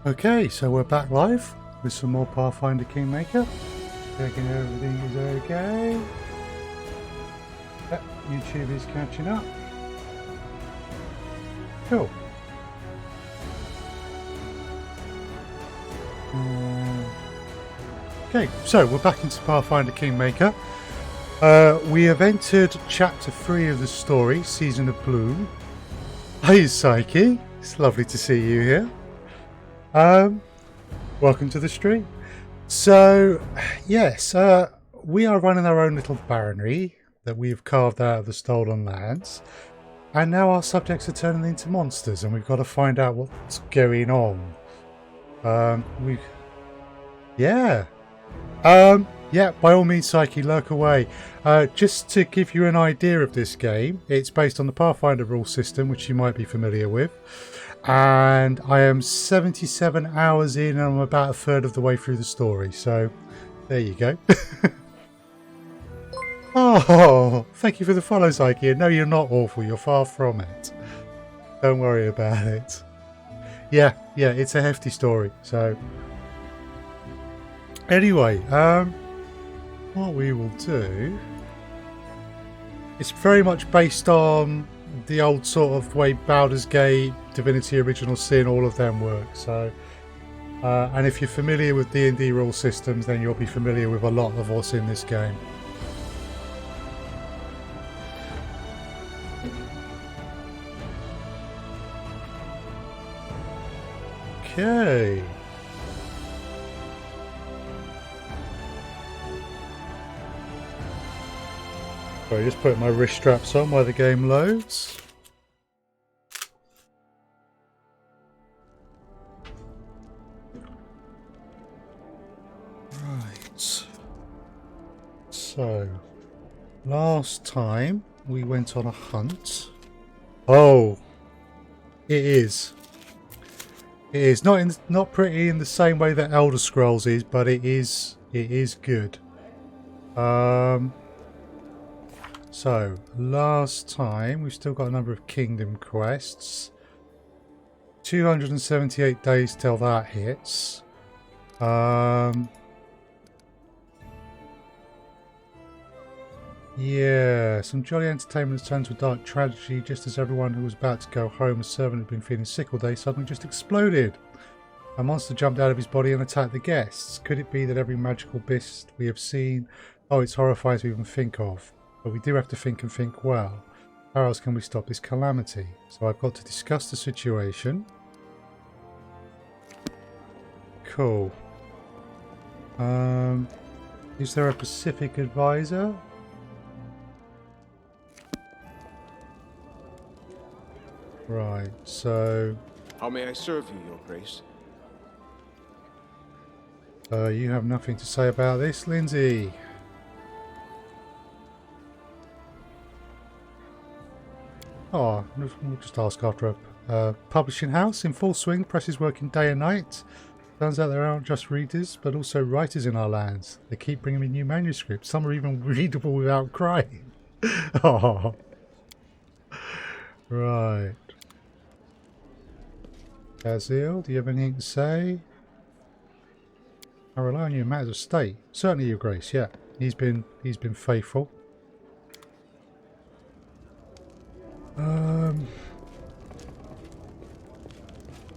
Okay, so we're back live with some more Pathfinder Kingmaker. Checking everything is okay. Yep, YouTube is catching up. Cool. Okay, so we're back into Pathfinder Kingmaker. We have entered Chapter 3 of the story, Season of Bloom. Hey Psyche, it's lovely to see you here. Welcome to the stream. So, yes, we are running our own little barony that we have carved out of the stolen lands. And now our subjects are turning into monsters and we've got to find out what's going on. Yeah, by all means, Psyche, lurk away. Just to give you an idea of this game, it's based on the Pathfinder rule system, which you might be familiar with. And I am 77 hours in and I'm about a third of the way through the story. So, there you go. Oh, thank you for the follow, Psyche. No, you're not awful. You're far from it. Don't worry about it. Yeah, it's a hefty story. So, anyway, what we will do, it's very much based on the old sort of way Baldur's Gate, Divinity Original Sin, all of them work. So, and if you're familiar with D&D rule systems, then you'll be familiar with a lot of what's in this game. Okay. Sorry, just putting my wrist straps on while the game loads. Right. So, last time we went on a hunt. Oh, it is. It is not pretty in the same way that Elder Scrolls is, but it is good. So, last time, we've still got a number of kingdom quests. 278 days till that hits. Yeah, some jolly entertainment has turned to a dark tragedy just as everyone who was about to go home, a servant had been feeling sick all day, suddenly just exploded. A monster jumped out of his body and attacked the guests. Could it be that every magical beast we have seen... Oh, it's horrifying to even think of. But we do have to think and think well. How else can we stop this calamity? So I've got to discuss the situation. Cool. Is there a Pacific advisor? Right, so... How may I serve you, Your Grace? You have nothing to say about this, Lindsay? Oh, we'll just ask after a publishing house in full swing. Press is working day and night. Turns out there aren't just readers, but also writers in our lands. They keep bringing me new manuscripts. Some are even readable without crying. Oh, right. Azil, do you have anything to say? I rely on you in matters of state. Certainly, Your Grace. Yeah, he's been faithful.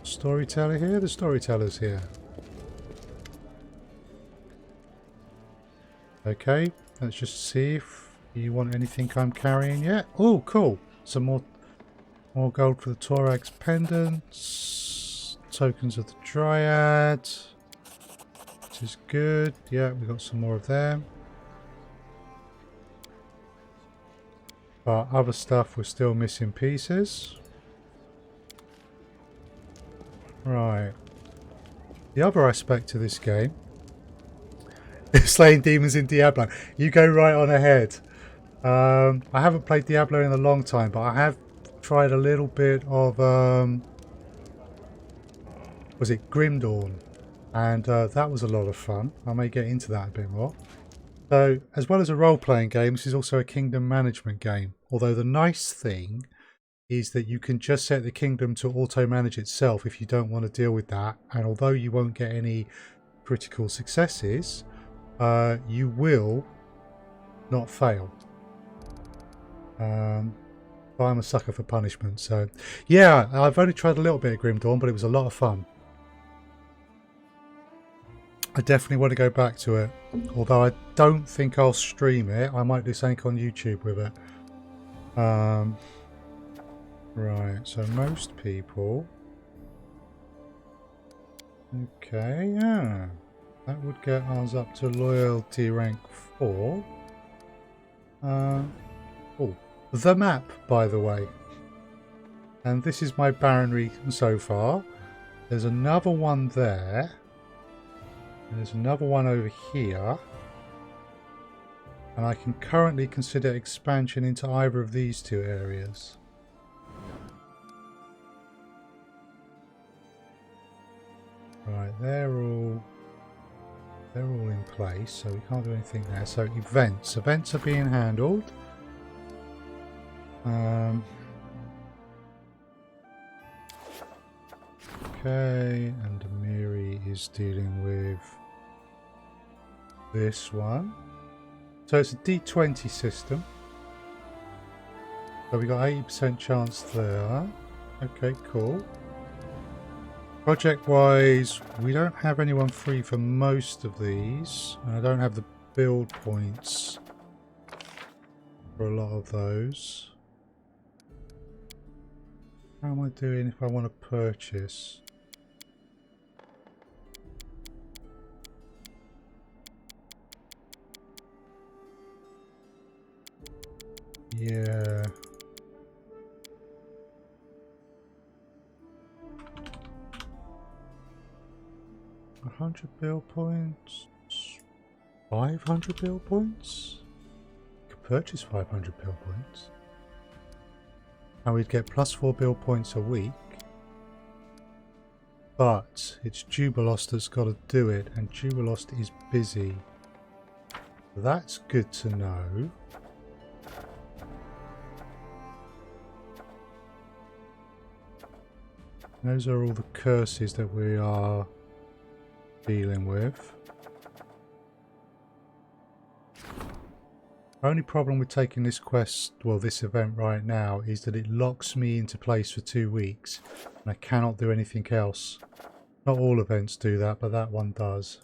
Storyteller here? The storyteller's here. Okay, let's just see if you want anything I'm carrying yet. Oh, cool. Some more gold for the Torag's pendants. Tokens of the Dryad. Which is good. Yeah, we got some more of them. But other stuff, we're still missing pieces. Right. The other aspect to this game is slaying demons in Diablo. You go right on ahead. I haven't played Diablo in a long time, but I have tried a little bit of was it Grim Dawn? And that was a lot of fun. I may get into that a bit more. So, as well as a role-playing game, this is also a kingdom management game. Although the nice thing is that you can just set the kingdom to auto-manage itself if you don't want to deal with that. And although you won't get any critical successes, you will not fail. I'm a sucker for punishment, so yeah, I've only tried a little bit of Grim Dawn, but it was a lot of fun. I definitely want to go back to it, although I don't think I'll stream it. I might do something on YouTube with it. Right, so most people. Okay, yeah, that would get us up to loyalty rank 4. Oh, the map, by the way. And this is my barony so far. There's another one there. And there's another one over here. And I can currently consider expansion into either of these two areas. Right, they're all in place, so we can't do anything there. So events are being handled. Okay, and Amiri is dealing with this one. So it's a D20 system. So we got 80% chance there. Okay, cool. Project wise, we don't have anyone free for most of these. I don't have the build points for a lot of those. How am I doing if I want to purchase? Yeah. $100 build points. 500 build points. You could purchase 500 build points. And we'd get +4 build points a week. But it's Jubilost that's got to do it, and Jubilost is busy. That's good to know. Those are all the curses that we are dealing with. Only problem with taking this quest, well, this event right now, is that it locks me into place for 2 weeks and I cannot do anything else. Not all events do that, but that one does.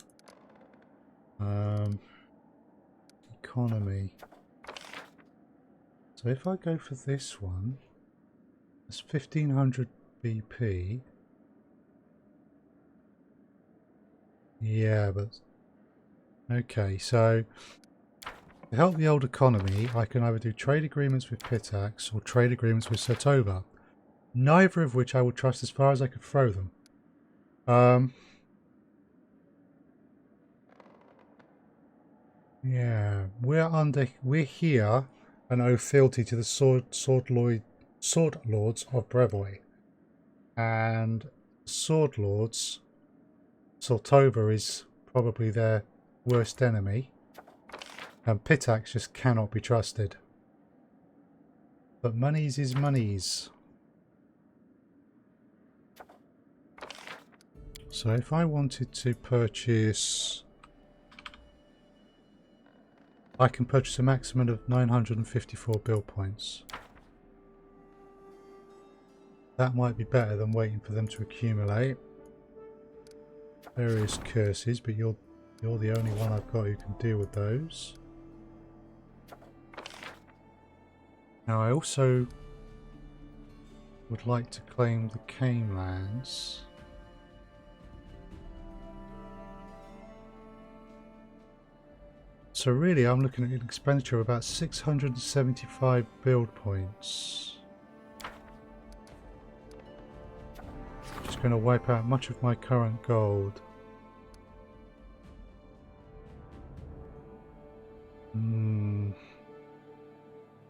Economy. So if I go for this one, it's 1500 BP. Yeah, but okay, so to help the old economy, I can either do trade agreements with Pitax or trade agreements with Satova. Neither of which I would trust as far as I could throw them. Yeah, we're here and owe fealty to the Sword Lords of Brevoy. And Sword Lords, Satova is probably their worst enemy. And Pitax just cannot be trusted. But monies is monies. So if I wanted to purchase... I can purchase a maximum of 954 build points. That might be better than waiting for them to accumulate. Various curses, but you're the only one I've got who can deal with those. Now I also would like to claim the Kamelands. So really I'm looking at an expenditure of about 675 build points. Just going to wipe out much of my current gold.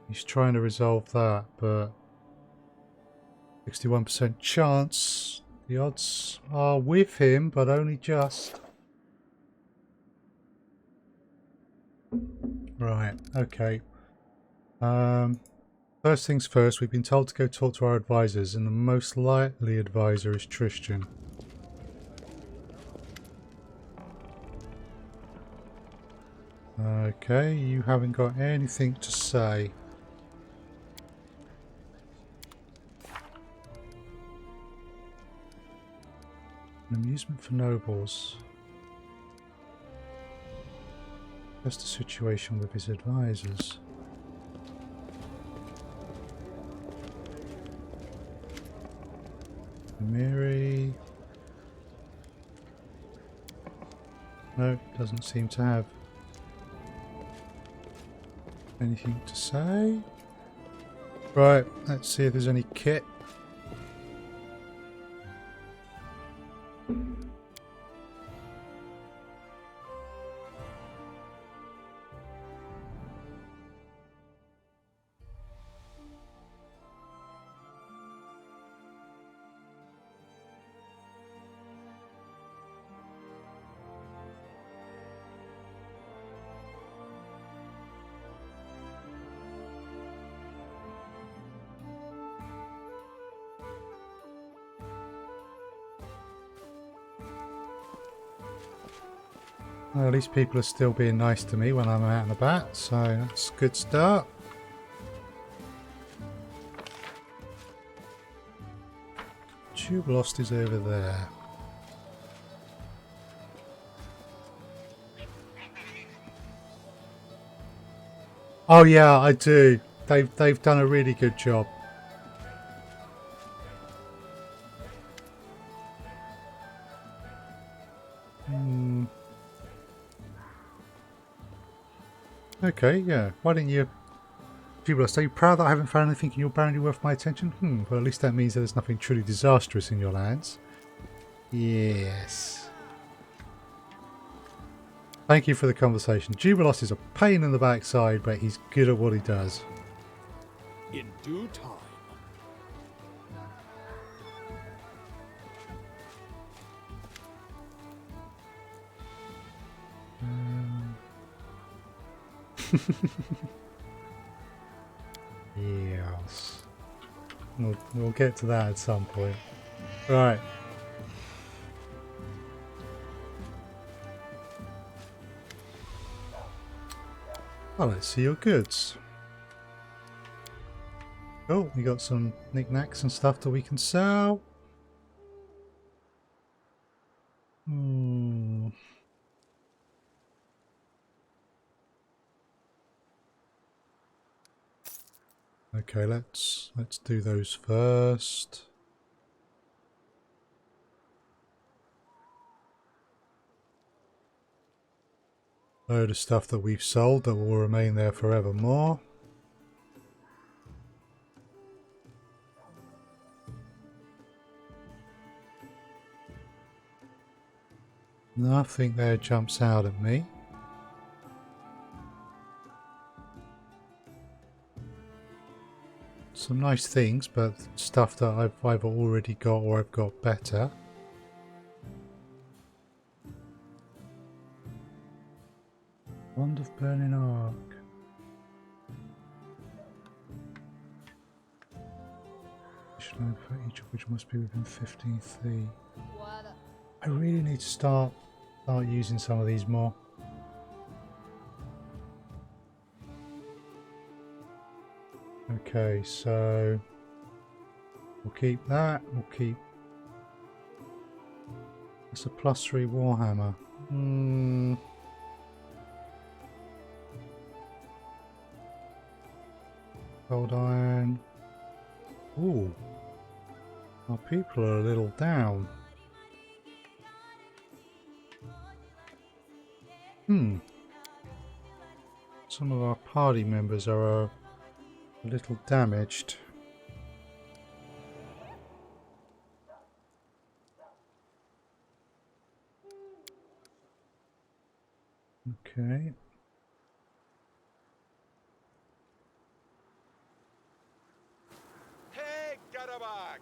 He's trying to resolve that, but 61% chance. The odds are with him, but only just. Right, okay. First things first, we've been told to go talk to our advisors, and the most likely advisor is Tristan. Okay, you haven't got anything to say. An amusement for nobles. Just a situation with his advisors. Miri. No, doesn't seem to have anything to say. Right, let's see if there's any kit. Well, at least people are still being nice to me when I'm out and about, so that's a good start. Tube Lost is over there. Oh yeah, I do. They've done a really good job. Okay, yeah. Why didn't you... Jubilos, are you proud that I haven't found anything in your barony worth my attention? Well, at least that means that there's nothing truly disastrous in your lands. Yes. Thank you for the conversation. Jubilos is a pain in the backside, but he's good at what he does. In due time. Yes. We'll get to that at some point. Right. Well, let's see your goods. Oh, we got some knickknacks and stuff that we can sell. Okay, let's do those first. Load of stuff that we've sold that will remain there forevermore. Nothing there jumps out at me. Some nice things, but stuff that I've either already got or I've got better. Wand of Burning Arc. For each of which must be within 15 feet. I really need to start using some of these more. Okay, so we'll keep that. We'll keep. It's a +3 Warhammer. Cold iron. Ooh. Our people are a little down. Some of our party members are a little damaged. Okay. Hey, Garabag!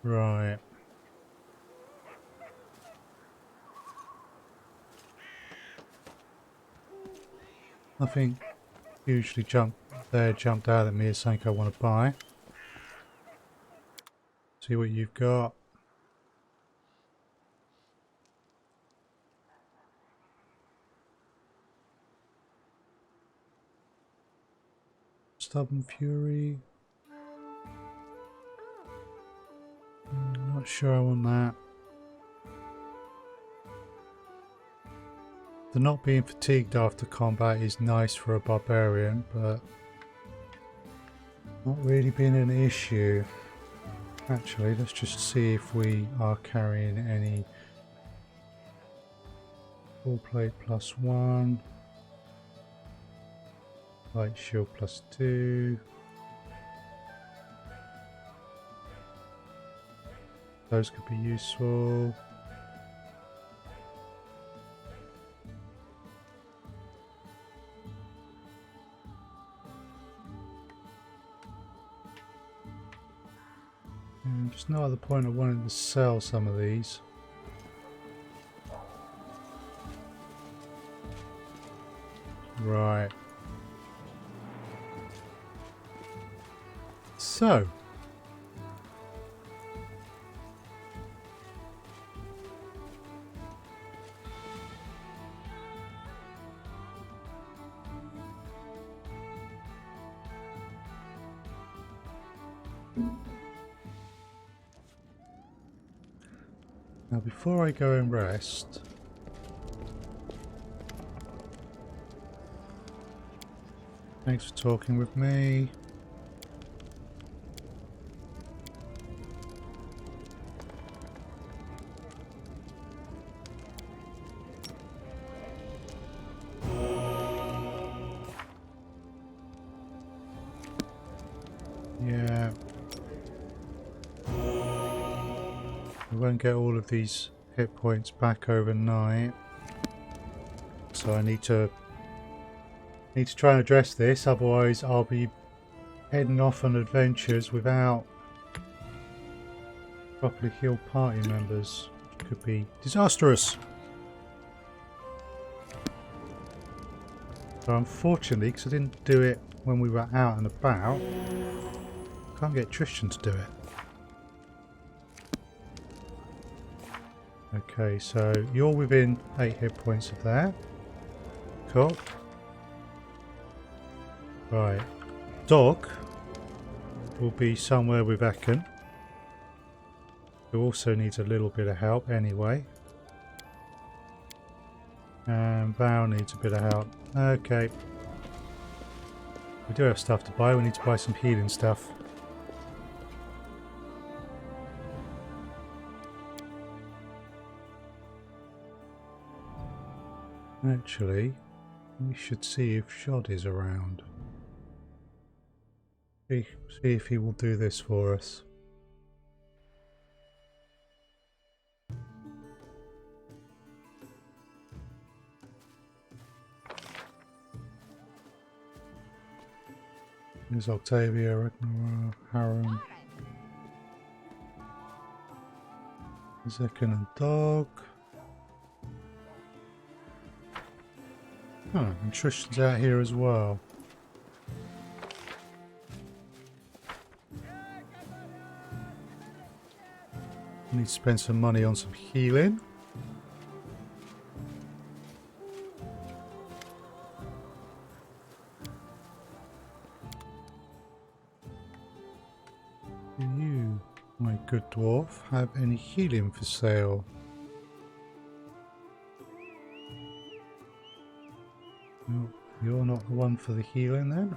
Right. Nothing hugely there jumped out at me as something I want to buy. See what you've got. Stubborn Fury. Not sure I want that. The not being fatigued after combat is nice for a barbarian, but not really been an issue. Actually, let's just see if we are carrying any full plate +1, light shield +2. Those could be useful. There's no other point of wanting to sell some of these. Right. So. Now before I go and rest, thanks for talking with me. Yeah. I won't get all of these hit points back overnight, so I need to try and address this, otherwise I'll be heading off on adventures without properly healed party members, which could be disastrous. So unfortunately, because I didn't do it when we were out and about, I can't get Tristan to do it. Okay, so you're within 8 hit points of there. Cool. Right. Dog will be somewhere with Ekin, who also needs a little bit of help anyway. And Val needs a bit of help. Okay. We do have stuff to buy. We need to buy some healing stuff. Actually, we should see if Shod is around. See if he will do this for us. There's Octavia, Ragnarok, Harem, Zekan and Dog. Oh, and Tristan's out here as well. I need to spend some money on some healing. Do you, my good dwarf, have any healing for sale? No, you're not the one for the healing then?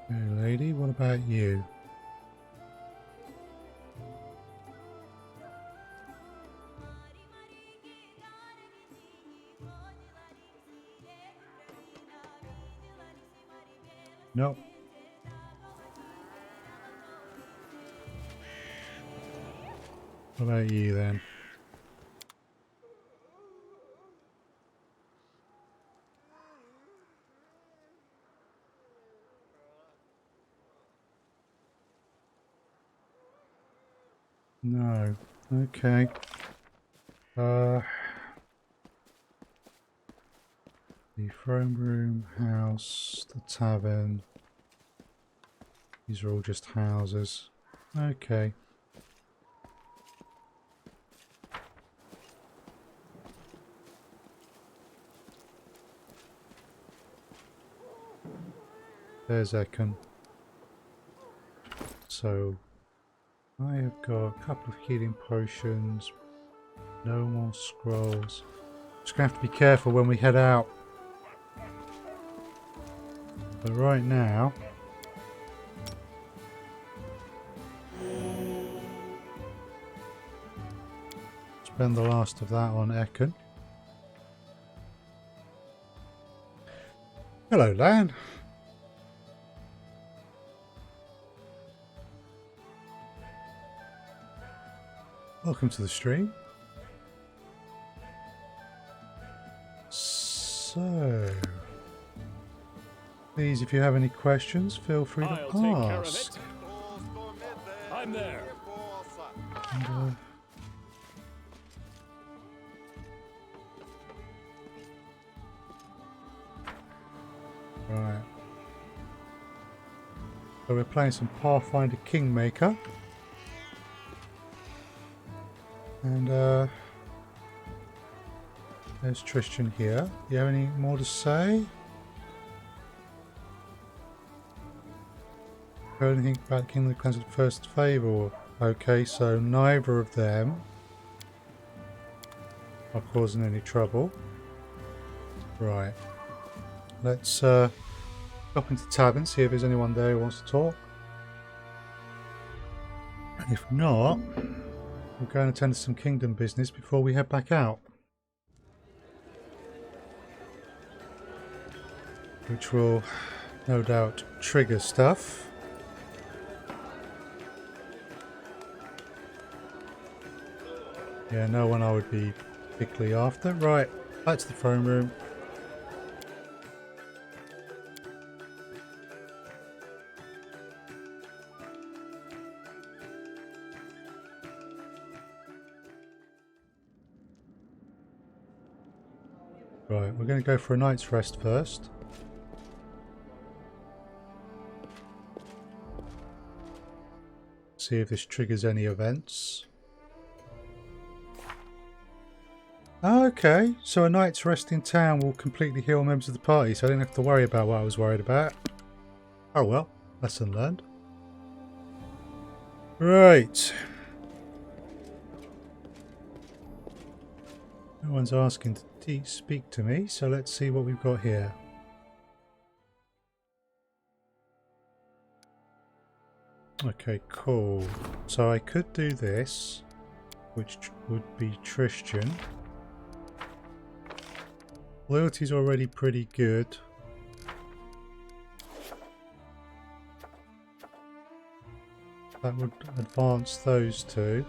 Hey lady, what about you? Nope. What about you then? No. Okay. The throne room, house, the tavern. These are all just houses. Okay. There's Ekin. So I have got a couple of healing potions. No more scrolls. Just gonna have to be careful when we head out. But right now, spend the last of that on Ekin. Hello, Lan. Welcome to the stream. So, please, if you have any questions, feel free to I'll take care of ask. it. I'm there. And, right. So we're playing some Pathfinder Kingmaker. And there's Tristan here. Do you have any more to say? Heard anything about Kingdom of the Clans at first favour? Okay, so neither of them are causing any trouble. Right. Let's hop into the tavern, see if there's anyone there who wants to talk. And if not, we'll go and attend to some kingdom business before we head back out. Which will no doubt trigger stuff. Yeah, no one I would be particularly after. Right, back to the throne room. Right, we're going to go for a night's rest first. See if this triggers any events. Okay, so a night's rest in town will completely heal members of the party, so I didn't have to worry about what I was worried about. Oh well, lesson learned. Right. No one's asking to speak to me, so let's see what we've got here. Okay, cool. So I could do this, which would be Tristan. Loyalty's already pretty good. That would advance those two.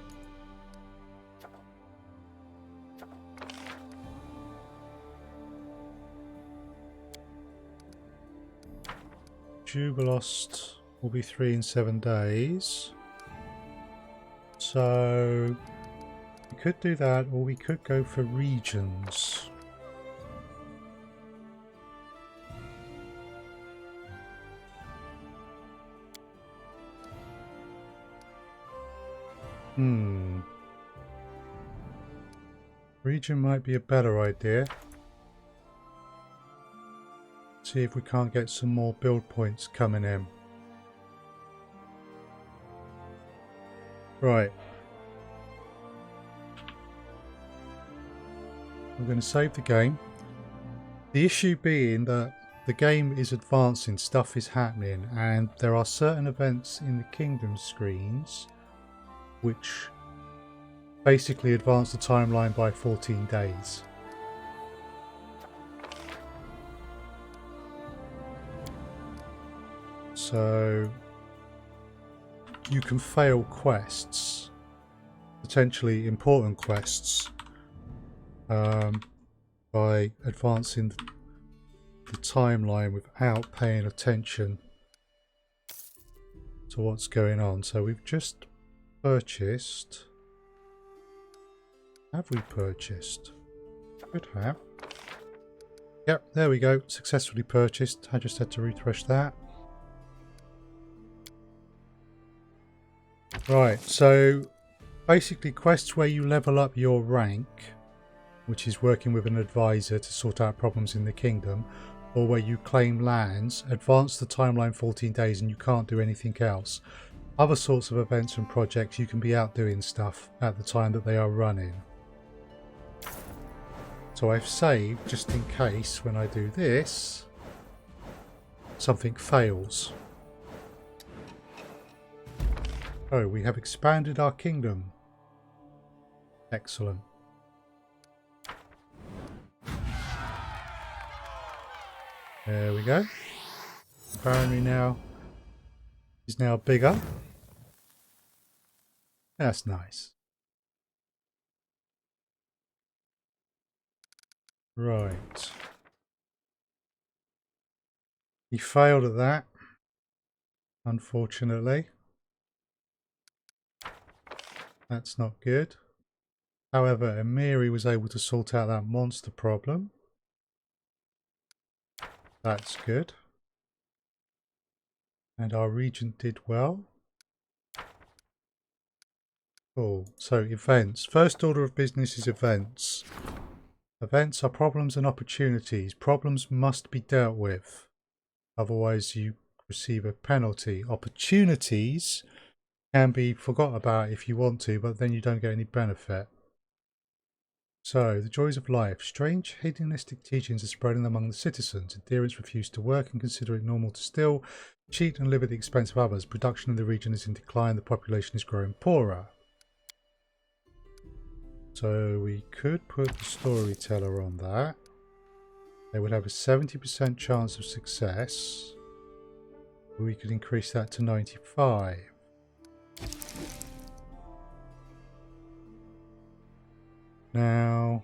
Jubilost will be 3 in 7 days. So we could do that, or we could go for regions. Region might be a better idea. See if we can't get some more build points coming in. Right. We're going to save the game. The issue being that the game is advancing, stuff is happening, and there are certain events in the kingdom screens which basically advance the timeline by 14 days. So you can fail quests, potentially important quests, by advancing the timeline without paying attention to what's going on. So we've just purchased Have we purchased? Could have. Yep, there we go. Successfully purchased. I just had to refresh that. Right, so basically quests where you level up your rank, which is working with an advisor to sort out problems in the kingdom, or where you claim lands, advance the timeline 14 days and you can't do anything else. Other sorts of events and projects, you can be out doing stuff at the time that they are running. So I've saved just in case when I do this, something fails. Oh, we have expanded our kingdom. Excellent. There we go. Barony now is now bigger. That's nice. Right. He failed at that, unfortunately. That's not good. However, Emiri was able to sort out that monster problem. That's good. And our regent did well. Cool. So events. First order of business is events. Events are problems and opportunities. Problems must be dealt with. Otherwise you receive a penalty. Opportunities can be forgot about if you want to, but then you don't get any benefit. So, the joys of life. Strange hedonistic teachings are spreading among the citizens. Adherents refuse to work and consider it normal to steal, cheat and live at the expense of others. Production in the region is in decline. The population is growing poorer. So, we could put the storyteller on that. They would have a 70% chance of success. We could increase that to 95. Now,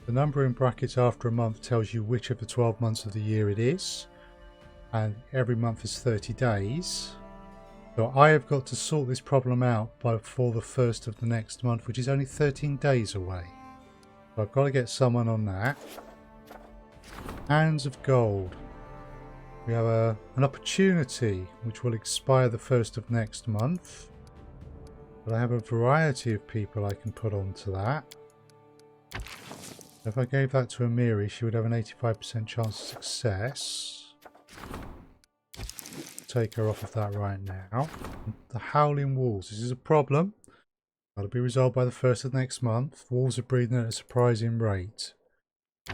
the number in brackets after a month tells you which of the 12 months of the year it is, and every month is 30 days. So I have got to sort this problem out before the first of the next month, which is only 13 days away. So I've got to get someone on that. Hands of Gold. We have an opportunity which will expire the first of next month. But I have a variety of people I can put onto that. If I gave that to Emiri, she would have an 85% chance of success. Take her off of that right now. The Howling Wolves. This is a problem. Got to be resolved by the first of next month. Wolves are breeding at a surprising rate.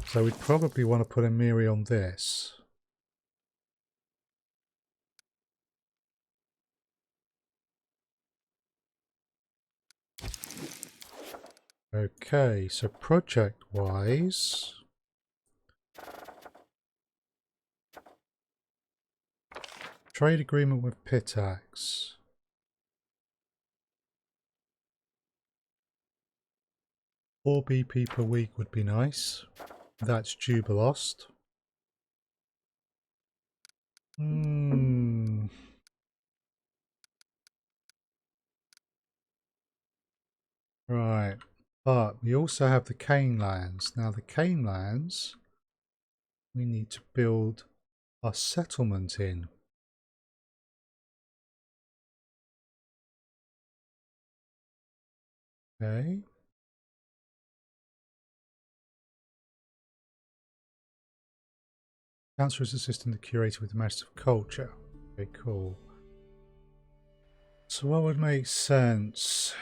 So we'd probably want to put Emiri on this. Okay, so project-wise, trade agreement with Pitax. 4 BP per week would be nice. That's Jubilost. Right. But we also have the Kamelands. Now the Kamelands, we need to build our settlement in. Okay. Councillor is assisting the curator with the Matters of Culture. Okay, cool. So what would make sense?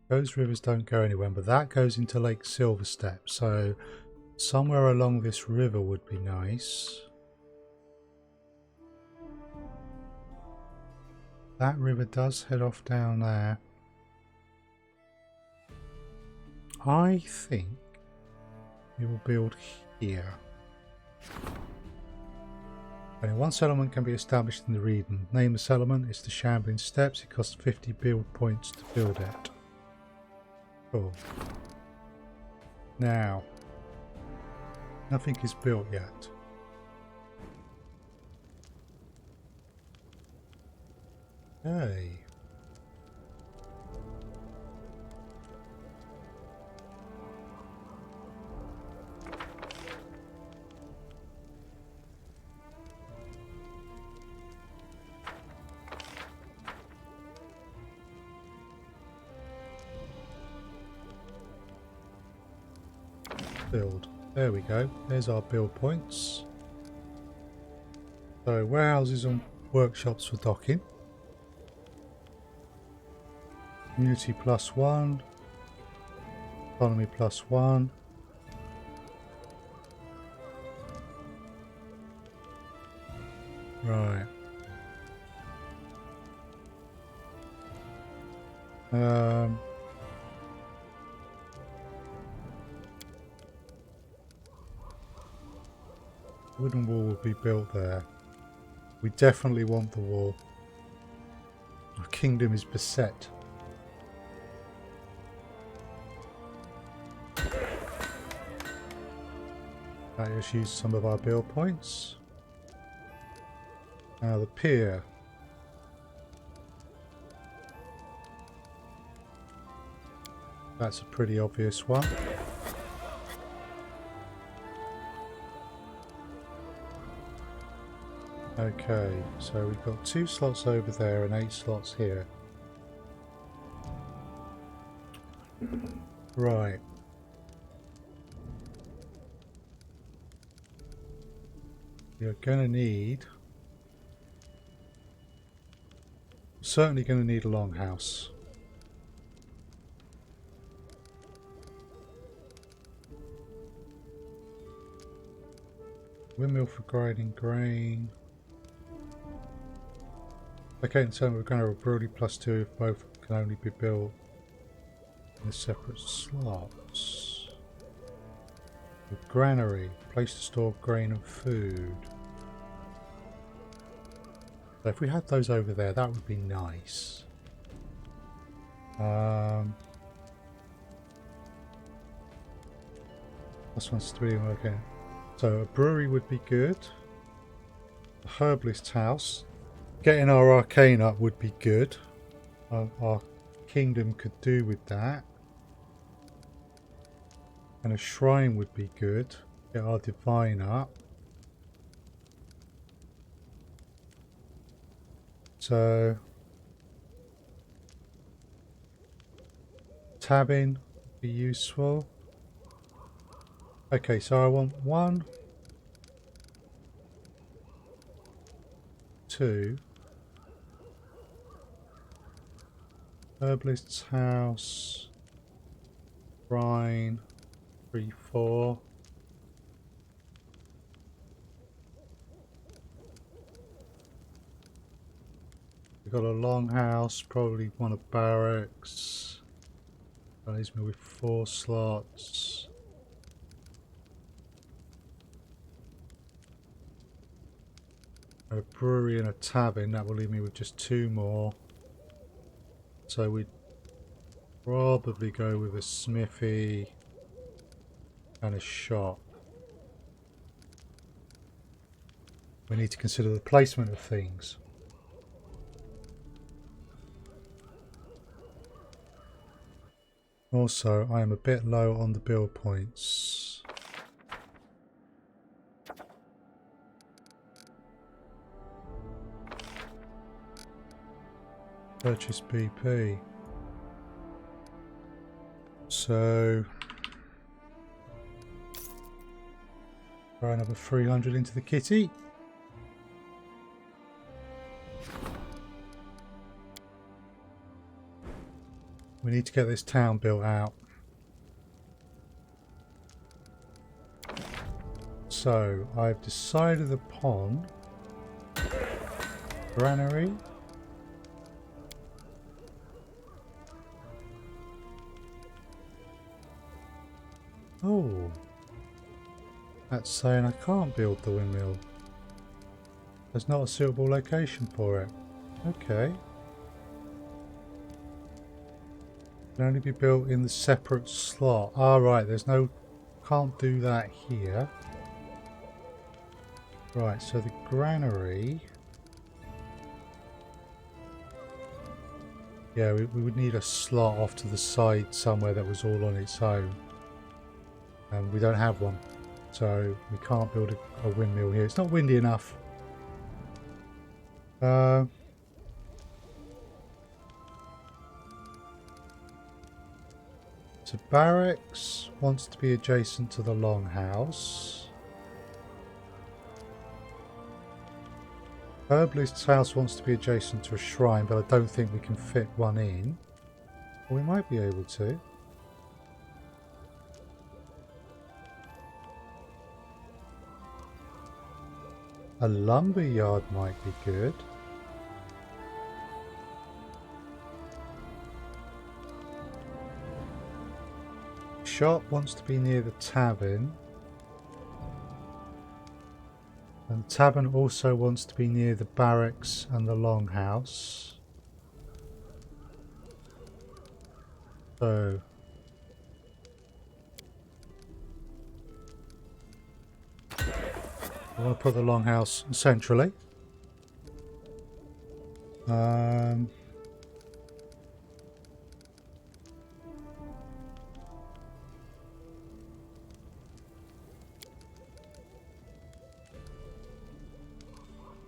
Those rivers don't go anywhere, but that goes into Lake Silverstep. So somewhere along this river would be nice. That river does head off down there. I think we will build here. Only one settlement can be established in the region. Name the settlement. It's the Shambling Steps. It costs 50 build points to build it. Cool. Now, nothing is built yet. Okay. Build. There we go. There's our build points. So warehouses and workshops for docking. Community +1. Economy +1. Right. Wooden wall will be built there. We definitely want the wall. Our kingdom is beset. Right, let's use some of our build points. Now the pier. That's a pretty obvious one. Okay, so we've got 2 slots over there and 8 slots here. Right. You're going to need... certainly going to need a longhouse. Windmill for grinding grain. Okay, in terms of a brewery +2 if both can only be built in separate slots. The granary, place to store grain and food. So if we had those over there, that would be nice. This one's 3 working. So a brewery would be good. A herbalist house. Getting our arcane up would be good. Our kingdom could do with that. And a shrine would be good. Get our divine up. So tabbing would be useful. Okay, so I want 1, 2. Herbalist's house, shrine, 3, 4. We've got a longhouse, probably one of barracks. That leaves me with 4 slots. A brewery and a tavern, that will leave me with just 2 more. So we'd probably go with a smithy and a shop. We need to consider the placement of things. Also, I am a bit low on the build points. Purchase BP. So throw another 300 into the kitty. We need to get this town built out. So I've decided upon granary. Oh, that's saying I can't build the windmill. There's not a suitable location for it. Okay. Can only be built in the separate slot. Ah, right, there's no... can't do that here. Right, so the granary... yeah, we would need a slot off to the side somewhere that was all on its own. And we don't have one. So we can't build a windmill here. It's not windy enough. So barracks wants to be adjacent to the longhouse. Herbalist's house wants to be adjacent to a shrine, but I don't think we can fit one in. Well, we might be able to. A lumber yard might be good. Shop wants to be near the tavern. And the tavern also wants to be near the barracks and the longhouse. So I want to put the longhouse centrally.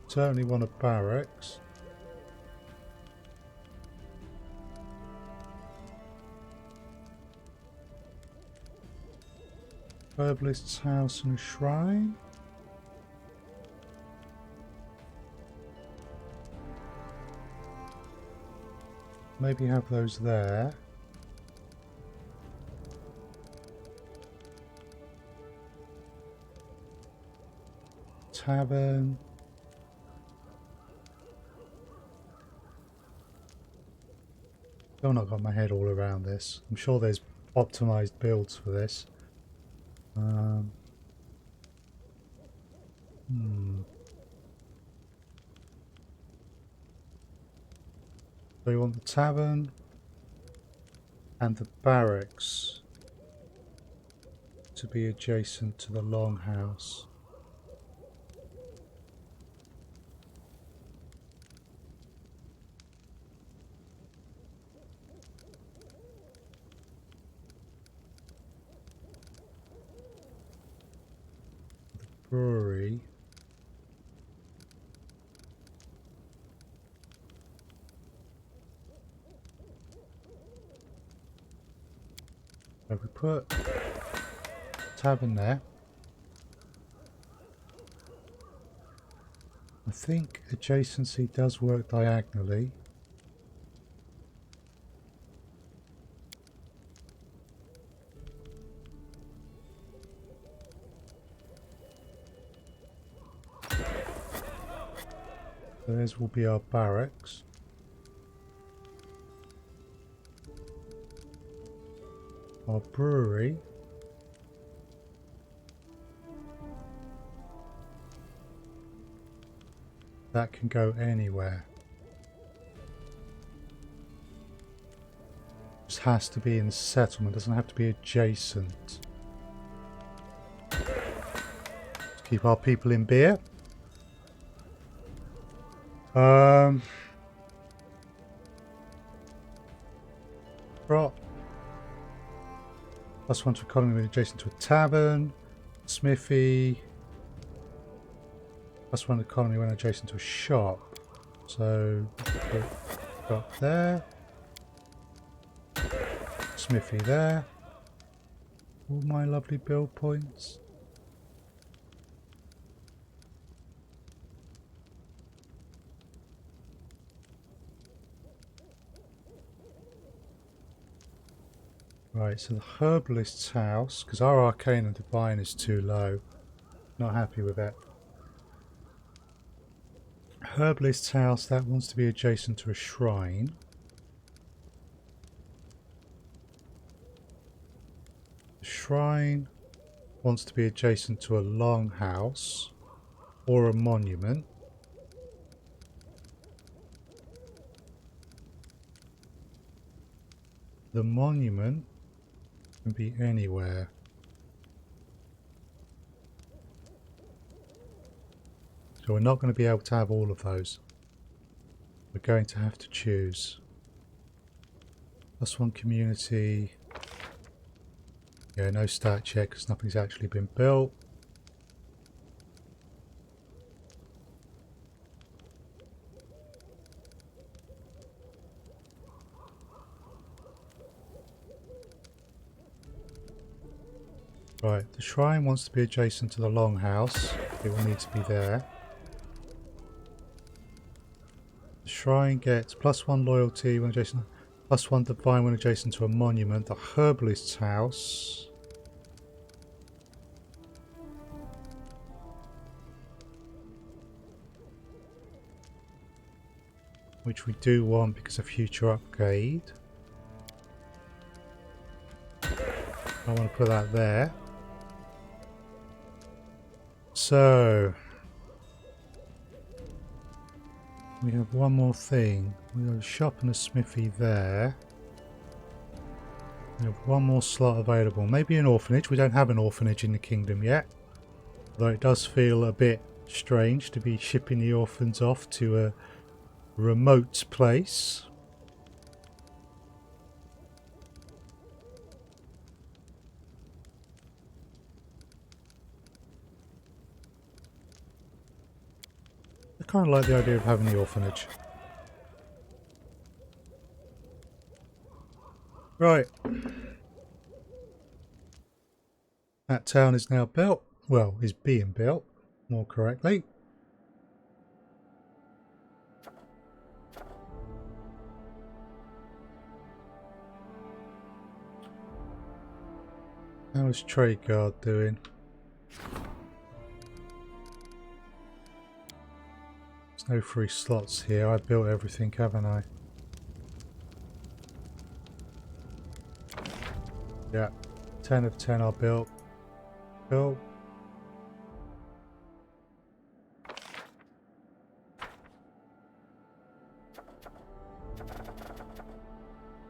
Certainly want a barracks. Herbalist's house and a shrine. Maybe have those there. Tavern. Still not got my head all around this. I'm sure there's optimized builds for this. So you want the tavern and the barracks to be adjacent to the longhouse. The brewery. So we put tavern there. I think adjacency does work diagonally. So these will be our barracks. Our brewery. That can go anywhere. Just has to be in the settlement, doesn't have to be adjacent. Let's keep our people in beer. Right. +1 to economy when adjacent to a tavern. Smithy. +1 economy when adjacent to a shop. So put shop there. Smithy there. All my lovely build points. Right, so the herbalist's house, because our arcane and divine is too low. Not happy with that. Herbalist's house, that wants to be adjacent to a shrine. The shrine wants to be adjacent to a longhouse or a monument. The monument can be anywhere. So we're not going to be able to have all of those. We're going to have to choose. +1 community. Yeah, no stat check because nothing's actually been built. Right, the shrine wants to be adjacent to the longhouse. It will need to be there. The shrine gets +1 loyalty when adjacent, +1 divine when adjacent to a monument. The herbalist's house, which we do want because of future upgrade. I want to put that there. So we have one more thing. We have a shop and a smithy there. We have one more slot available. Maybe an orphanage. We don't have an orphanage in the kingdom yet. Though it does feel a bit strange to be shipping the orphans off to a remote place. I kind of like the idea of having the orphanage. Right. That town is now built. Well, is being built, more correctly. How is Trade Guard doing? There's no free slots here. I built everything, haven't I? Yeah. 10 of 10 are built. Cool.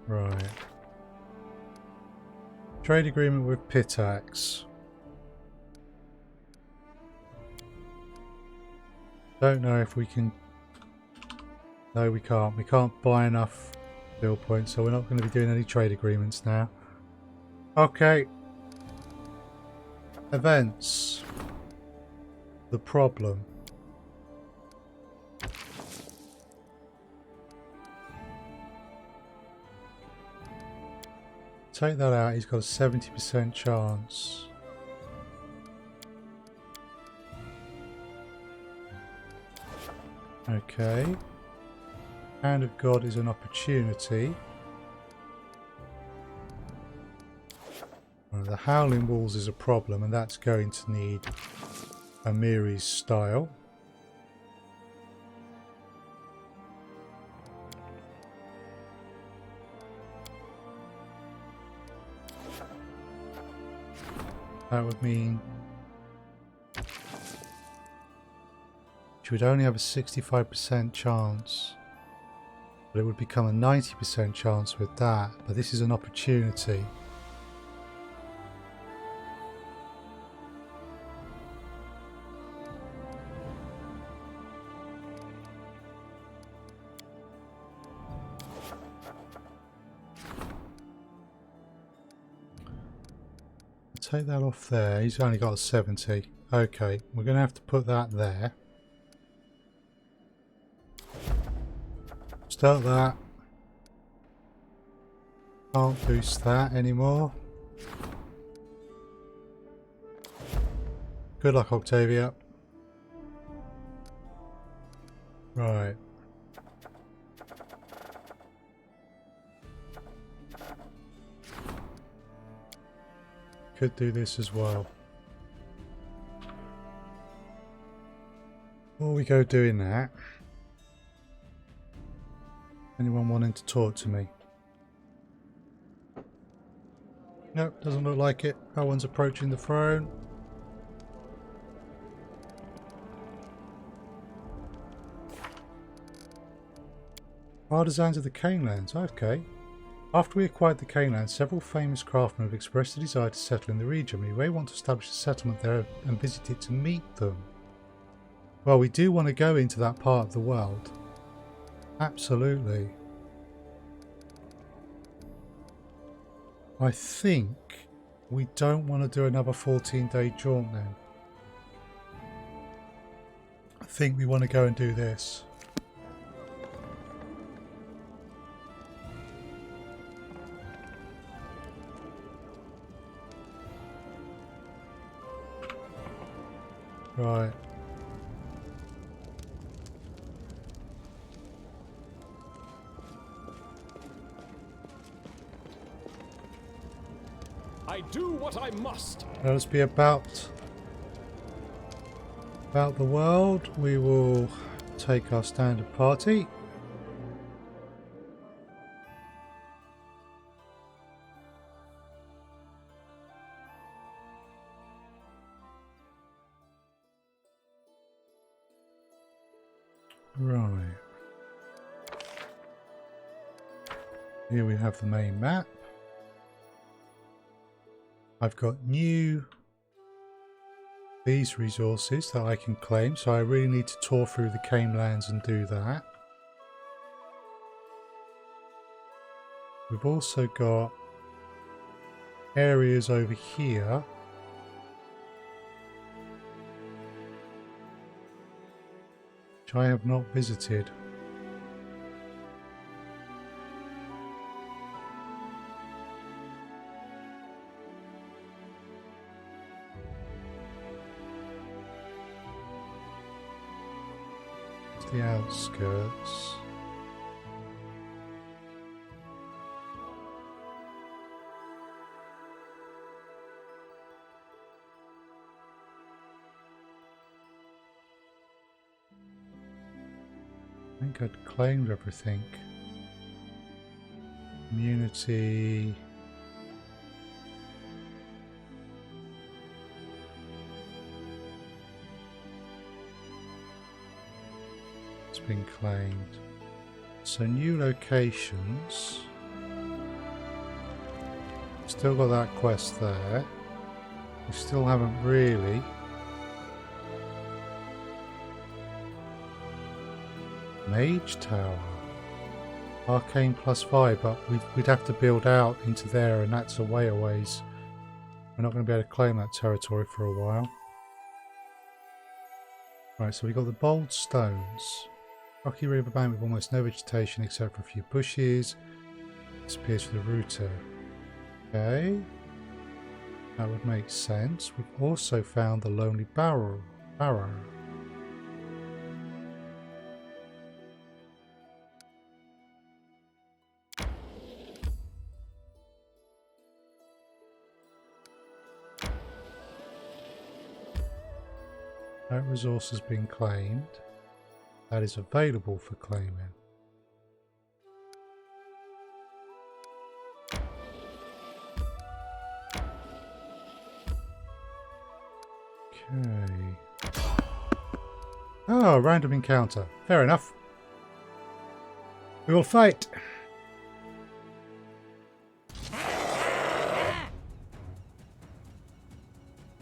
Right. Trade agreement with Pitax. Don't know if we can... No, we can't. We can't buy enough bill points, so we're not going to be doing any trade agreements now. Okay. Events. The problem. Take that out, he's got a 70% chance. Okay. Hand of God is an opportunity. Well, the Howling Walls is a problem, and that's going to need Amiri's style. That would mean she would only have a 65% chance, but it would become a 90% chance with that. But this is an opportunity. Take that off there. He's only got a 70. Okay, we're going to have to put that there. Start that. Can't boost that anymore. Good luck, Octavia. Right. Could do this as well. Before we go doing that, anyone wanting to talk to me? Nope, doesn't look like it. No one's approaching the throne. Artisans of the Kamelands, okay. After we acquired the Kamelands, several famous craftsmen have expressed a desire to settle in the region. We may want to establish a settlement there and visit it to meet them. Well, we do want to go into that part of the world. Absolutely. I think we don't want to do another 14-day jaunt then. I think we want to go and do this. Right. I do what I must. Let us be about the world. We will take our standard party. Right. Here we have the main map. I've got these resources that I can claim, so I really need to tour through the Kamelands and do that. We've also got areas over here which I have not visited. The outskirts. I think I'd claimed everything. Community. Been claimed. So new locations. Still got that quest there. We still haven't really. Mage Tower. Arcane +5, but we'd have to build out into there, and that's a way a ways. We're not going to be able to claim that territory for a while. Right, so we got the bold stones. Rocky riverbank with almost no vegetation except for a few bushes. Disappears for the router. Okay. That would make sense. We've also found the Lonely Barrow. That resource has been claimed. That is available for claiming. Okay. Oh, random encounter. Fair enough. We will fight.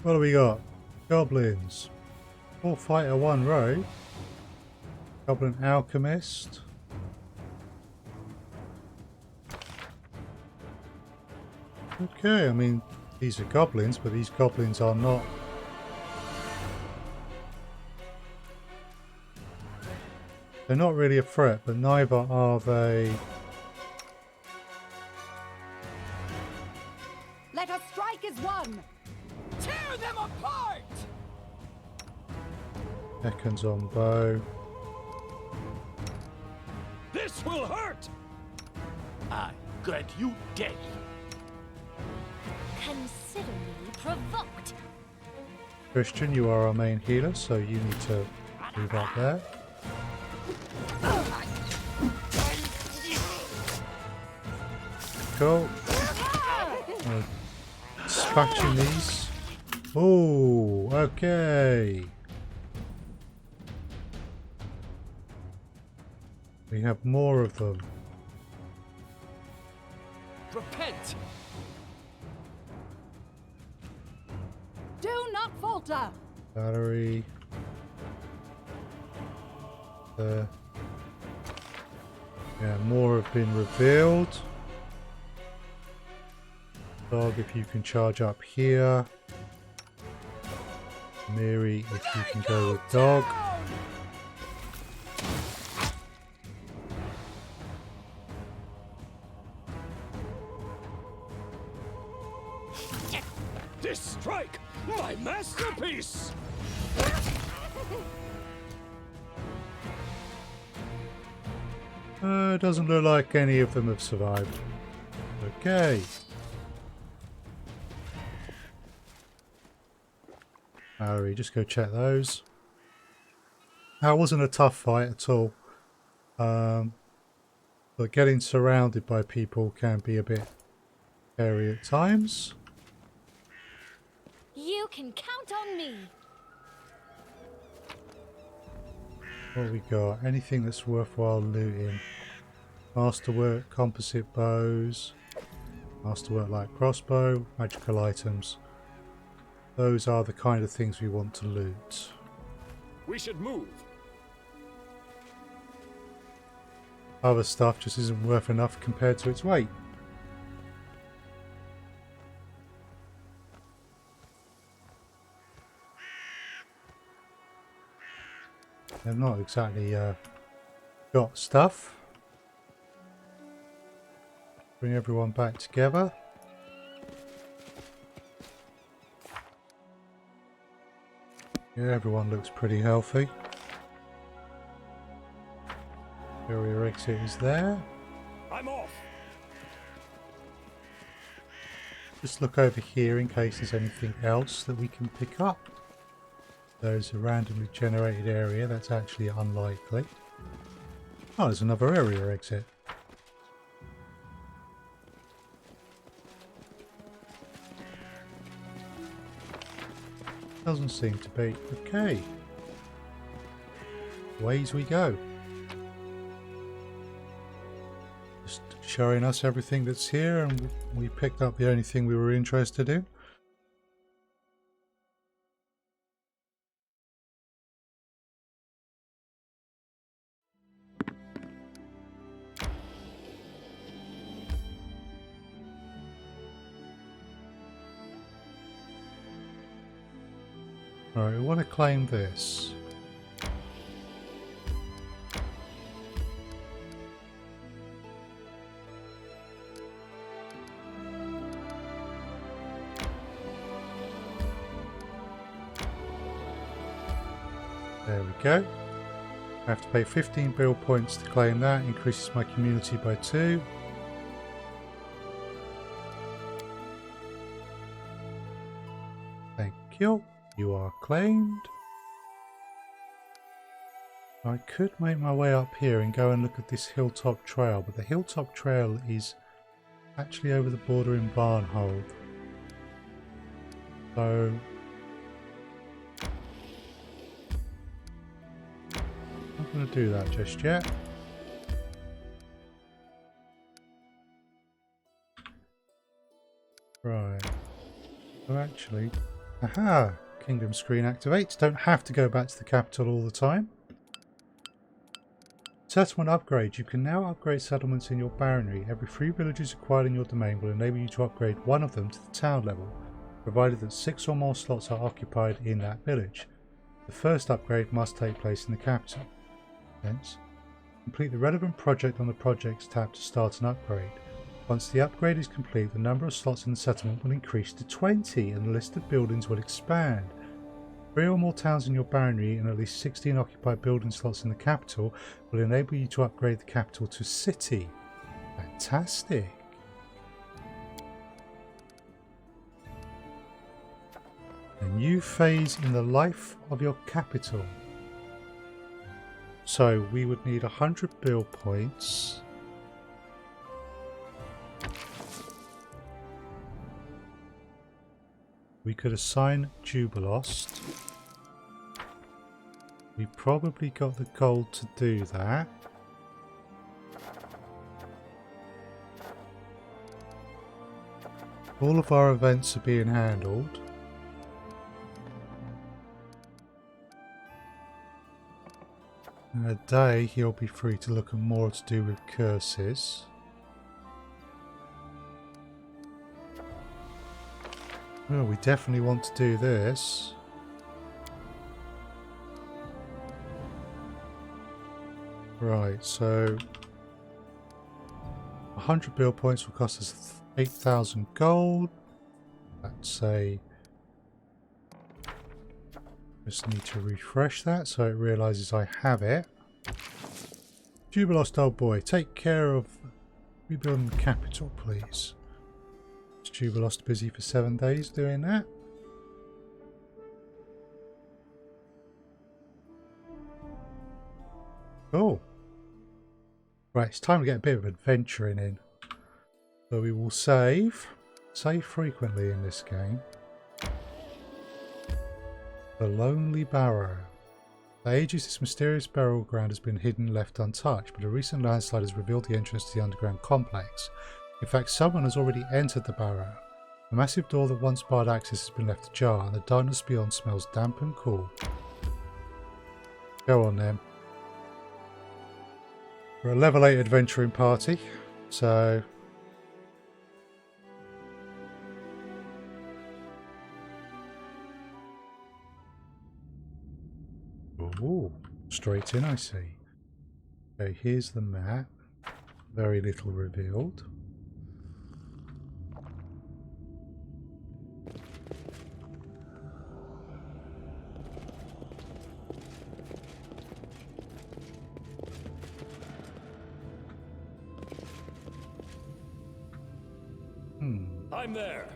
What do we got? Goblins. 4 fighter, 1 rogue. Goblin alchemist. Okay, I mean, these are goblins, but these goblins are not. They're not really a threat, but neither are they. Let us strike as one. Tear them apart! Beckons on bow. This will hurt! I grant you death. Consider me provoked. Christian, you are our main healer, so you need to move up there. Cool. Dispatching these. Oh, okay. We have more of them. Repent! Do not falter. Battery. Yeah, more have been revealed. Dog, if you can charge up here. Mary, if you can go with dog. This strike, my masterpiece! Doesn't look like any of them have survived. Okay. Barry, just go check those. That wasn't a tough fight at all. But getting surrounded by people can be a bit scary at times. You can count on me. What we got? Anything that's worthwhile looting. Masterwork, composite bows, masterwork light crossbow, magical items. Those are the kind of things we want to loot. We should move. Other stuff just isn't worth enough compared to its weight. They've not exactly got stuff. Bring everyone back together. Yeah, everyone looks pretty healthy. Area exit is there. I'm off. Just look over here in case there's anything else that we can pick up. There's a randomly generated area, that's actually unlikely. Oh, there's another area exit. Doesn't seem to be. Okay. Ways we go. Just showing us everything that's here, and we picked up the only thing we were interested in. Alright, we want to claim this. There we go. I have to pay 15 bill points to claim that, increases my community by 2. Thank you. You are claimed. I could make my way up here and go and look at this hilltop trail, but the hilltop trail is actually over the border in Barnhold. So I'm not going to do that just yet. Right. So actually, aha! Kingdom screen activates. Don't have to go back to the capital all the time. Settlement upgrade. You can now upgrade settlements in your barony. Every 3 villages acquired in your domain will enable you to upgrade one of them to the town level, provided that 6 or more slots are occupied in that village. The first upgrade must take place in the capital. Hence, complete the relevant project on the Projects tab to start an upgrade. Once the upgrade is complete, the number of slots in the settlement will increase to 20 and the list of buildings will expand. 3 or more towns in your barony and at least 16 occupied building slots in the capital will enable you to upgrade the capital to city. Fantastic! A new phase in the life of your capital. So we would need 100 bill points. We could assign Jubilost. We probably got the gold to do that. All of our events are being handled. In a day he'll be free to look at more to do with curses. Well, we definitely want to do this. Right, so 100 bill points will cost us 8,000 gold. That's a Just need to refresh that so it realises I have it. Jubilost, old boy, take care of rebuilding the capital, please. Is Jubilost busy for 7 days doing that? Cool. Right, it's time to get a bit of adventuring in. So we will save frequently in this game. The Lonely Barrow. For ages, this mysterious burial ground has been hidden, left untouched, but a recent landslide has revealed the entrance to the underground complex. In fact, someone has already entered the barrow. The massive door that once barred access has been left ajar, and the darkness beyond smells damp and cool. Go on then. We're a level 8 adventuring party, so... Ooh, straight in I see. Okay, here's the map. Very little revealed. I'm there.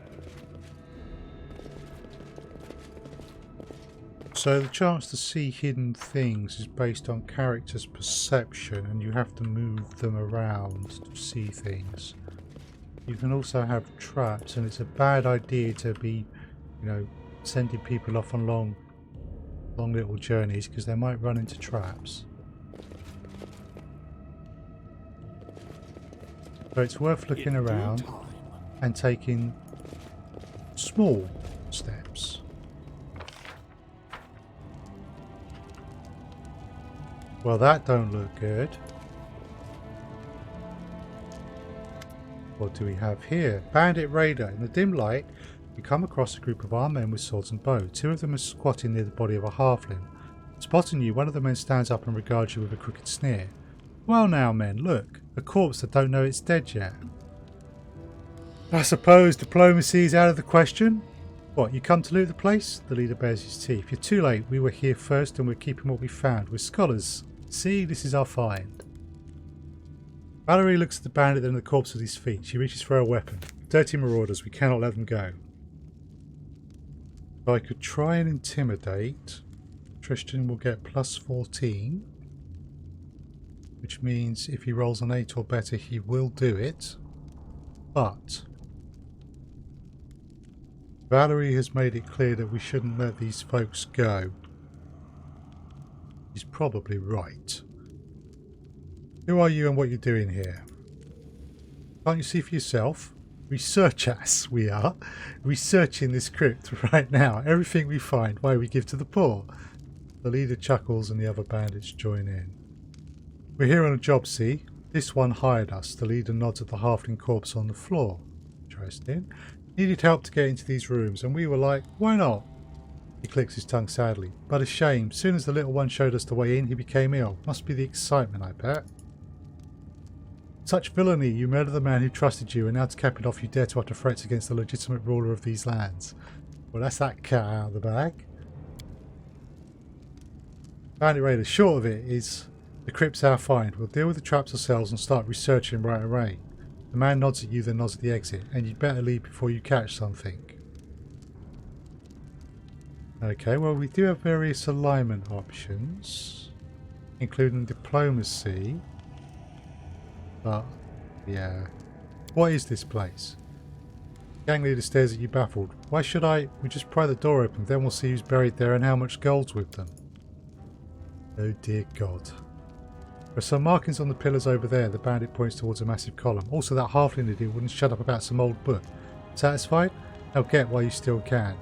So the chance to see hidden things is based on characters' perception, and you have to move them around to see things. You can also have traps, and it's a bad idea to be, you know, sending people off on long little journeys because they might run into traps. So it's worth looking around and taking small steps. Well, that don't look good. What do we have here? Bandit Raider. In the dim light, you come across a group of armed men with swords and bows. 2 of them are squatting near the body of a halfling. Spotting you, one of the men stands up and regards you with a crooked sneer. Well now, men, look. A corpse that don't know it's dead yet. I suppose diplomacy is out of the question? What, you come to loot the place? The leader bares his teeth. You're too late. We were here first and we're keeping what we found. We're scholars. See, this is our find. Valerie looks at the bandit and the corpse at his feet. She reaches for her weapon. Dirty marauders, we cannot let them go. So I could try and intimidate. Tristan will get plus 14. Which means if he rolls an 8 or better, he will do it. But Valerie has made it clear that we shouldn't let these folks go. He's probably right. Who are you and what you're doing here? Can't you see for yourself? Research us, we are. Researching this crypt right now. Everything we find, why we give to the poor. The leader chuckles and the other bandits join in. We're here on a job, see? This one hired us. The leader nods at the halfling corpse on the floor. Interesting. Needed help to get into these rooms, and we were like, why not? He clicks his tongue sadly. But a shame. Soon as the little one showed us the way in, he became ill. Must be the excitement, I bet. Such villainy. You murdered the man who trusted you, and now to cap it off, you dare to utter threats against the legitimate ruler of these lands. Well, that's that cat out of the bag. Bandit Raider, short of it is the crypt's our find. We'll deal with the traps ourselves and start researching right away. The man nods at you, then nods at the exit, and you'd better leave before you catch something. Okay, well, we do have various alignment options, including diplomacy. But, yeah. What is this place? Gang leader stares at you baffled. Why should I? We just pry the door open, then we'll see who's buried there and how much gold's with them. Oh dear God. There are some markings on the pillars over there. The bandit points towards a massive column. Also, that halfling idiot wouldn't shut up about some old book. Satisfied? Now get while you still can.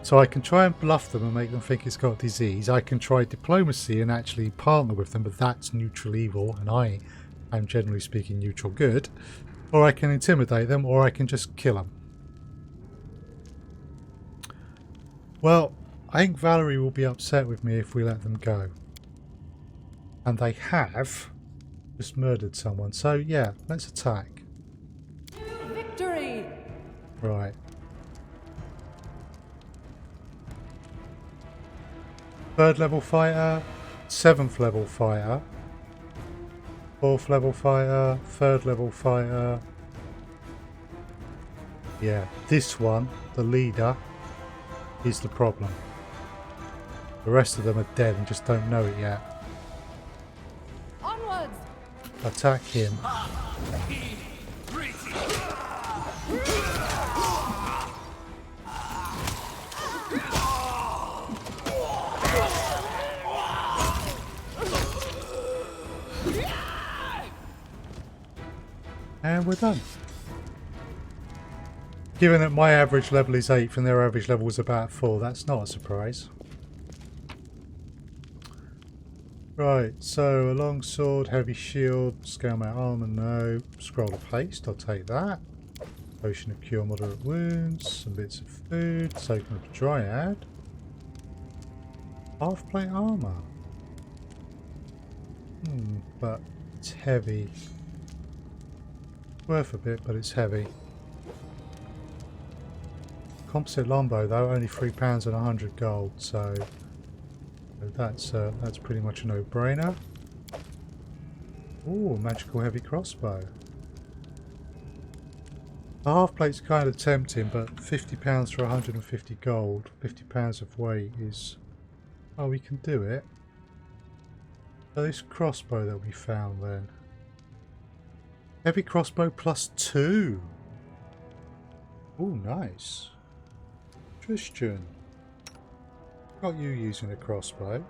So I can try and bluff them and make them think it's got disease. I can try diplomacy and actually partner with them, but that's neutral evil, and I am generally speaking neutral good. Or I can intimidate them, or I can just kill them. Well, I think Valerie will be upset with me if we let them go. And they have just murdered someone. So yeah, let's attack. Victory! Right. 3rd level fighter, 7th level fighter, 4th level fighter, 3rd level fighter. Yeah, this one, the leader, is the problem. The rest of them are dead and just don't know it yet. Onwards! Attack him. And we're done. Given that my average level is 8 and their average level was about 4, that's not a surprise. Right, so a long sword, heavy shield, scale mount armor, no. Scroll of haste, I'll take that. Potion of cure moderate wounds, some bits of food, token of dryad. Half plate armor. But it's heavy. Worth a bit, but it's heavy. Composite longbow though, only £3 and 100 gold, so that's pretty much a no-brainer. Ooh, magical heavy crossbow. The half plate's kind of tempting, but £50 for 150 gold, £50 of weight is... Oh, we can do it. So this crossbow that we found then. Heavy crossbow +2. Ooh, nice. Christian. Got you using a crossbow.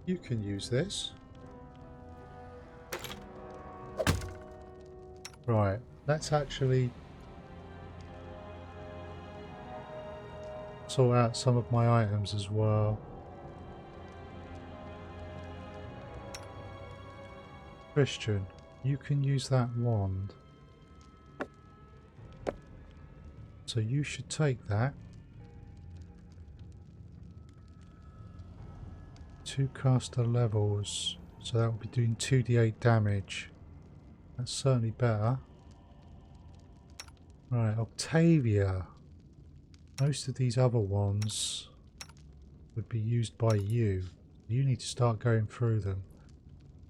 You can use this. Right, let's actually sort out some of my items as well. Christian, you can use that wand. So you should take that. 2 caster levels, so that will be doing 2d8 damage. That's certainly better. Right, Octavia. Most of these other ones would be used by you. You need to start going through them.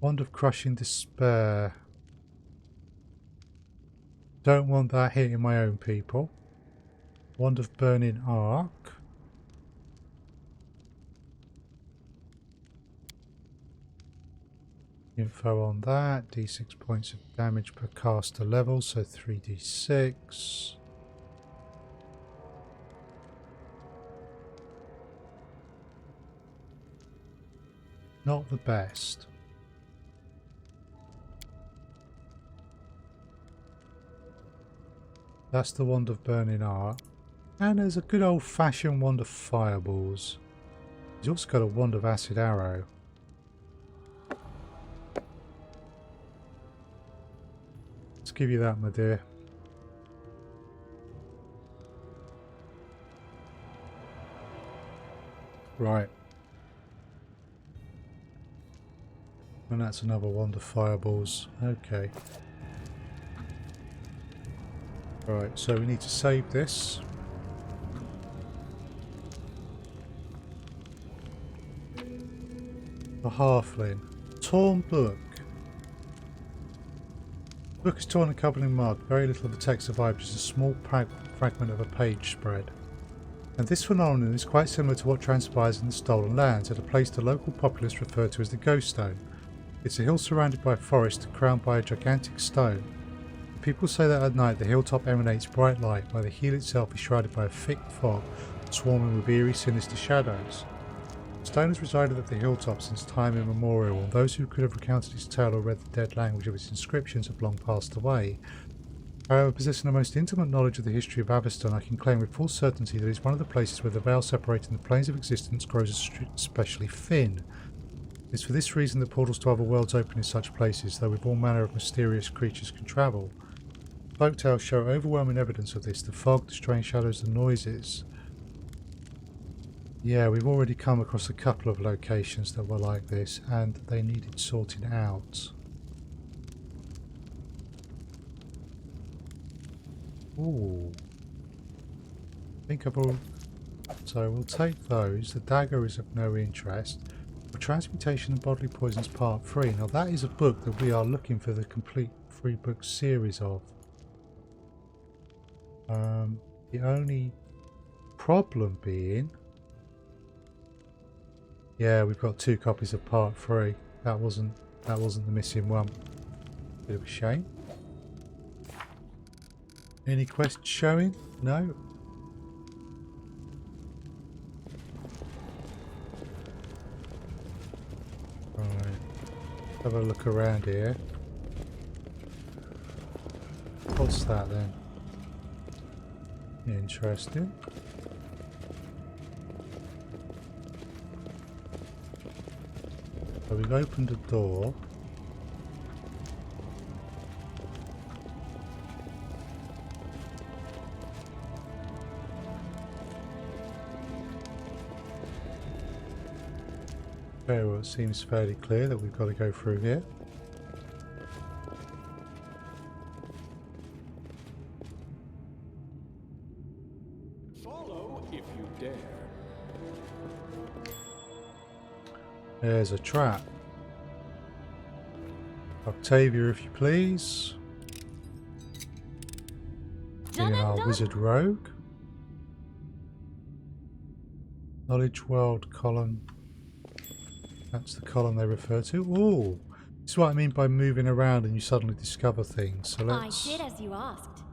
Wand of Crushing Despair. Don't want that hitting my own people. Wand of Burning Arc. Info on that. D6 points of damage per caster level, so 3d6. Not the best. That's the Wand of Burning Arc. And there's a good old-fashioned Wand of Fireballs. He's also got a Wand of Acid Arrow. Let's give you that, my dear. Right. And that's another Wand of Fireballs. Okay. Right, so we need to save this. The Halfling. Torn book. The book is torn and covered in mud. Very little of the text survived, just a small fragment of a page spread. And this phenomenon is quite similar to what transpires in the Stolen Lands, at a place the local populace refer to as the Ghost Stone. It's a hill surrounded by a forest, crowned by a gigantic stone. People say that at night the hilltop emanates bright light, while the hill itself is shrouded by a thick fog, swarming with eerie, sinister shadows. The stone has resided at the hilltop since time immemorial, and those who could have recounted its tale or read the dead language of its inscriptions have long passed away. However, possessing the most intimate knowledge of the history of Aveston, I can claim with full certainty that it is one of the places where the veil separating the planes of existence grows especially thin. It is for this reason that portals to other worlds open in such places, though with all manner of mysterious creatures can travel. Folktales show overwhelming evidence of this, the fog, the strange shadows, the noises. Yeah, we've already come across a couple of locations that were like this, and they needed sorting out. Ooh. I think I've So we'll take those. The dagger is of no interest. For Transmutation and Bodily Poisons Part 3. Now that is a book that we are looking for the complete 3-book series of. The only problem being... Yeah, we've got 2 copies of Part 3. That wasn't the missing one. Bit of a shame. Any quests showing? No? Right. Have a look around here. What's that then? Interesting. So we've opened a door. Okay, well it seems fairly clear that we've got to go through here. Follow if you dare. There's a trap. Octavia, if you please. Done Being and our done. wizard rogue. Knowledge world column. That's the column they refer to. Ooh, this is what I mean by moving around and you suddenly discover things. So let's... I did as you asked.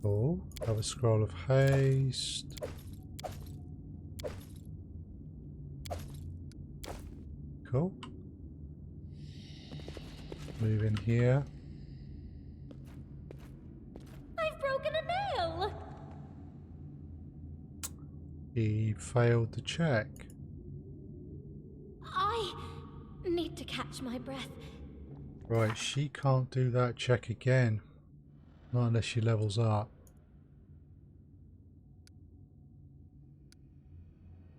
Oh, have a scroll of haste. Cool. Move in here. I've broken a nail. He failed the check. I need to catch my breath. Right, she can't do that check again. Not unless she levels up.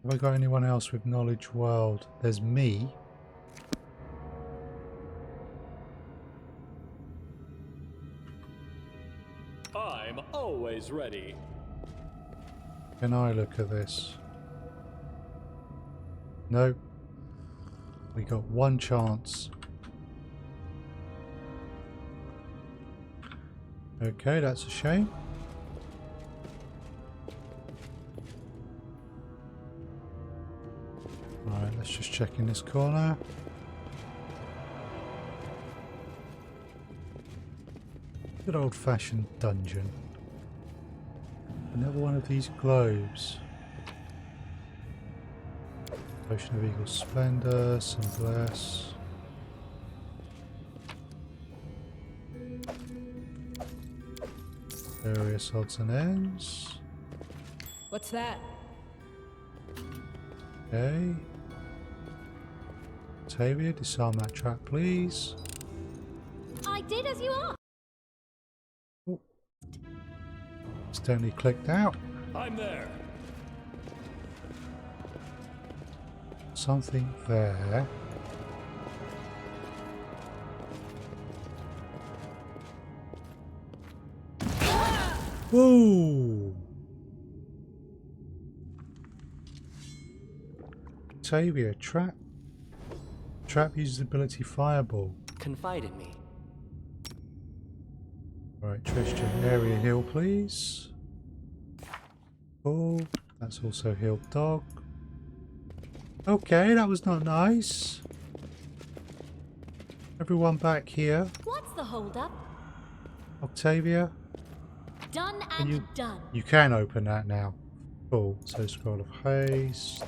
Have I got anyone else with knowledge world? There's me. I'm always ready. Can I look at this? No. We got one chance. Okay, that's a shame. Alright, let's just check in this corner. Good old-fashioned dungeon. Another one of these globes. Potion of Eagle Splendor, some bless. Various odds and ends. What's that? Okay. Octavia, disarm that trap, please. I did as you asked. Oh. Accidentally clicked out. I'm there. Something there. Whoa! Octavia, trap. Trap uses ability Fireball. Confide in me. Right, Tristan, area heal, please. Oh, that's also healed dog. Okay, that was not nice. Everyone back here. What's the holdup? Octavia, Done Can and you- done. you can open that now. Cool. So scroll of haste.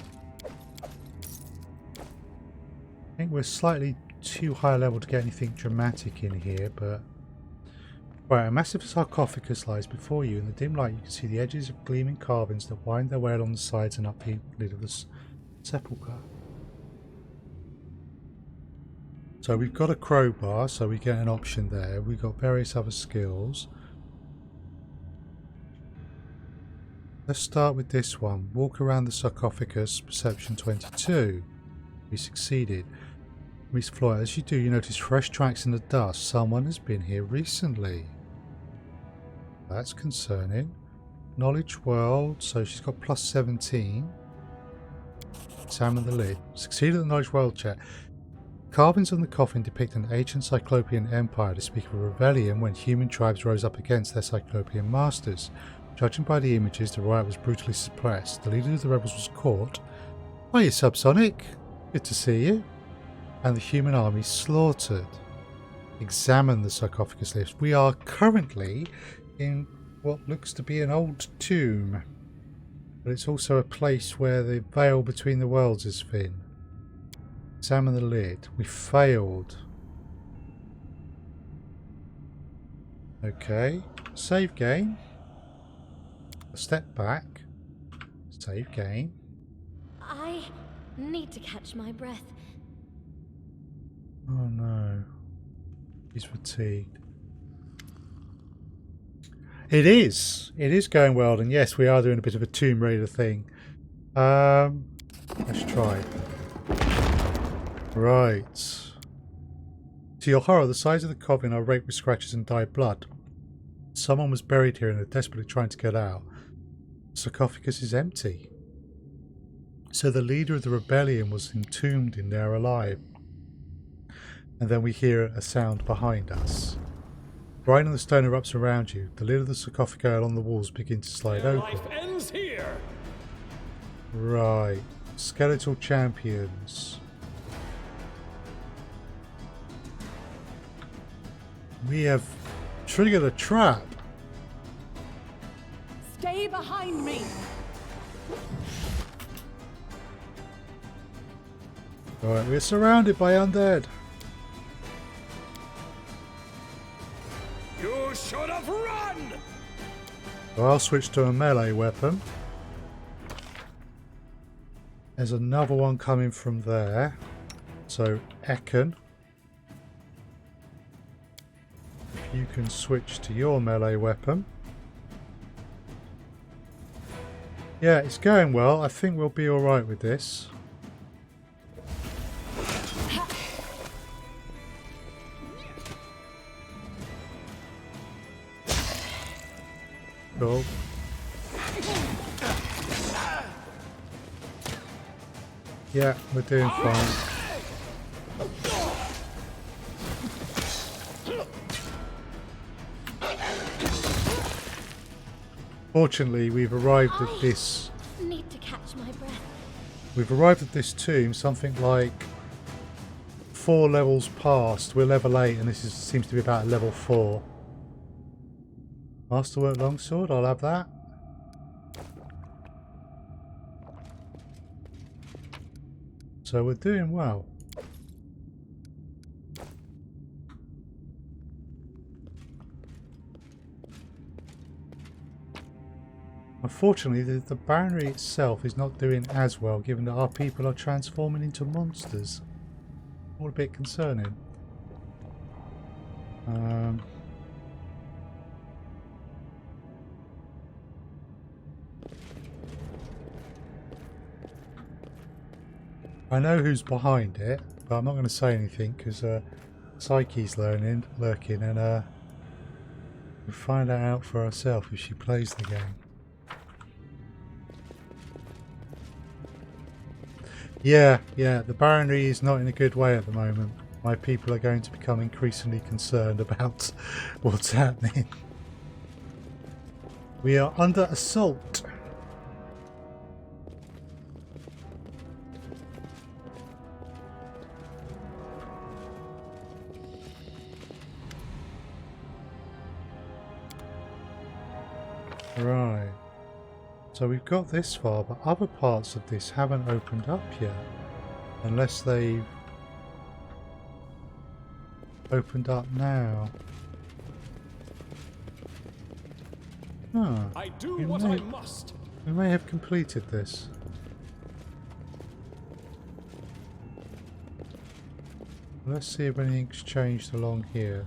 I think we're slightly too high level to get anything dramatic in here, but... Right, a massive sarcophagus lies before you. In the dim light you can see the edges of gleaming carvings that wind their way along the sides and up the lid of the sepulchre. So we've got a crowbar, so we get an option there. We've got various other skills. Let's start with this one. Walk around the sarcophagus, perception 22. We succeeded. Miss Floyd, as you do, you notice fresh tracks in the dust. Someone has been here recently. That's concerning. Knowledge world, so she's got plus 17. Examine the lid. Succeeded the knowledge world check. Carvings on the coffin depict an ancient Cyclopean empire to speak of a rebellion when human tribes rose up against their Cyclopean masters. Judging by the images, the riot was brutally suppressed. The leader of the rebels was caught. Hiya, Subsonic. Good to see you. And the human army slaughtered. Examine the sarcophagus list. We are currently in what looks to be an old tomb. But it's also a place where the veil between the worlds is thin. Examine the lid. We failed. Okay. Save game. A step back. Save game. I need to catch my breath. Oh no. He's fatigued. It is. It is going well, and yes, we are doing a bit of a Tomb Raider thing. Let's try. Right. To your horror, the sides of the coffin are raked with scratches and dyed blood. Someone was buried here and they're desperately trying to get out. The sarcophagus is empty. So the leader of the rebellion was entombed in there alive. And then we hear a sound behind us. Brine and the stone erupts around you. The lid of the sarcophagi along the walls begin to slide Their open. life ends here. Right. Skeletal champions. We have triggered a trap. Stay behind me. Right, we're surrounded by undead. You should have run. So I'll switch to a melee weapon. There's another one coming from there. So Ekin, if you can switch to your melee weapon. Yeah, it's going well. I think we'll be alright with this. Cool. Yeah, we're doing fine. Fortunately, we've arrived at this. Need to catch my breath. We've arrived at this tomb something like 4 levels past. We're level 8 and seems to be about level 4. Masterwork longsword, I'll have that. So we're doing well. Unfortunately, the Barony itself is not doing as well, given that our people are transforming into monsters. All a bit concerning. I know who's behind it, but I'm not going to say anything because Psyche's lurking, and we'll find that out for ourselves if she plays the game. Yeah, the Barony is not in a good way at the moment. My people are going to become increasingly concerned about what's happening. We are under assault. Right. So we've got this far, but other parts of this haven't opened up yet. Unless they've opened up now. I do what I must. We may have completed this. Let's see if anything's changed along here.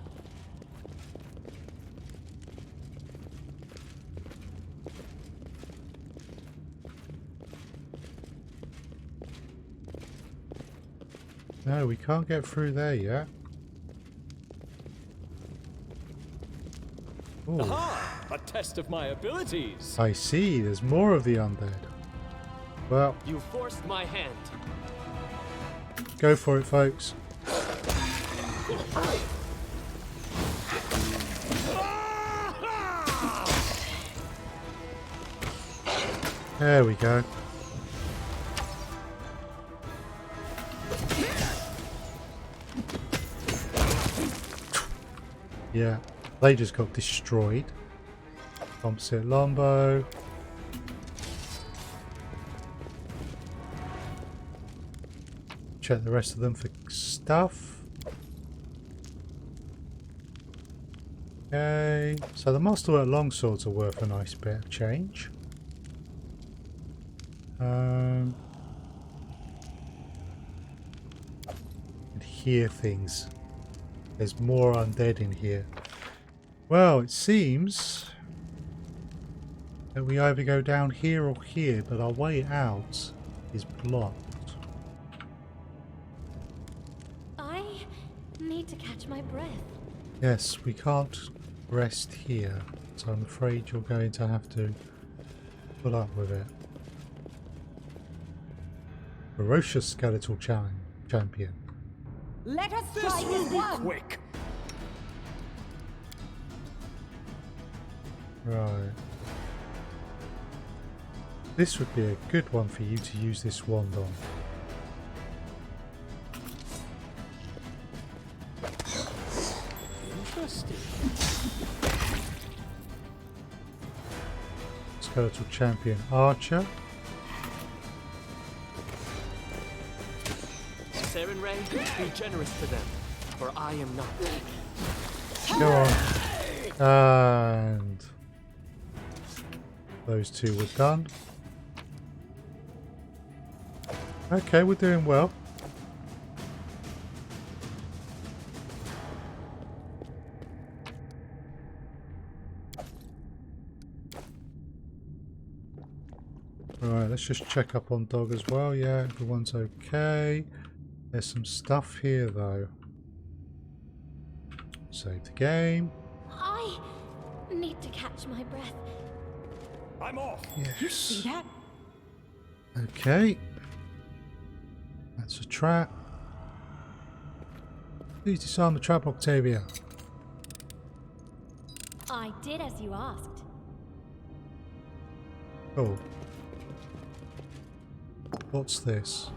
No, we can't get through there yet. Ooh, Aha! A test of my abilities. I see, there's more of the undead. Well, You forced my hand. go for it, folks. There we go. Yeah, they just got destroyed. Composite longbow. Check the rest of them for stuff. Okay, so the masterwork longswords are worth a nice bit of change. And hear things. There's more undead in here. Well, it seems that we either go down here or here, but our way out is blocked. I need to catch my breath. Yes, we can't rest here, so I'm afraid you're going to have to put up with it. Ferocious skeletal champion. Let us This strike will as be one. quick. Right. This would be a good one for you to use this wand on. Interesting. Skeletal champion archer. Saren Ray, be generous to them, for I am not. Go on. And those two were done. Okay, we're doing well. Right, let's just check up on Dog as well. Yeah, everyone's okay. There's some stuff here though. Save the game. I need to catch my breath. I'm off. You see that? Okay. That's a trap. Please disarm the trap, Octavia. I did as you asked. Oh. What's this?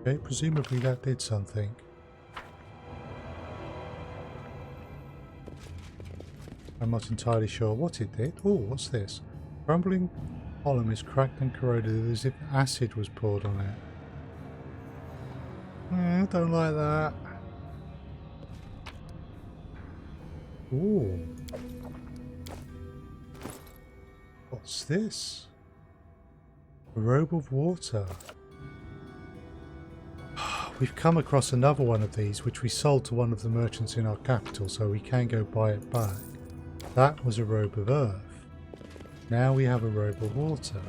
Okay, presumably that did something. I'm not entirely sure what it did. Oh, what's this? Crumbling column is cracked and corroded as if acid was poured on it. I don't like that. Ooh. What's this? A robe of water. We've come across another one of these which we sold to one of the merchants in our capital, so we can go buy it back. That was a robe of earth. Now we have a robe of water.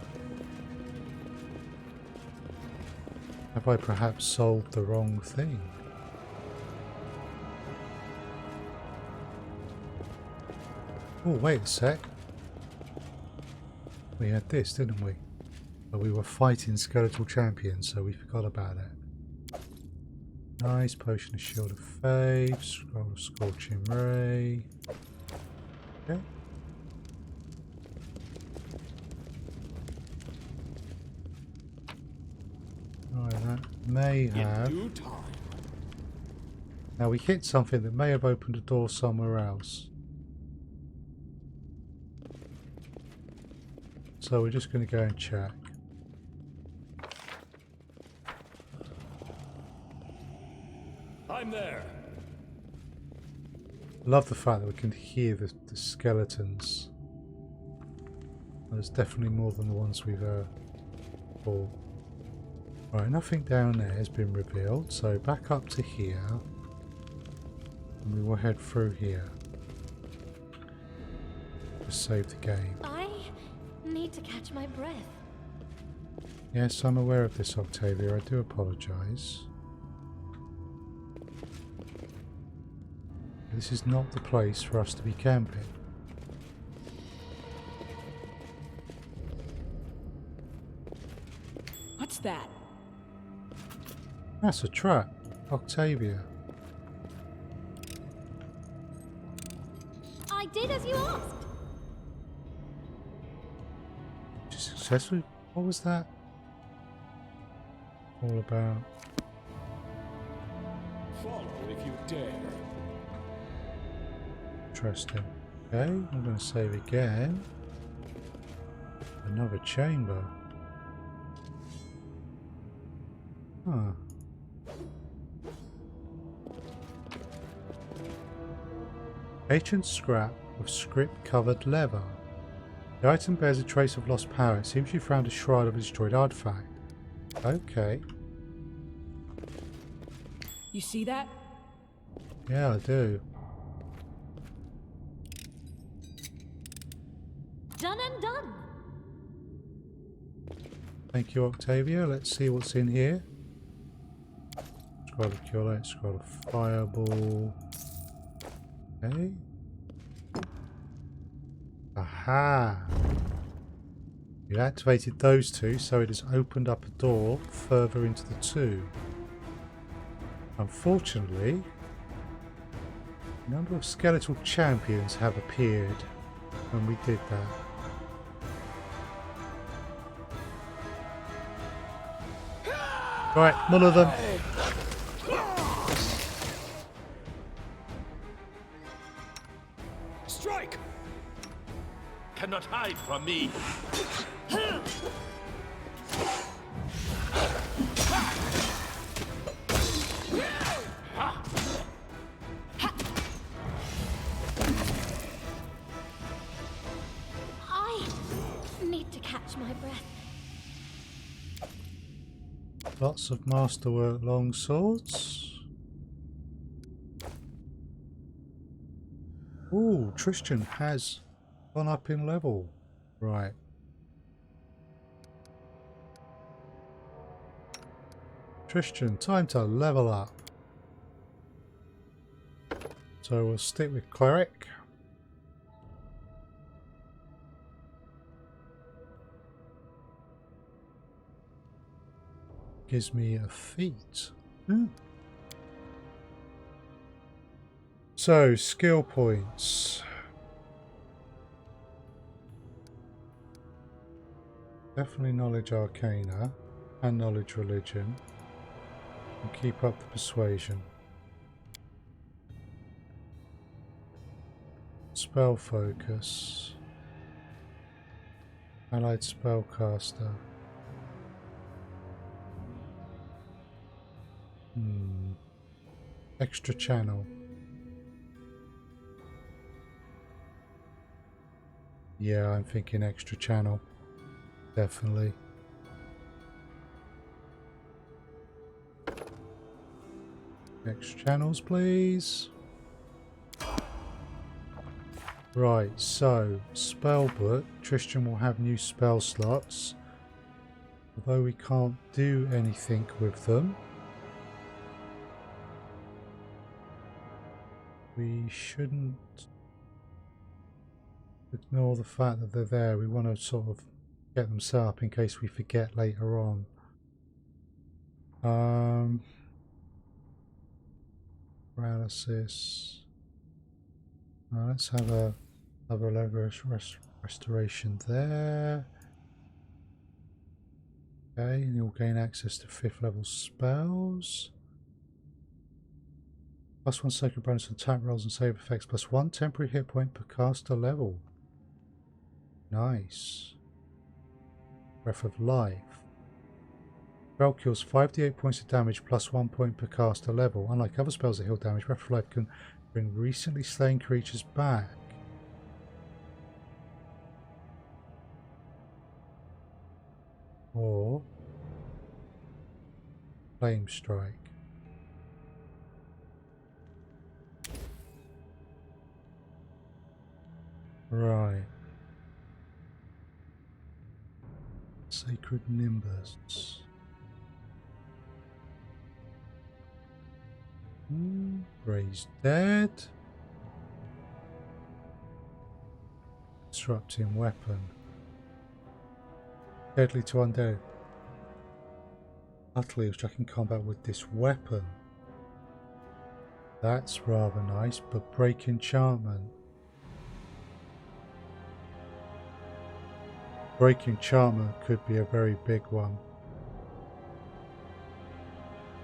Have I perhaps sold the wrong thing? Oh, wait a sec. We had this, didn't we? But we were fighting skeletal champions, so we forgot about it. Nice potion of Shield of Faith, scroll of Scorching Ray. Okay. Right, that may have. In due time. Now we hit something that may have opened a door somewhere else. So we're just going to go and check. I'm there. Love the fact that we can hear the skeletons. There's definitely more than the ones we've fought. Right, nothing down there has been revealed, so back up to here. And we will head through here. Just save the game. I need to catch my breath. Yes, I'm aware of this, Octavia. I do apologise. This is not the place for us to be camping. What's that? That's a trap. Octavia. I did as you asked. Successfully? What was that all about? Follow if you dare. Interesting. Okay, I'm going to save again. Another chamber. Huh. Ancient scrap of script-covered leather. The item bears a trace of lost power. It seems you found a shrine of a destroyed artifact. Okay. You see that? Yeah, I do. Done and done. Thank you, Octavia. Let's see what's in here. Scroll of Cure Light, Scroll of Fireball. Okay. Aha! You activated those two, so it has opened up a door further into the tomb. Unfortunately, a number of skeletal champions have appeared when we did that. Right, one of them. Strike! Cannot hide from me. I need to catch my breath. Lots of masterwork long swords. Ooh, Tristan has gone up in level. Right. Tristan, time to level up. So we'll stick with Cleric. Gives me a feat. So, skill points. Definitely knowledge arcana and knowledge religion. And keep up the persuasion. Spell focus. Allied spellcaster. Extra channel. Yeah, I'm thinking extra channel. Definitely. Extra channels, please. Right, so spellbook. Tristan will have new spell slots. Although we can't do anything with them. We shouldn't ignore the fact that they're there. We want to sort of get them set up in case we forget later on. Paralysis. Let's have a level restoration there. Okay, and you'll gain access to 5th level spells. +1 sacred bonus on attack rolls and save effects. +1 temporary hit point per caster level. Nice. Breath of Life. Spell kills 5d8 points of damage +1 point per caster level. Unlike other spells that heal damage, Breath of Life can bring recently slain creatures back. Or Flame Strike. Right. Sacred Nimbus. Raised Dead. Disrupting weapon. Deadly to undead. Utterly obstructing combat with this weapon. That's rather nice, but break enchantment. Break enchantment could be a very big one.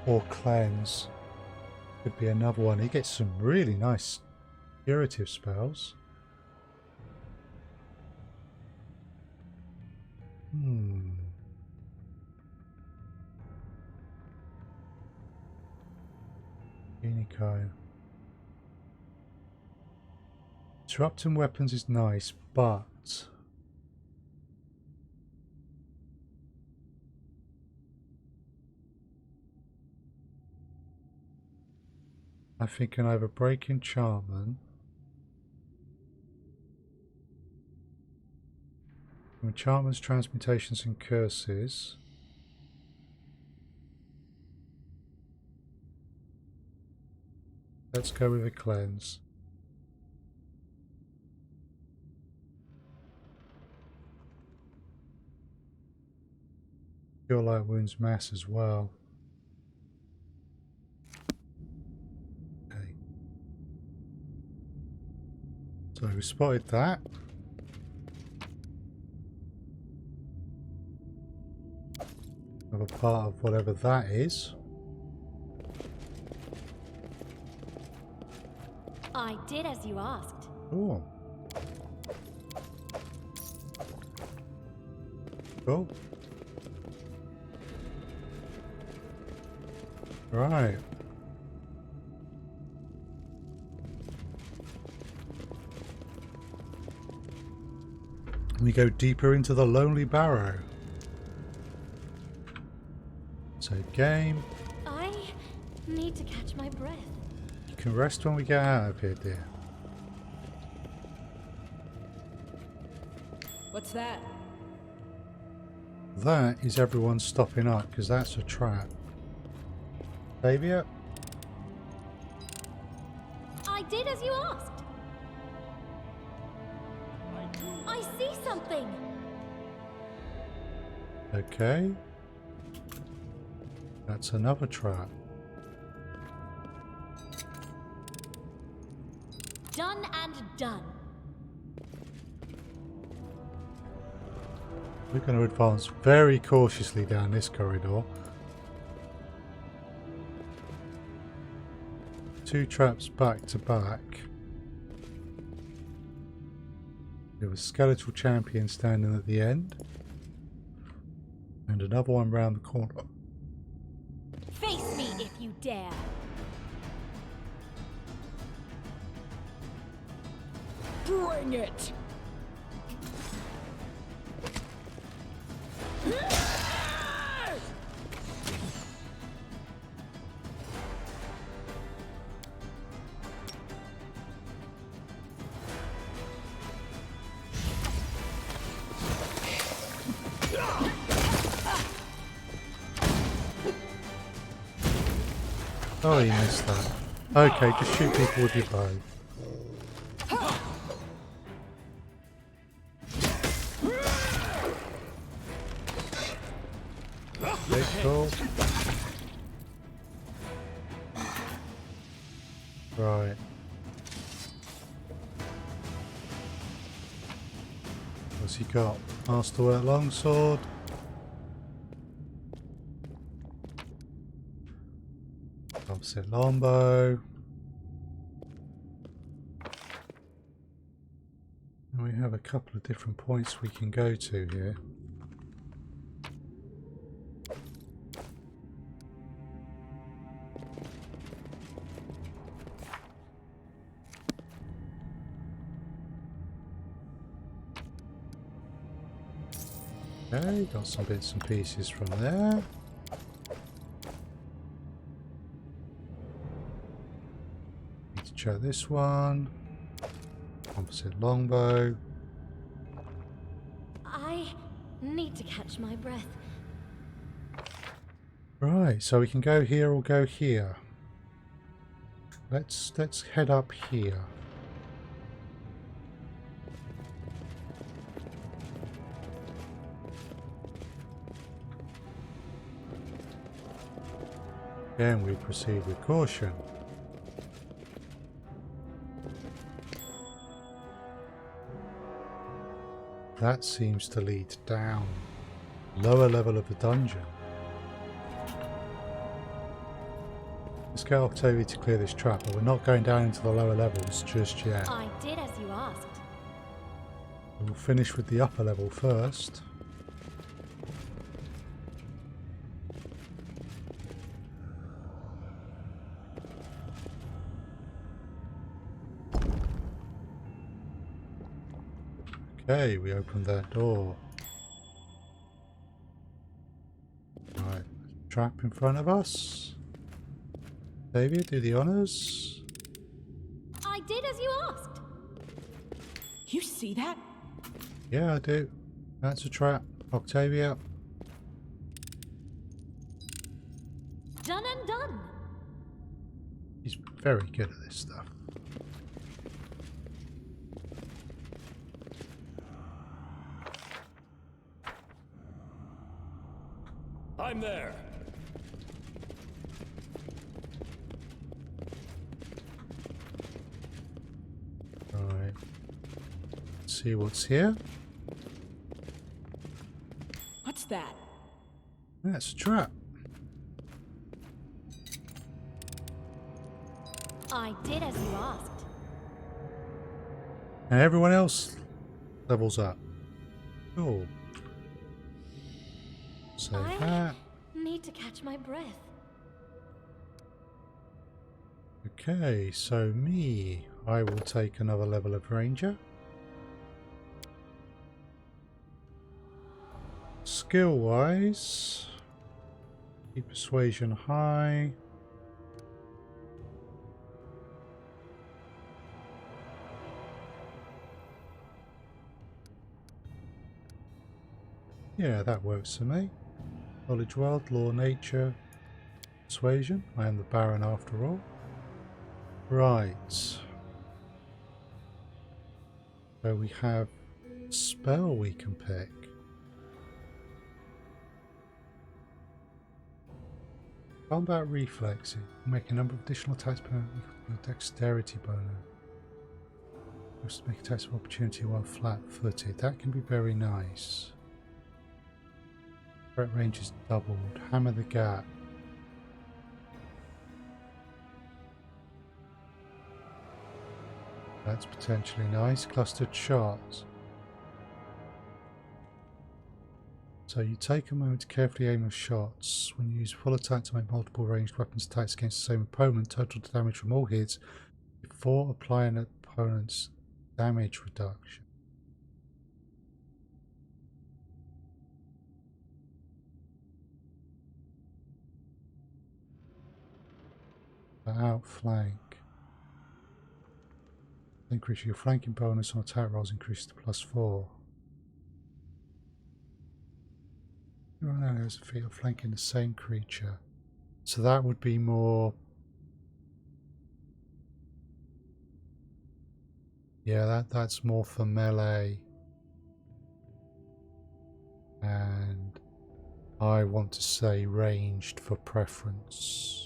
Or cleanse could be another one. He gets some really nice curative spells. Unico. Disrupting weapons is nice, but I think can either break enchantment, enchantments, transmutations and curses. Let's go with a cleanse. Cure light wounds mass as well. Okay. So we spotted that. Another part of whatever that is. I did as you asked. Oh. Cool. Right. We go deeper into the Lonely Barrow. So game. I need to catch my breath. You can rest when we get out of here, dear. What's that? That is everyone stopping up because that's a trap. Xavier? I did as you asked. I see something. Okay. That's another trap. Done and done. We're going to advance very cautiously down this corridor. Two traps back to back. There was a skeletal champion standing at the end. And another one round the corner. Face me if you dare. Bring it! Oh, you missed that. Okay, just shoot people with your bow. Okay, cool. Right. What's he got? Masterwork longsword. Opposite longbow. And we have a couple of different points we can go to here. Okay, got some bits and pieces from there. Need to check this one. Opposite longbow. I need to catch my breath. Right, so we can go here or go here. Let's head up here. Again, we proceed with caution. That seems to lead down. Lower level of the dungeon. Let's get Octavia to clear this trap, but we're not going down into the lower levels just yet. I did as you asked. We'll finish with the upper level first. Okay, we opened that door. Right, trap in front of us. Octavia, do the honors. I did as you asked. You see that? Yeah, I do. That's a trap. Octavia. Done and done. He's very good at this stuff. I'm there. Right. Let's see what's here. What's that? That's a trap. I did as you asked. And everyone else levels up. Cool. Save that. Need to catch my breath. Okay, so me. I will take another level of Ranger. Skill wise, keep persuasion high. Yeah, that works for me. Knowledge world, law, nature, persuasion. I am the Baron after all. Right. So we have a spell we can pick. Combat reflex. Make a number of additional attacks per dexterity bonus. Just make attacks of opportunity while flat-footed. That can be very nice. Threat range is doubled. Hammer the gap. That's potentially nice. Clustered shots. So you take a moment to carefully aim your shots. When you use full attack to make multiple ranged weapons attacks against the same opponent, total damage from all hits before applying an opponent's damage reduction. Outflank. Increase your flanking bonus on attack rolls, increases to +4. Run out as a feat of flanking the same creature. So that would be more. Yeah, that's more for melee. And I want to say ranged for preference.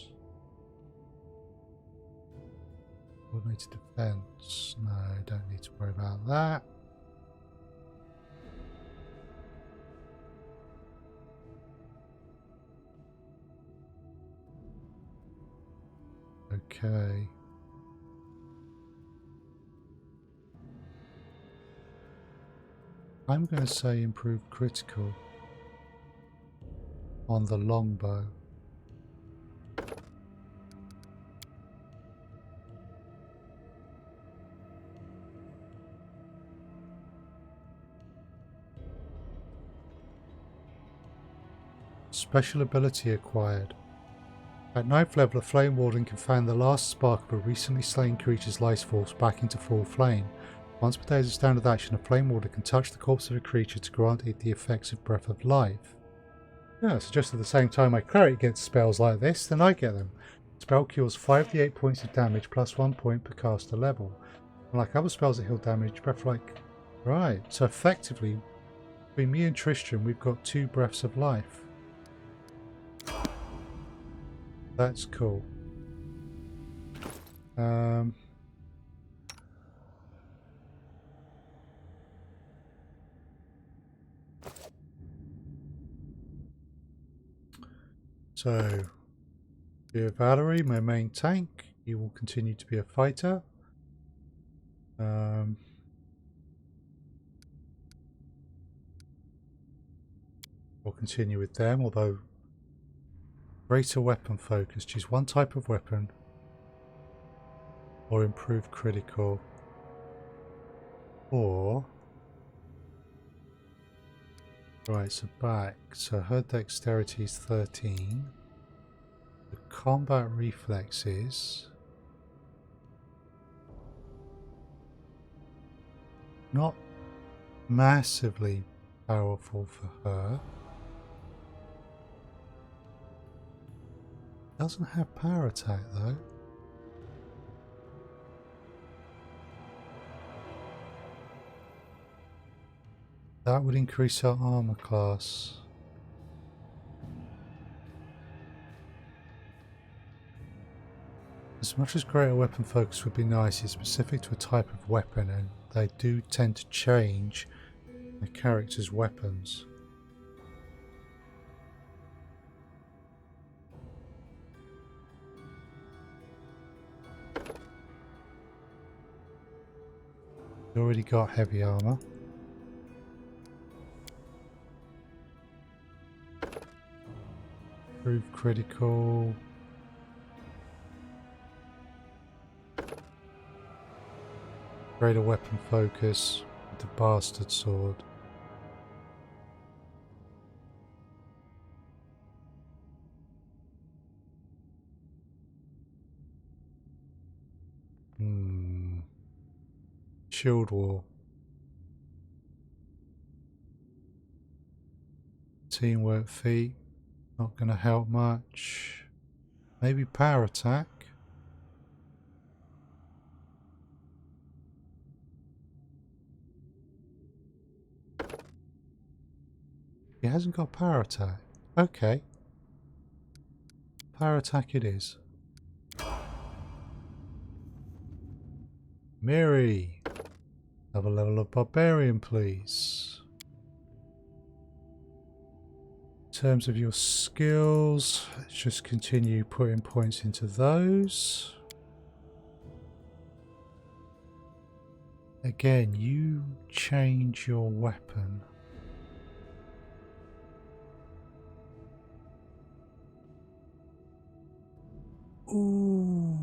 Coordinated defense. No, don't need to worry about that. Okay. I'm going to say improved critical on the longbow. Special ability acquired. At 9th level, a Flame Warden can fan the last spark of a recently slain creature's life force back into full flame. Once per day as a standard action, a Flame Warden can touch the corpse of a creature to grant it the effects of Breath of Life. Yeah, so just at the same time my cleric gets spells like this, then I get them. Spell cures 5d8 points of damage plus 1 point per caster level. Unlike other spells that heal damage, Breath of Life... Right, so effectively, between me and Tristram, we've got 2 Breaths of Life. That's cool. So, be a Valerie, my main tank. You will continue to be a fighter. We'll continue with them, although greater weapon focus. Choose one type of weapon or improve critical. Or right, so back. So her dexterity is 13. The combat reflexes not massively powerful for her. Doesn't have power attack though. That would increase her armor class. As much as greater weapon focus would be nice, it's specific to a type of weapon and they do tend to change the character's weapons. Already got heavy armor. Improve critical. Greater weapon focus with the bastard sword. Shield wall. Teamwork feat. Not going to help much. Maybe power attack. He hasn't got power attack. Okay. Power attack it is. Miri. Have a level of barbarian, please. In terms of your skills, let's just continue putting points into those. Again, you change your weapon. Ooh.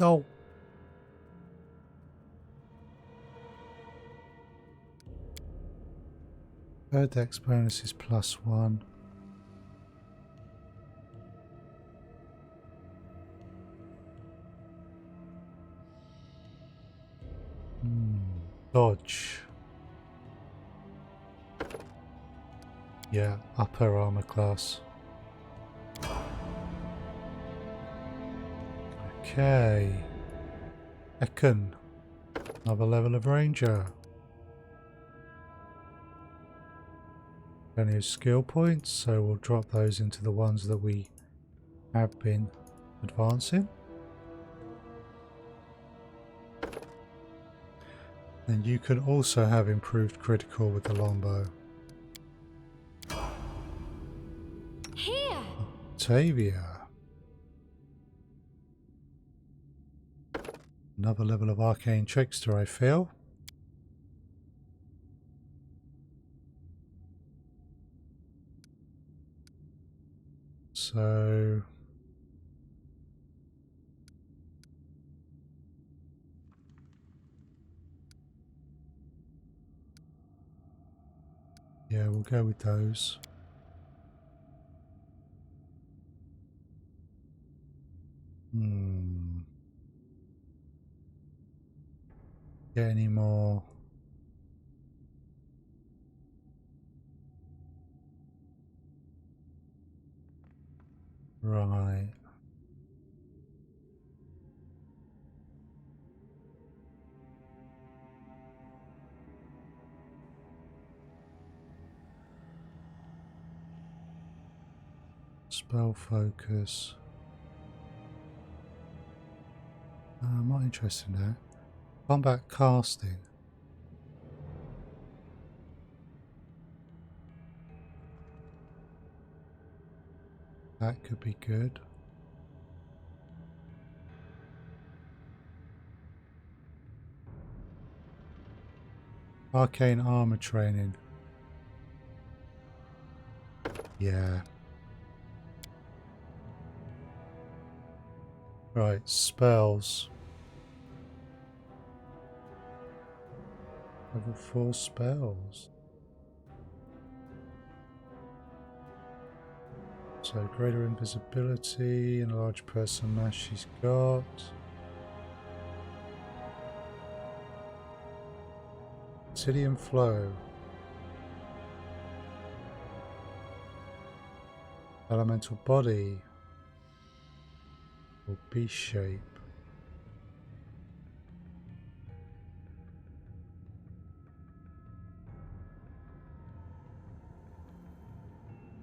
Oh. Her dex bonus is +1. Dodge. Yeah, upper armor class. Okay. Ekin. Another level of ranger. Plenty of skill points, so we'll drop those into the ones that we have been advancing. And you can also have improved critical with the longbow. Here! Octavia. Another level of arcane trickster, I feel. So yeah, we'll go with those. Get any more? Right. Spell focus. I'm not interested in that. Combat casting. That could be good. Arcane armor training. Yeah. Right, spells. Level 4 spells. So greater invisibility and a large person mass she's got. Obsidian flow. Elemental body. Or beast shape.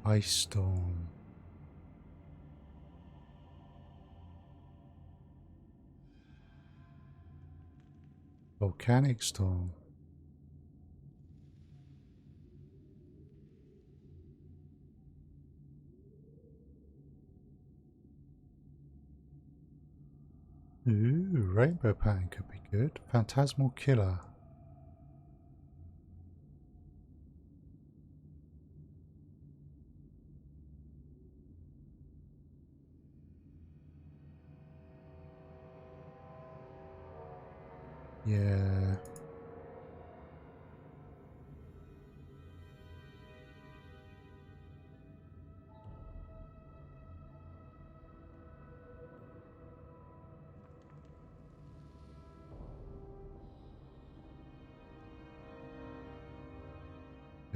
Ice storm. Volcanic storm. Ooh, rainbow pattern could be good. Phantasmal killer. Yeah.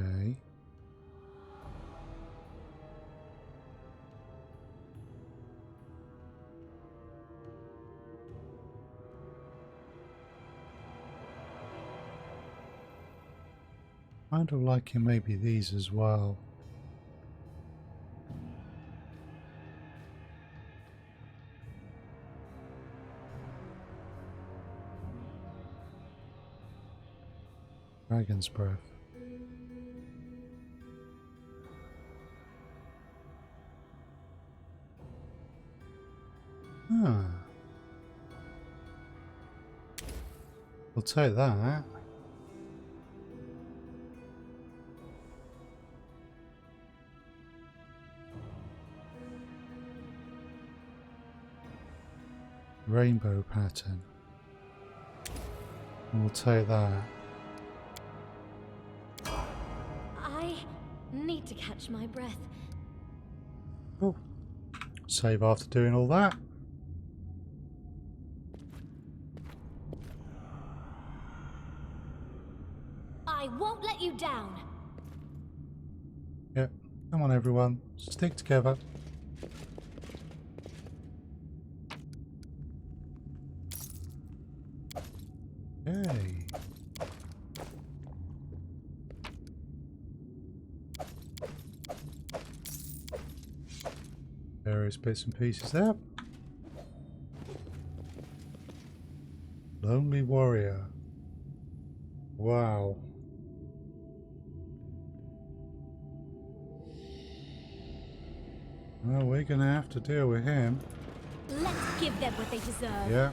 Okay. Kind of liking maybe these as well. Dragon's breath. Ah. We'll take that. Rainbow pattern. We'll take that. I need to catch my breath. Oh. Save after doing all that. I won't let you down. Yep. Come on everyone. Stick together. Yay. Various bits and pieces there. Lonely warrior. Wow. Well, we're gonna have to deal with him. Let's give them what they deserve. Yeah.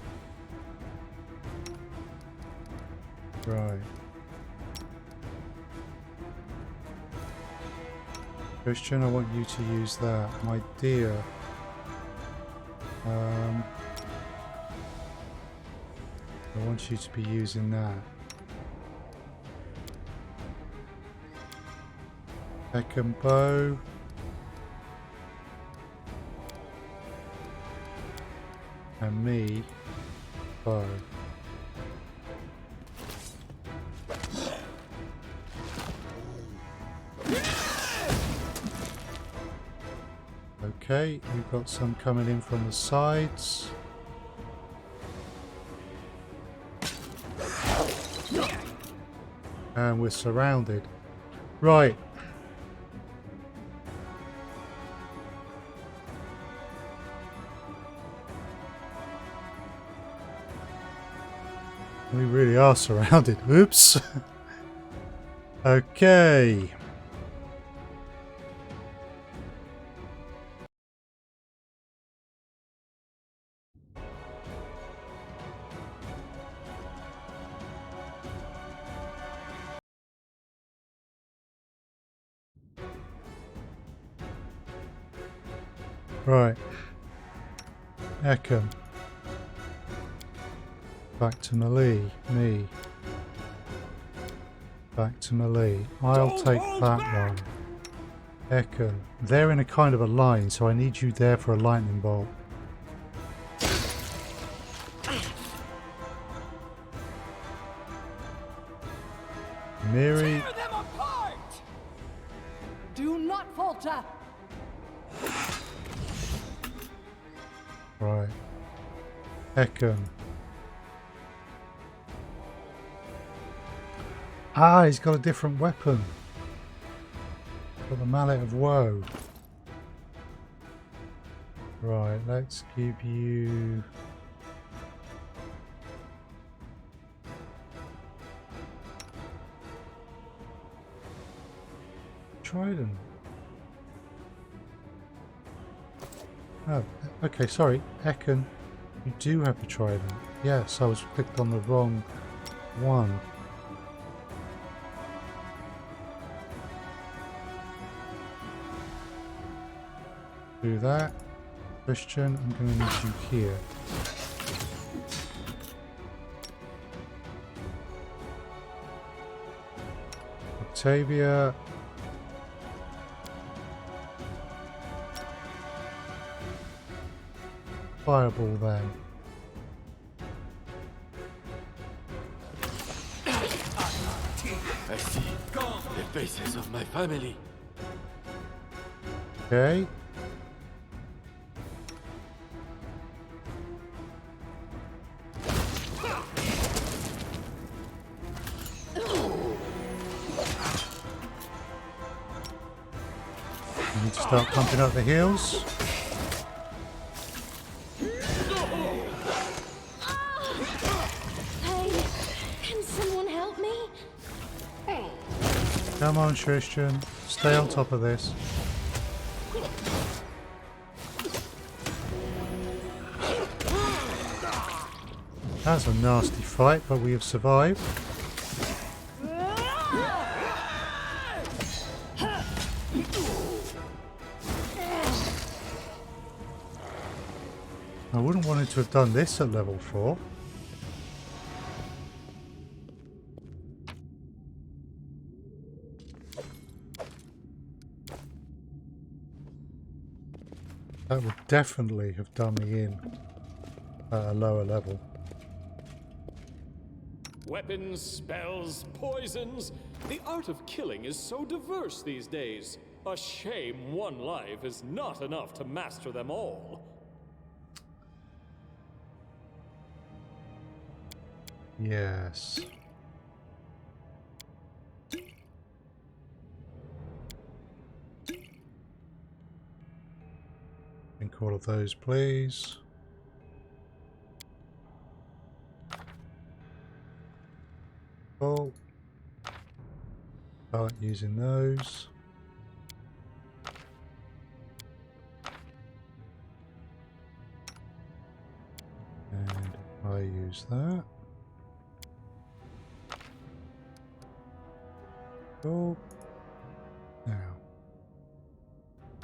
Right. Christian, I want you to use that. My dear. I want you to be using that. Second bow. And me, bow. Okay, we've got some coming in from the sides. And we're surrounded. Right. We really are surrounded. Oops. Okay. Right. Echo. Back to melee. Me. Back to melee. I'll take that one. Echo. They're in a kind of a line, so I need you there for a lightning bolt. Miri. Tear them apart! Do not falter! Right. Echo. Ah, he's got a different weapon. Got the Mallet of Woe. Right, let's give you... Trident. Oh, okay, sorry. Ekken, you do have the trident. Yes, I was clicked on the wrong one. Do that. Christian, I'm going to need you here. Octavia. Fireball then. I see the faces of my family. Okay. I need to start pumping up the heals. Come on, Christian. Stay on top of this. That's a nasty fight, but we have survived. I wouldn't want it to have done this at level 4. That would definitely have done me in at a lower level. Weapons, spells, poisons. The art of killing is so diverse these days. A shame one life is not enough to master them all. Yes. Think all of those, please. Oh. Start using those. And I use that. Cool. Now,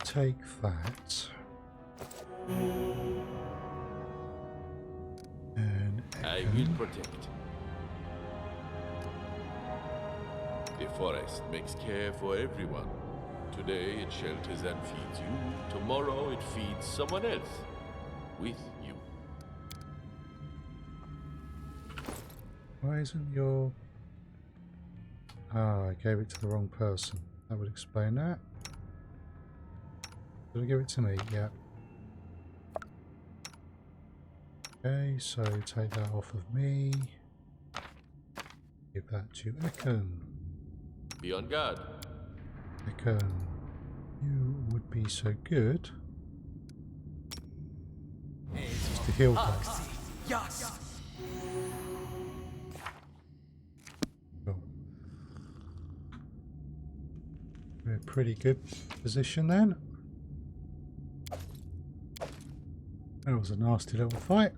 take that. And I will protect. The forest makes care for everyone. Today it shelters and feeds you. Tomorrow it feeds someone else. With you. why isn't your... Ah, I gave it to the wrong person. That would explain that. Did I give it to me? Yeah. Okay, so take that off of me. Give that to Ekken. Be on guard. Ekken, you would be so good. Just to heal that. pretty good position then. That was a nasty little fight.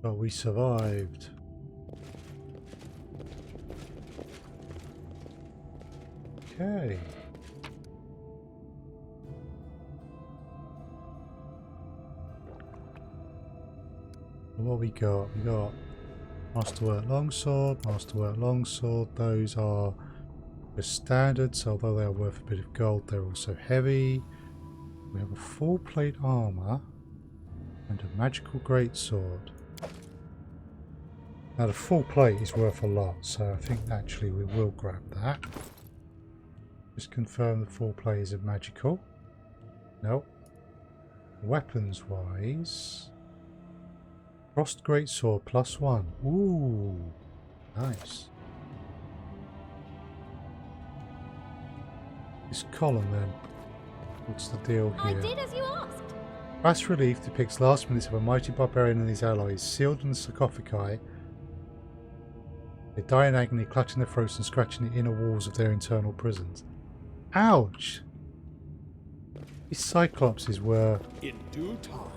But we survived. Okay. What we got? We got Masterwork Longsword, Masterwork Longsword. Those are the standards, although they are worth a bit of gold, they're also heavy. We have a full plate armor and a magical greatsword. Now the full plate is worth a lot, so I think actually we will grab that. Just confirm the full plate is magical. Nope. Weapons wise, Frost Greatsword +1. Ooh, nice. This column then. What's the deal here? I did as you asked. Bas relief depicts last minutes of a mighty barbarian and his allies sealed in the sarcophagi. They die in agony, clutching their throats and scratching the inner walls of their internal prisons. Ouch! These Cyclopses were In due time.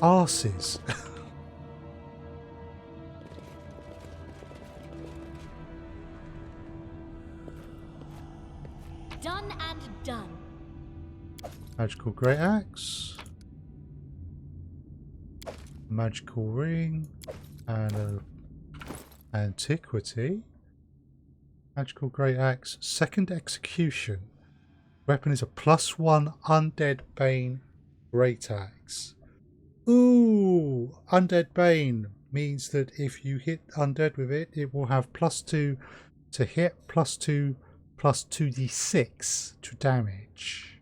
arses. Done and done. Magical Great Axe. Magical Ring. And a Antiquity. Magical Great Axe. Second Execution. Weapon is a +1 Undead Bane Great Axe. Ooh! Undead Bane means that if you hit undead with it, it will have +2 to hit, +2 +2d6 to damage.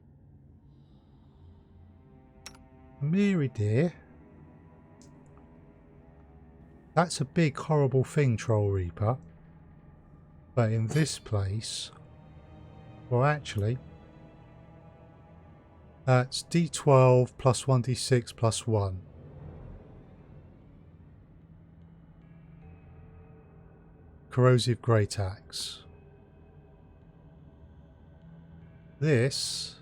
Mary dear. That's a big horrible thing, Troll Reaper. But in this place, well actually, that's d12 +1d6 +1. Corrosive Great Axe. This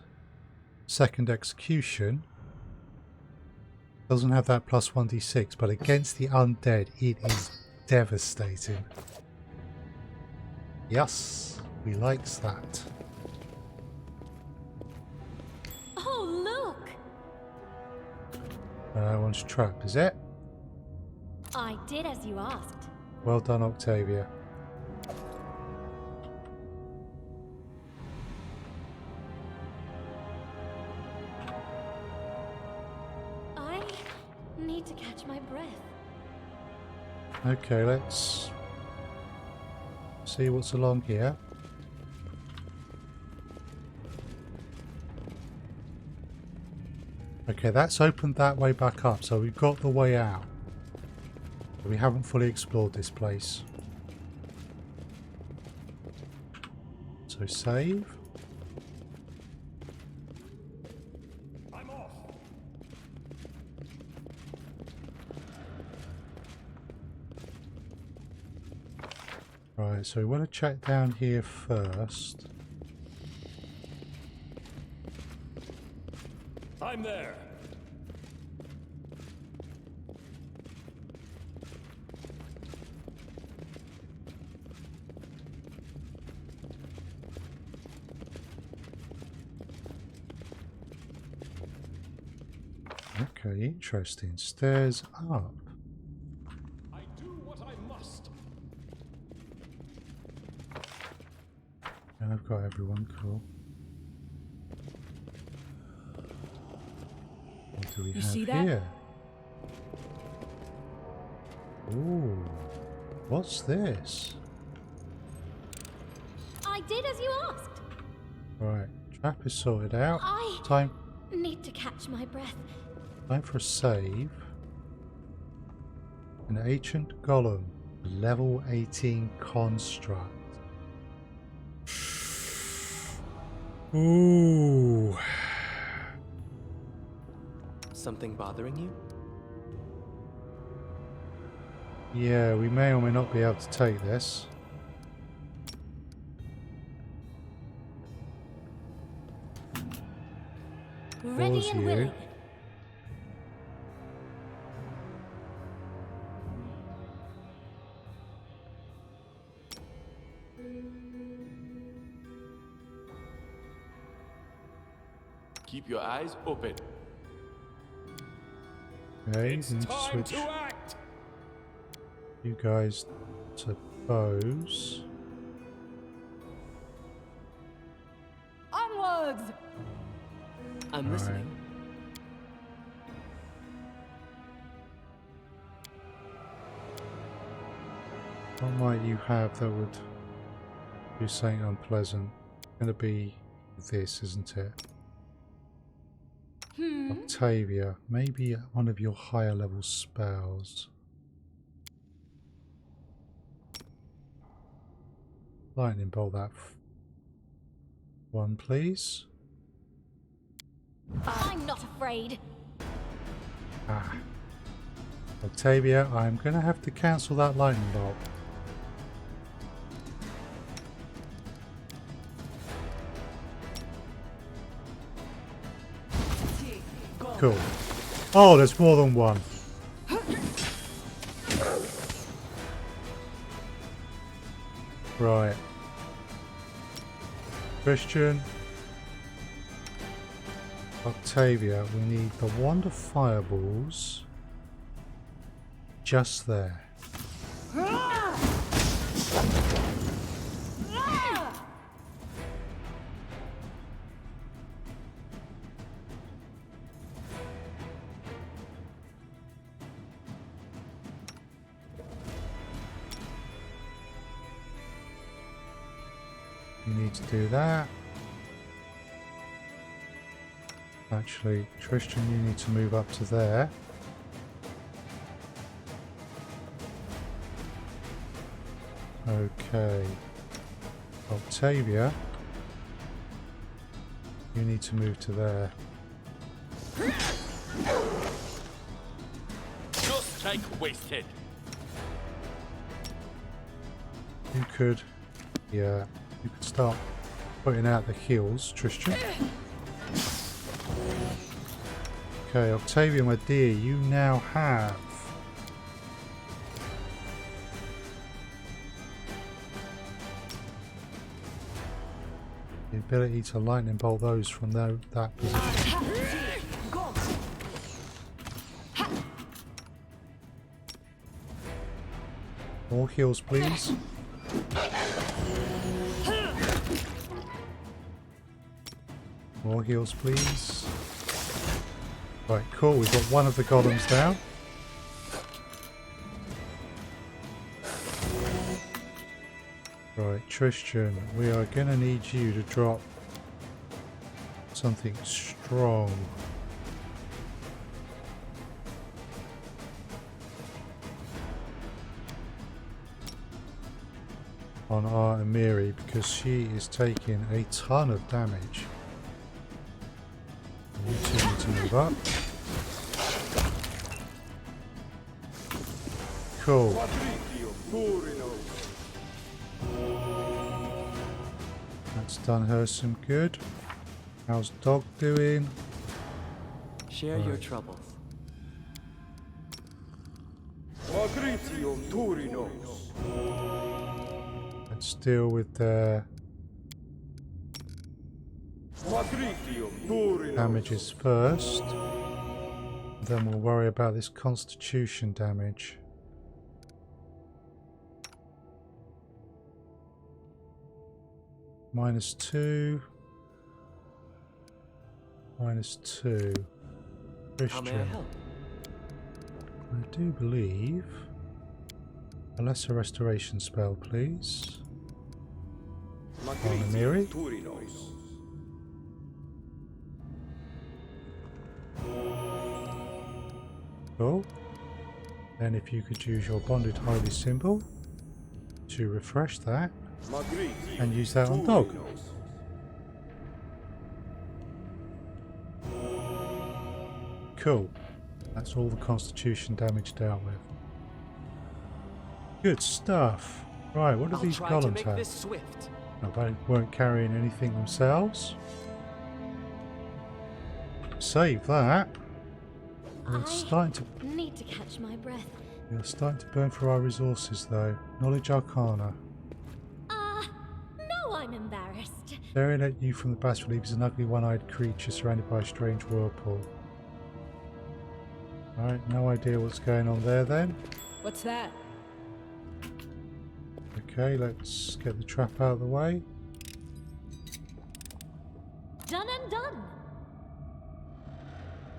second execution doesn't have that +1d6, but against the undead it is devastating. Yes, we likes that. Oh, look! That one's trapped, is it? I did as you asked. Well done, Octavia. I need to catch my breath. Okay, let's see what's along here. Okay, that's opened that way back up, so we've got the way out. We haven't fully explored this place. So save. I'm off. Right, so we want to check down here first. I'm there. Okay, interesting. Stairs up. I do what I must. And I've got everyone, cool. What do we have see that? here? Ooh, what's this? I did as you asked. Right, trap is sorted out. I Time need to catch my breath. for a save. An ancient golem, level 18 construct. Ooh. Something bothering you? Yeah, we may or may not be able to take this. Ready Pause and you. willing. Keep your eyes open. Okay, It's we need to time switch to act! you guys to bows. Onwards! I'm Right. listening. What might you have that would do something unpleasant? It's going to be this, isn't it? Octavia, maybe one of your higher level spells. Lightning bolt that one, please. I'm not afraid. Ah. Octavia, I'm going to have to cancel that lightning bolt. Cool. Oh, there's more than one. Right. Christian. Octavia, we need the wand of fireballs just there. You need to do that. Actually, Tristan, you need to move up to there. Okay. Octavia, you need to move to there. Just strike wasted. You could, yeah, you could start putting out the heals, Tristan. Okay, Octavia, my dear, you now have the ability to lightning bolt those from that position. More heals, please. More heals, please. Right, cool. We've got one of the golems down. Right, Tristan, we are going to need you to drop something strong. On our Amiri, because she is taking a ton of damage. You two need to move up. Cool. That's done her some good. How's Dog doing? Share your troubles. Let's deal with their damages first. Then we'll worry about this constitution damage. -2. -2. How may I Christian, help? I do believe a lesser restoration spell, please. On Amiri. Cool. Then if you could use your bonded holy symbol to refresh that and use that on Dog. cool. That's all the constitution damage dealt with. Good stuff. Right, what do these I'll try to golems make have? this swift. No, they weren't carrying anything themselves. Save that. We're starting to Need to catch my breath. We're starting to burn through our resources though. Knowledge Arcana. No, I'm embarrassed. Staring at you from the bas relief is an ugly one-eyed creature surrounded by a strange whirlpool. Alright, no idea what's going on there then. What's that? Okay, let's get the trap out of the way. Done and done.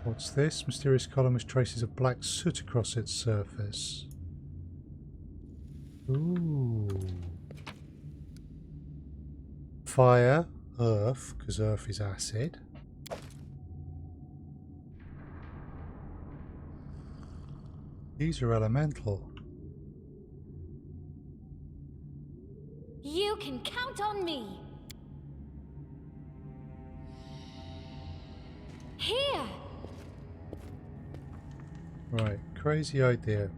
What's this? Mysterious column with traces of black soot across its surface. Ooh. Fire, earth, because earth is acid. These are elemental. You can count on me. Here. Right, crazy idea.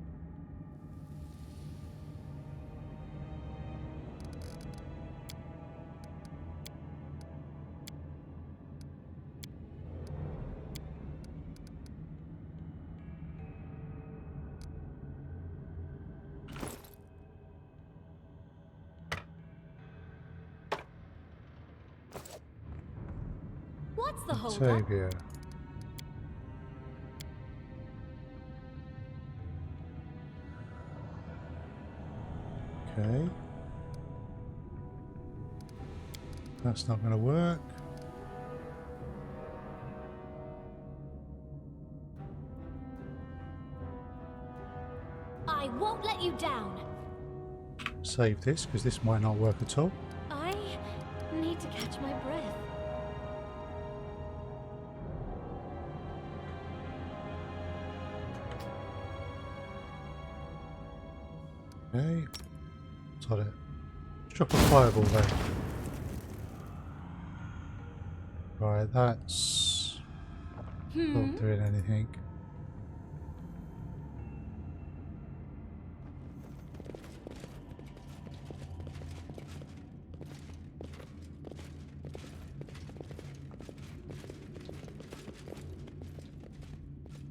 What's the hold up? Octavia. Okay. That's not going to work. I won't let you down. Save this because this might not work at all. I need to catch my breath. Okay. Got it. Let's drop a fireball there. Right, that's not doing anything.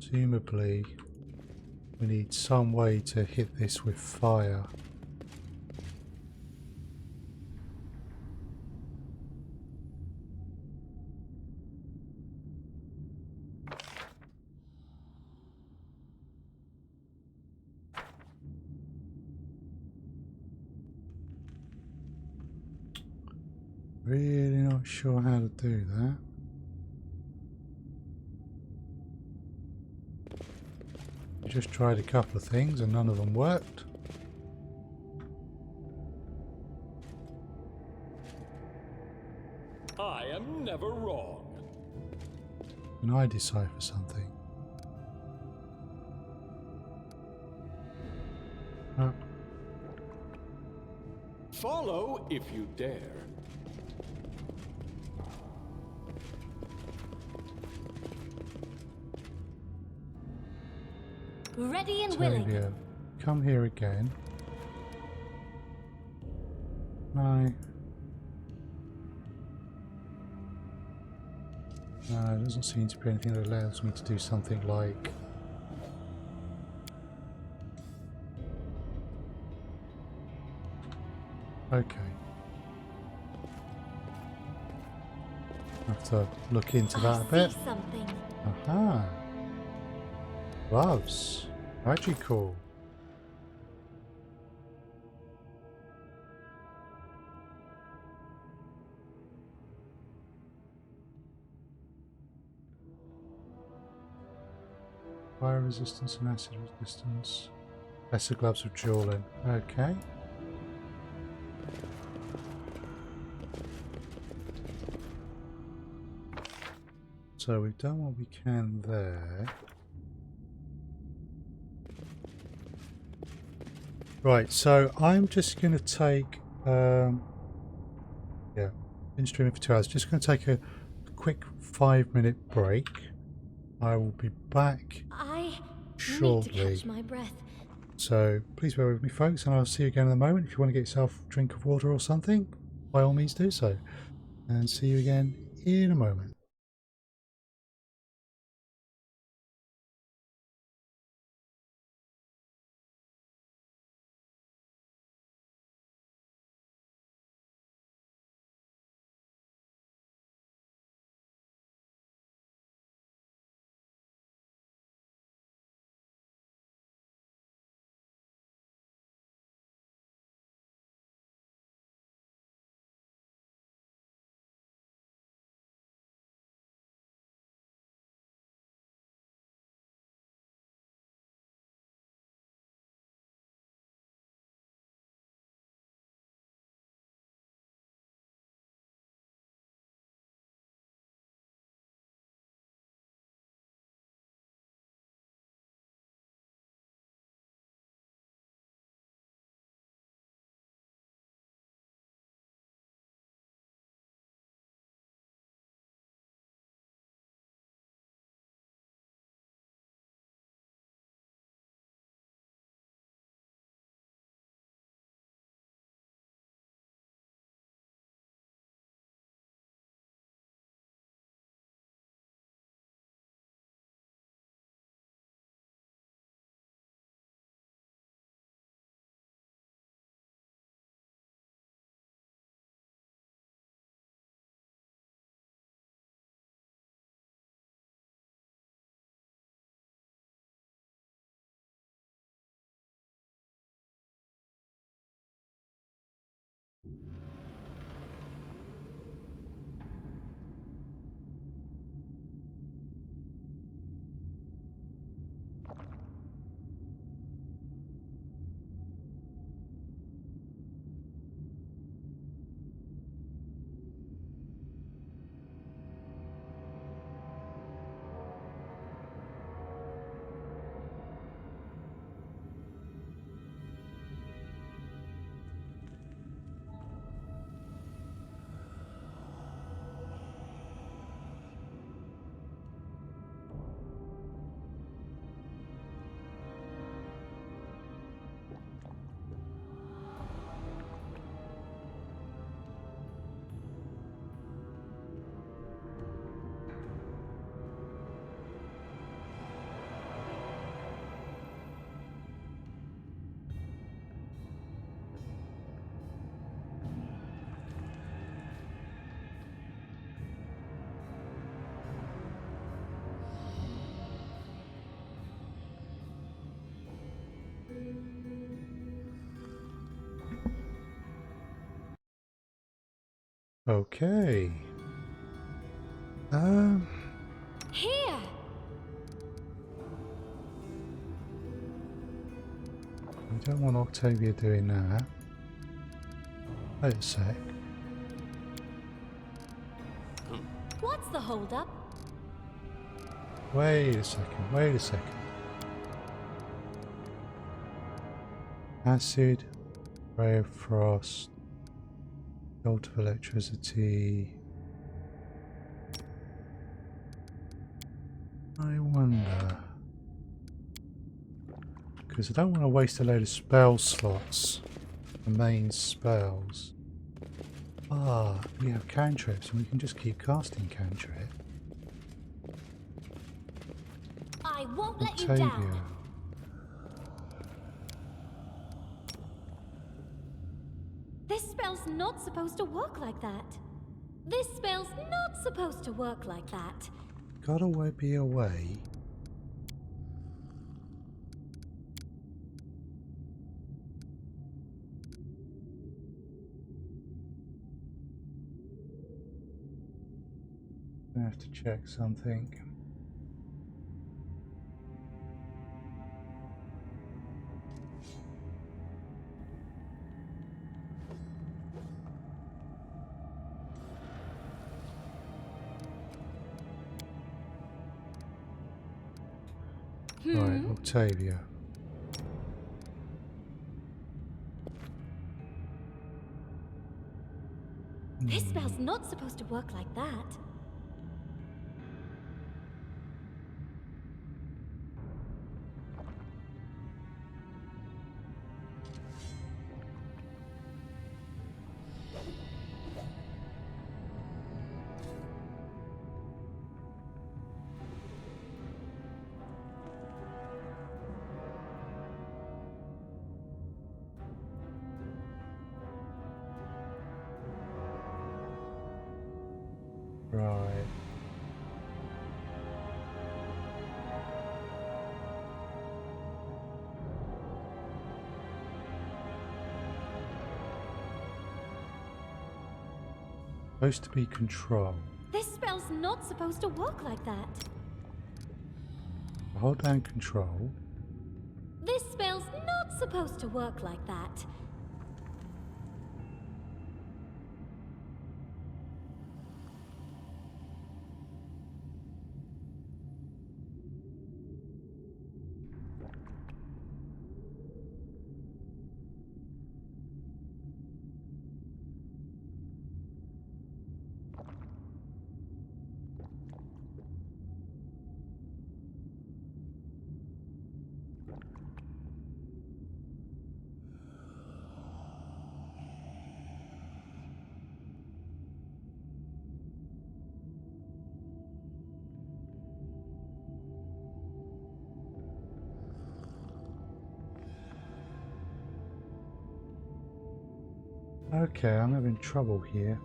Presumably, we need some way to hit this with fire. Really not sure how to do that. I just tried a couple of things and none of them worked. I am never wrong. Can I decipher something? Oh, Follow if you dare. Ready and willing. Octavia, come here again. No. No, there doesn't seem to be anything that allows me to do something like... Okay. I have to look into that a bit. See something. Aha. Gloves. Magical. Fire resistance and acid resistance. Lesser gloves of dueling. Okay. So we've done what we can there. Right, so I'm just going to take, yeah, been streaming for 2 hours. Just going to take a quick 5-minute break. I will be back I shortly. need to catch my breath. So please bear with me, folks, and I'll see you again in a moment. If you want to get yourself a drink of water or something, by all means do so. And see you again in a moment. Okay. Here! We don't want Octavia doing that. Wait a sec. What's the holdup? Wait a second. Wait a second. Acid, ray of frost, jolt of electricity. I wonder. Because I don't want to waste a load of spell slots for main spells. Ah, we have cantrips and we can just keep casting cantrip. I won't let you Octavia. down. This spell's not supposed to work like that. This spell's not supposed to work like that. Gotta be a way. I have to check something. Right, Octavia. This spell's not supposed to work like that. Supposed to be control. This spell's not supposed to work like that. Hold down control. This spell's not supposed to work like that. Okay, I'm having trouble here.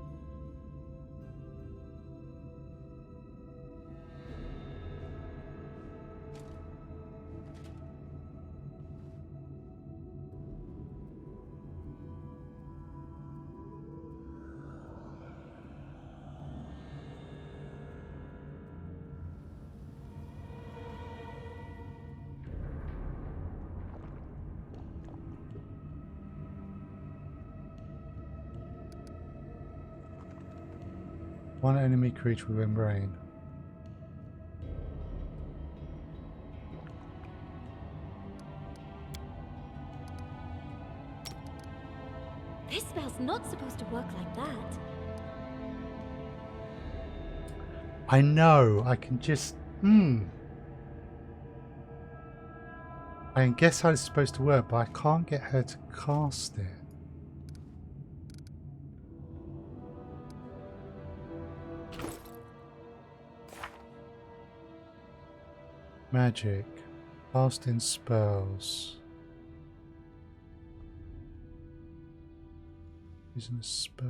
One enemy creature within range. This spell's not supposed to work like that. I know, I can just... I can guess how it's supposed to work, but I can't get her to cast it. Magic. Casting spells. Using a spell.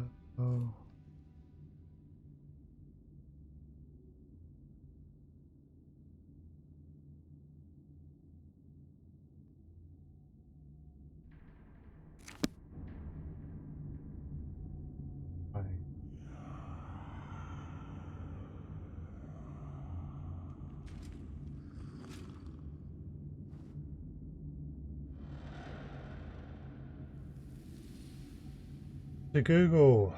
Right. To Google.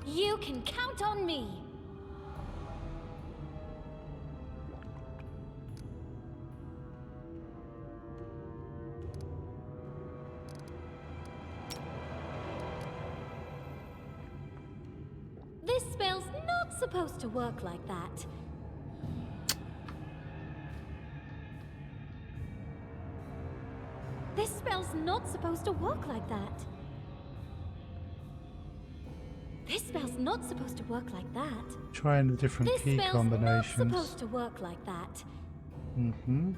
You can count on me. This spell's not supposed to work like that. This spell's not supposed to work like that. This spell's not supposed to work like that. Trying the different This key spell's combinations. not supposed to work like that. Mm-hmm.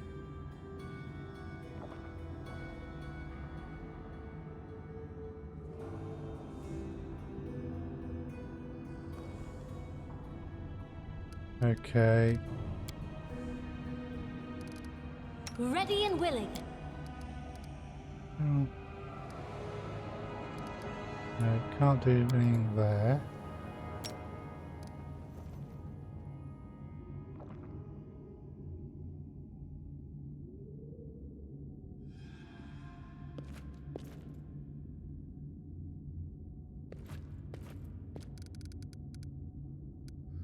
Okay. Ready and willing. Oh. No, can't do anything there.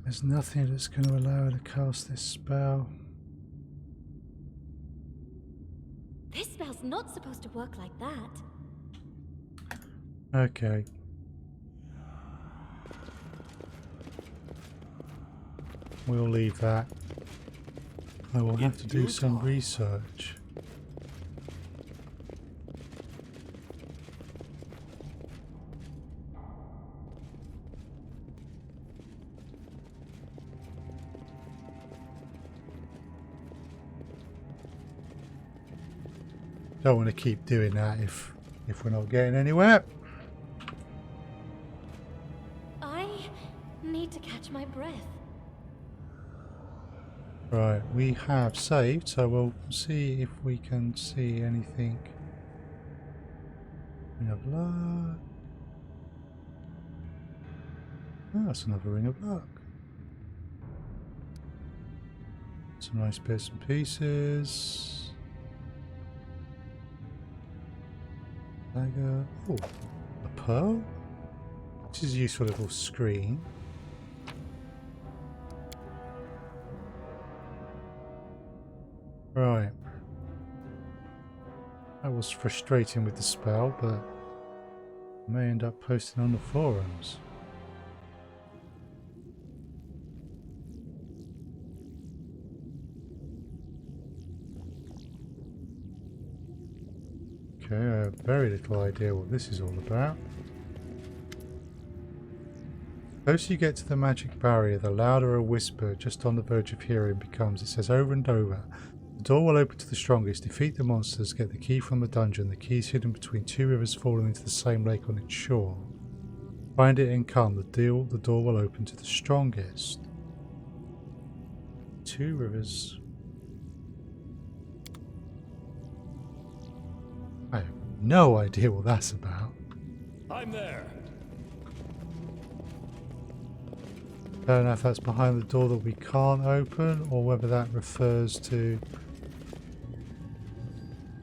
There's nothing that's going to allow her to cast this spell. This spell's not supposed to work like that. Okay. We'll leave that. I will have to do some research. Don't want to keep doing that if we're not getting anywhere. I need to catch my breath. Right, we have saved, so we'll see if we can see anything. Ring of luck. Oh, that's another ring of luck. Some nice bits and pieces. Dagger. Oh, a pearl? Which is a useful little screen. Right. That was frustrating with the spell, but I may end up posting on the forums. Okay, I have very little idea what this is all about. The closer you get to the magic barrier, the louder a whisper just on the verge of hearing becomes. It says over and over. The door will open to the strongest. Defeat the monsters. Get the key from the dungeon. The key is hidden between two rivers falling into the same lake on its shore. Find it and come. The door will open to the strongest. Two rivers. I have no idea what that's about. I'm there. Don't know if that's behind the door that we can't open or whether that refers to...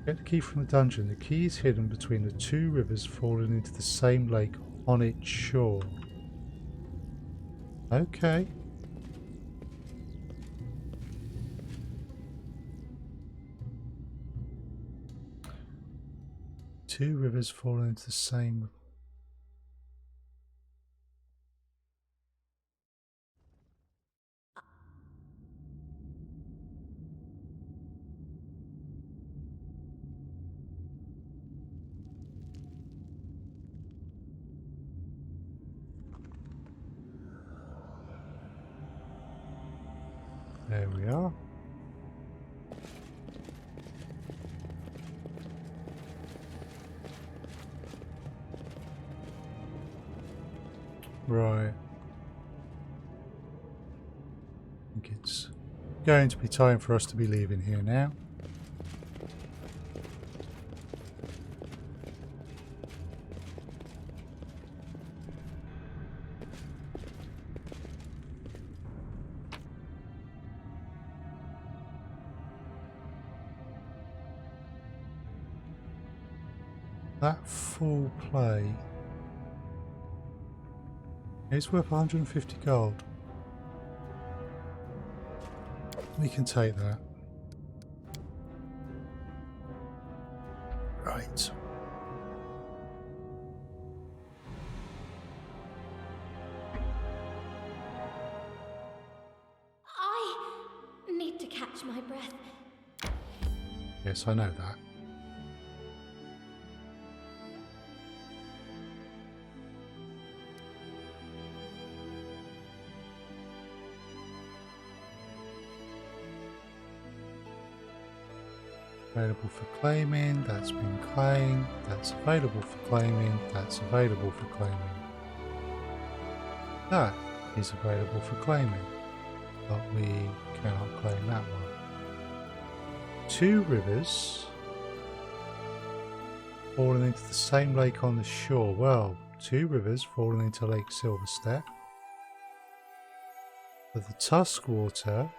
Get the key from the dungeon. The key is hidden between the two rivers falling into the same lake on its shore. Okay. Two rivers falling into the same... There we are. Right. I think it's going to be time for us to be leaving here now. That full play is worth 150 gold. We can take that. Right. I need to catch my breath. Yes, I know that. Available for claiming, that's been claimed, that's available for claiming, that's available for claiming. That is available for claiming, but we cannot claim that one. Two rivers falling into the same lake on the shore. Well, two rivers falling into Lake Silverstep. But the Tusk Water...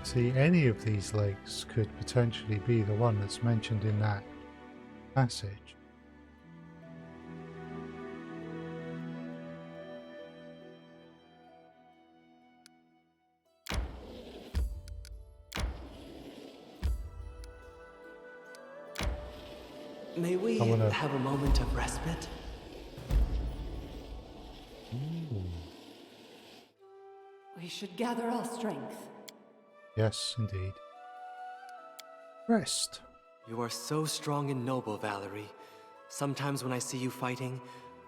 See, any of these lakes could potentially be the one that's mentioned in that passage. May we have a moment of respite? We should gather our strength. Yes, indeed. Rest. You are so strong and noble, Valerie. Sometimes when I see you fighting,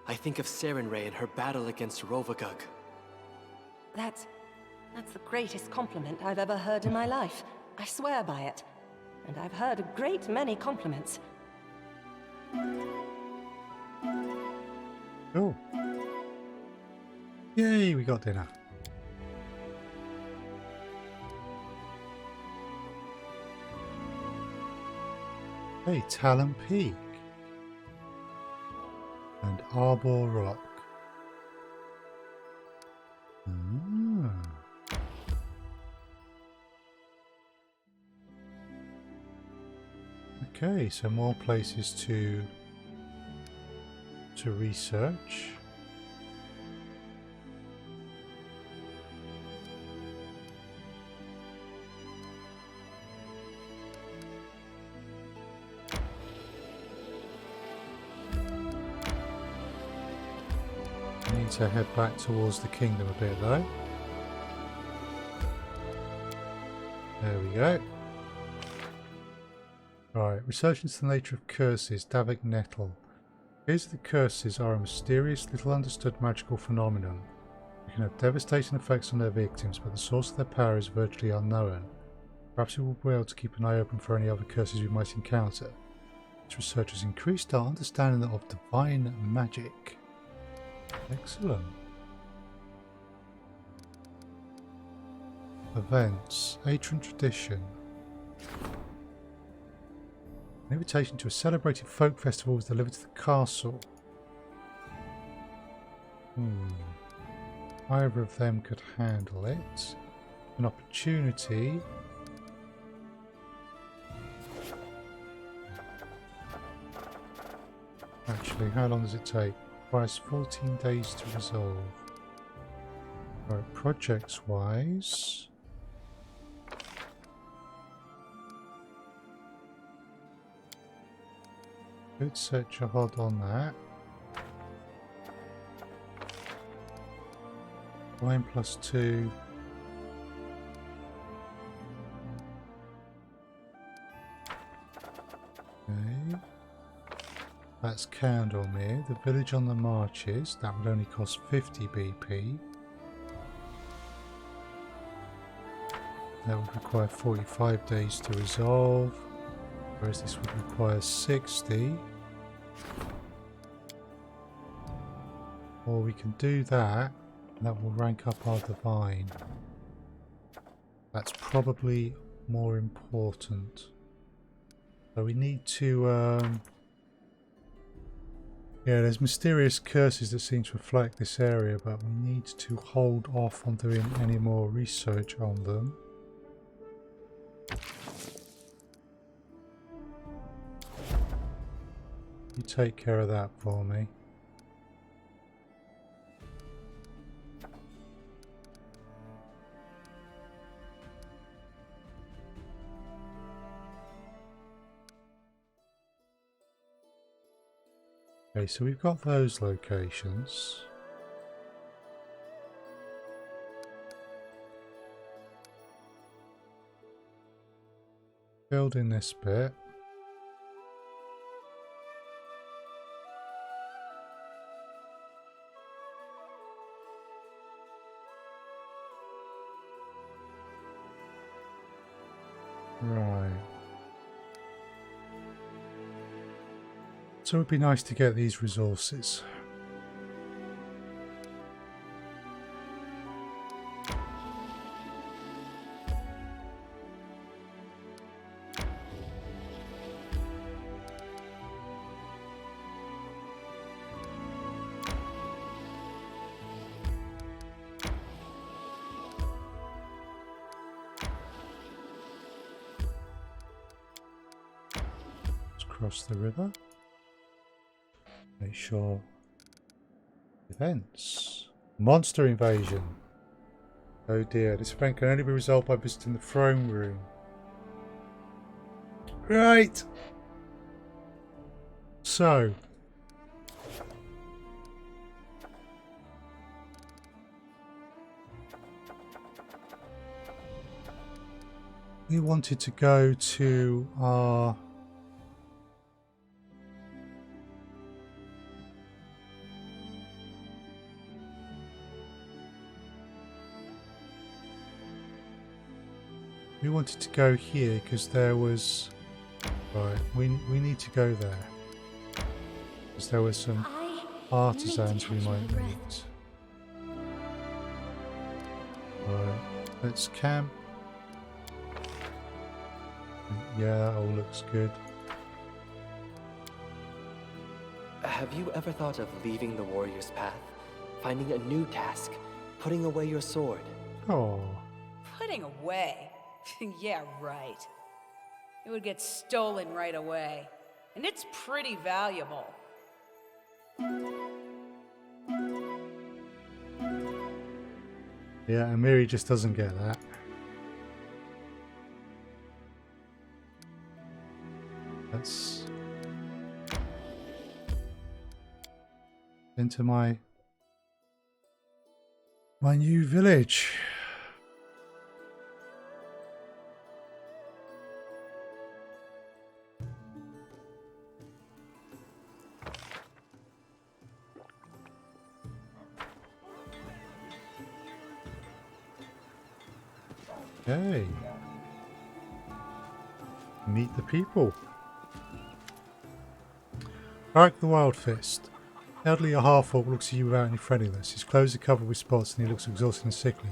I think of Sarenrae and her battle against Rovagug. That's the greatest compliment I've ever heard in my life. I swear by it. And I've heard a great many compliments. Oh. Yay, we got dinner. Hey, Talon Peak. And Arbor Rock. Ah. Okay, so more places to research. Need to head back towards the kingdom a bit though. There we go. Right, research into the nature of curses, Davik Nettle. Here's the curses are a mysterious, little understood magical phenomenon. They can have devastating effects on their victims, but the source of their power is virtually unknown. Perhaps we will be able to keep an eye open for any other curses we might encounter. This research has increased our understanding of divine magic. Excellent. Events. Ancient tradition. An invitation to a celebrated folk festival was delivered to the castle. Either of them could handle it. An opportunity. Actually, how long does it take? Requires 14 days to resolve. Right, projects wise. Could set your HOD on that. 9+2. Okay. That's Candlemere. The village on the marches. That would only cost 50 BP. That would require 45 days to resolve. Whereas this would require 60. Or we can do that, and that will rank up our divine. That's probably more important. So we need to... yeah, there's mysterious curses that seem to reflect this area, but we need to hold off on doing any more research on them. You take care of that for me. Okay, so we've got those locations. Building this bit. Right. So it would be nice to get these resources. Cross the river. Make sure. Events. Monster invasion. Oh dear, this event can only be resolved by visiting the throne room. Right. So. we wanted to go to our... We wanted to go here because there was... Right, we need to go there. Because there were some artisans we might meet. Right, let's camp. Yeah, that all looks good. Have you ever thought of leaving the warrior's path? Finding a new task? Putting away your sword? Oh, Putting away? Yeah, right. It would get stolen right away. And it's pretty valuable. yeah, Amiri just doesn't get that. Let's into my new village. Okay. Meet the people. Barak the Wild Fist. Elderly a half-orc looks at you without any friendliness. His clothes are covered with spots and he looks exhausted and sickly.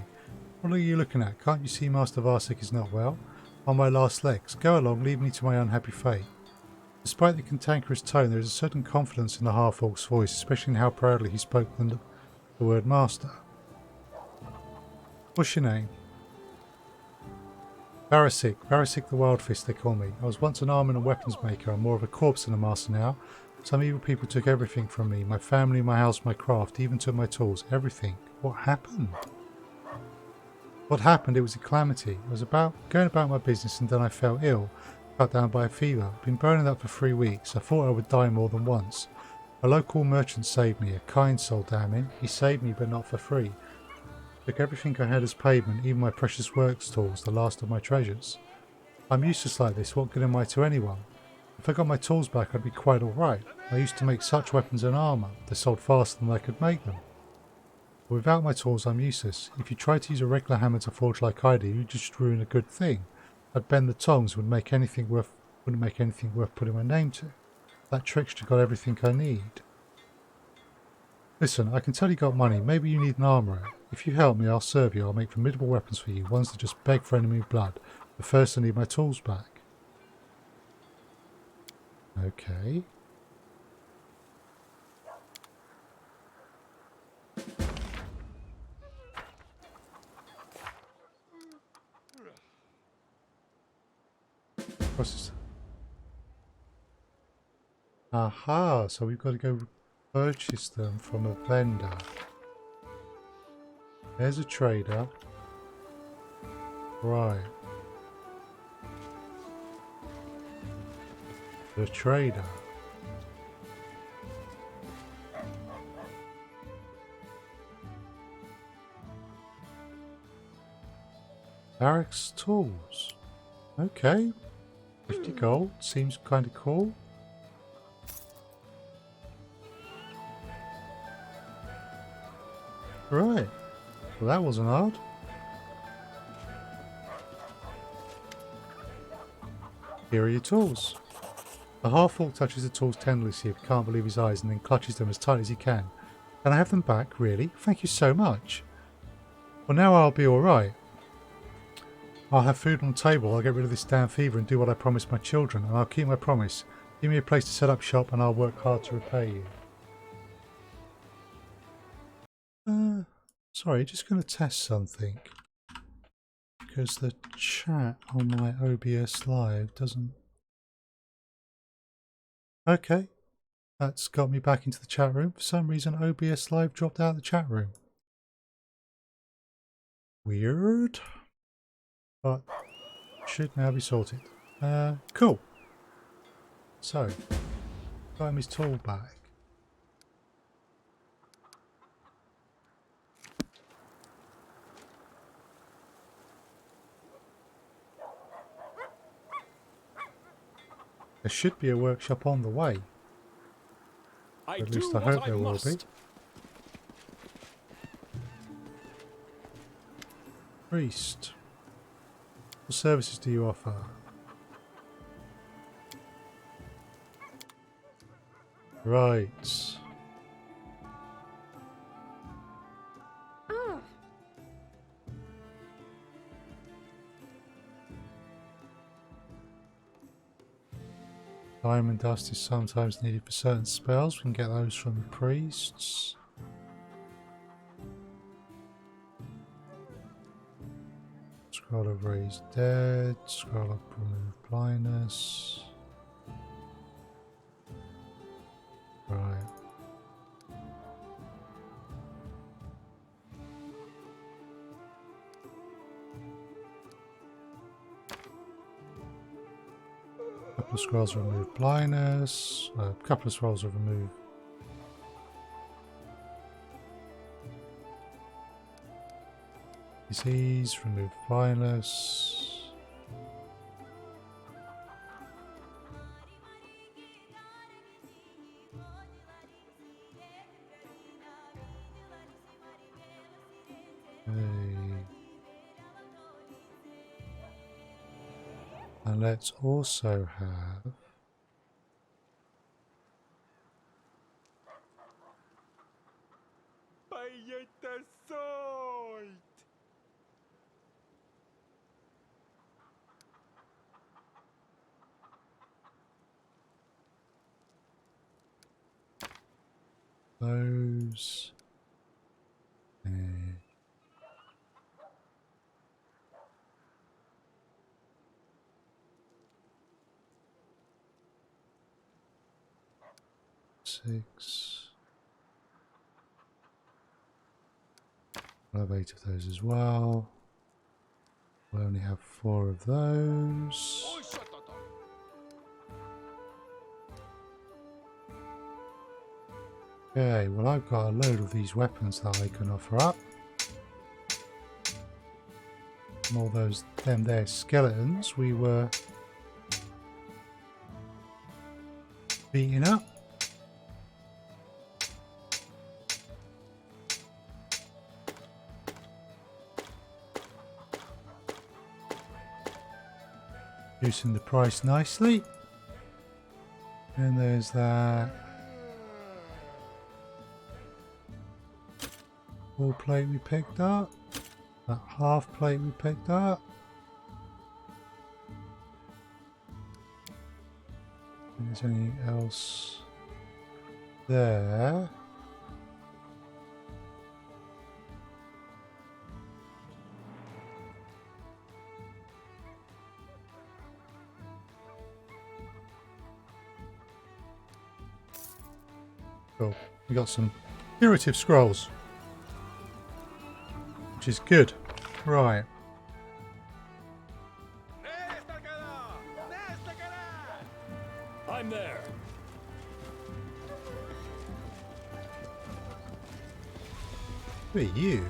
What are you looking at? Can't you see Master Varsik is not well? On my last legs. Go along, leave me to my unhappy fate. Despite the cantankerous tone, there is a certain confidence in the half-orc's voice, especially in how proudly he spoke the word master. What's your name? Varsik. Varsik the Wild Fist, they call me. I was once an armor and weapons maker. I'm more of a corpse than a master now. Some evil people took everything from me. My family, my house, my craft, even took my tools. Everything. What happened? What happened? It was a calamity. I was going about my business and then I fell ill, cut down by a fever. I've been burning up for 3 weeks. I thought I would die more than once. A local merchant saved me. A kind soul, damn him. He saved me, but not for free. Took everything I had as payment, even my precious works tools, the last of my treasures. I'm useless like this. What good am I to anyone? If I got my tools back, I'd be quite alright. I used to make such weapons and armour. They sold faster than I could make them. But without my tools, I'm useless. If you try to use a regular hammer to forge like I do, you just ruin a good thing. I'd bend the tongs, wouldn't make anything worth putting my name to. That trickster got everything I need. Listen, I can tell you got money. Maybe you need an armourer. If you help me, I'll serve you. I'll make formidable weapons for you, ones that just beg for enemy blood. But first I need my tools back. Okay. What's this? Aha, so we've got to go purchase them from a vendor. There's a trader. Right. The trader. Barak's tools. Okay. 50 gold. Seems kind of cool. Right. Well, that wasn't hard. Here are your tools. The half-orc touches the tools tenderly, so he can't believe his eyes, and then clutches them as tight as he can. Can I have them back, really? Thank you so much. Well, now I'll be alright. I'll have food on the table, I'll get rid of this damn fever and do what I promised my children, and I'll keep my promise. Give me a place to set up shop and I'll work hard to repay you. Sorry, just going to test something. Because the chat on my OBS Live doesn't... Okay. That's got me back into the chat room. For some reason, OBS Live dropped out of the chat room. Weird. But should now be sorted. Cool. So, got him his tool back. There should be a workshop on the way. I At do least I what hope I there will be. must. Priest. What services do you offer? Right. Diamond dust is sometimes needed for certain spells. We can get those from the priests. Scroll of Raise Dead. Scroll of Remove Blindness. Right. Couple of scrolls of Remove Blindness. A couple of scrolls of Remove Disease. Remove Blindness. And let's also have those. And 6. I'll have 8 of those as well. We'll only have 4 of those. Okay, well I've got a load of these weapons that I can offer up. And all those them there skeletons we were beating up. Reducing the price nicely. And there's that full plate we picked up. That half plate we picked up. Is there anything else there? Cool. We got some curative scrolls, which is good. Right. I'm there. Who are you?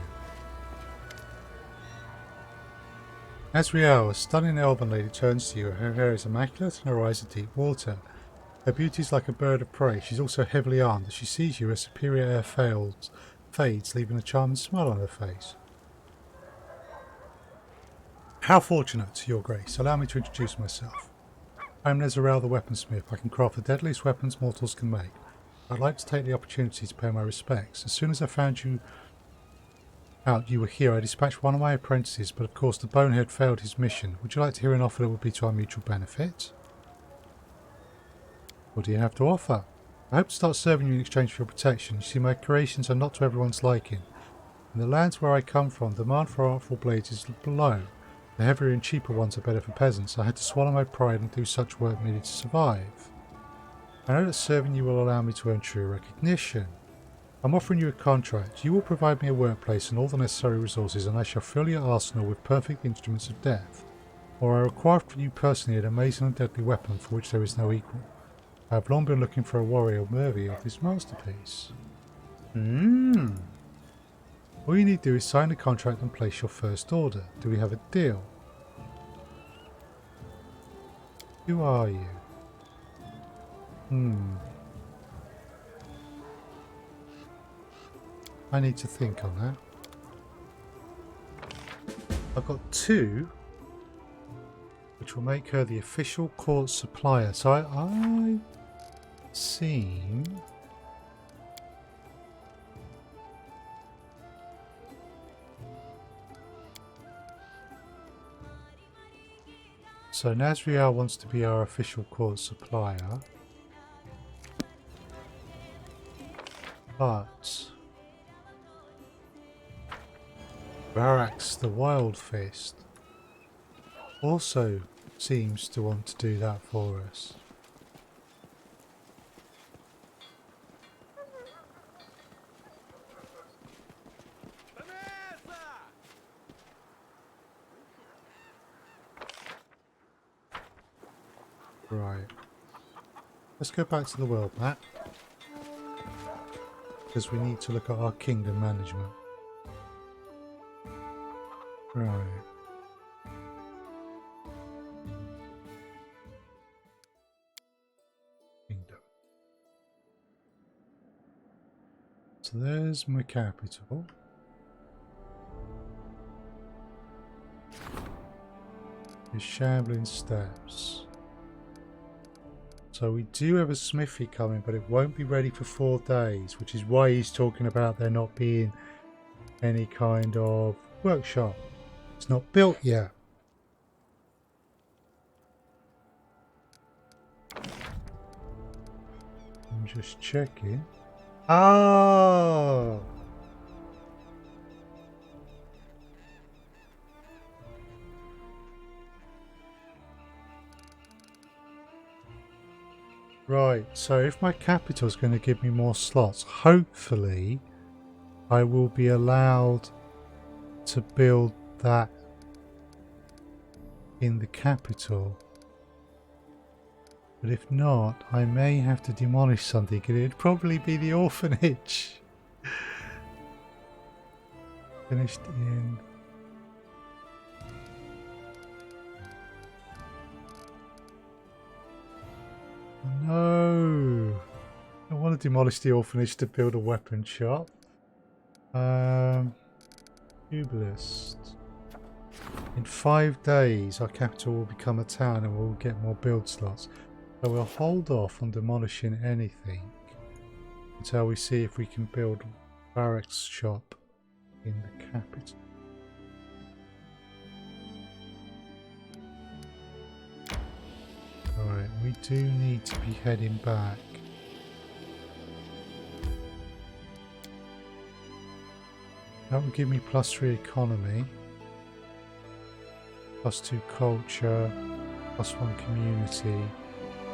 As we are, a stunning elven lady turns to you. Her hair is immaculate and her eyes are deep water. Her beauty is like a bird of prey. She's also heavily armed. As she sees you, her superior air fades, leaving a charming smile on her face. How fortunate, Your Grace. Allow me to introduce myself. I am Nezarel the Weaponsmith. I can craft the deadliest weapons mortals can make. I'd like to take the opportunity to pay my respects. As soon as I found you were here, I dispatched one of my apprentices, but of course the bonehead failed his mission. Would you like to hear an offer that would be to our mutual benefit? What do you have to offer? I hope to start serving you in exchange for your protection. You see, my creations are not to everyone's liking. In the lands where I come from, the demand for artful blades is below. The heavier and cheaper ones are better for peasants. I had to swallow my pride and do such work needed to survive. I know that serving you will allow me to earn true recognition. I'm offering you a contract. You will provide me a workplace and all the necessary resources, and I shall fill your arsenal with perfect instruments of death. Or I require from you personally an amazing and deadly weapon for which there is no equal. I have long been looking for a warrior worthy of this masterpiece. All you need to do is sign the contract and place your first order. Do we have a deal? Who are you? I need to think on that. I've got 2, which will make her the official court supplier. So I seem... So Nazriel wants to be our official court supplier. But Varax the Wild Fist also seems to want to do that for us. Right. Let's go back to the world map. Because we need to look at our kingdom management. Right. Kingdom. So there's my capital. The Shambling Steps. So we do have a smithy coming, but it won't be ready for 4 days, which is why he's talking about there not being any kind of workshop. It's not built yet. I'm just checking. Ah! Right, so if my capital is going to give me more slots, hopefully I will be allowed to build that in the capital. But if not, I may have to demolish something, and it'd probably be the orphanage. Finished in... No, I want to demolish the orphanage to build a weapon shop. Jubilist. In 5 days, our capital will become a town and we'll get more build slots. So we'll hold off on demolishing anything until we see if we can build barracks shop in the capital. Alright, we do need to be heading back. That will give me +3 economy, +2 culture, +1 community,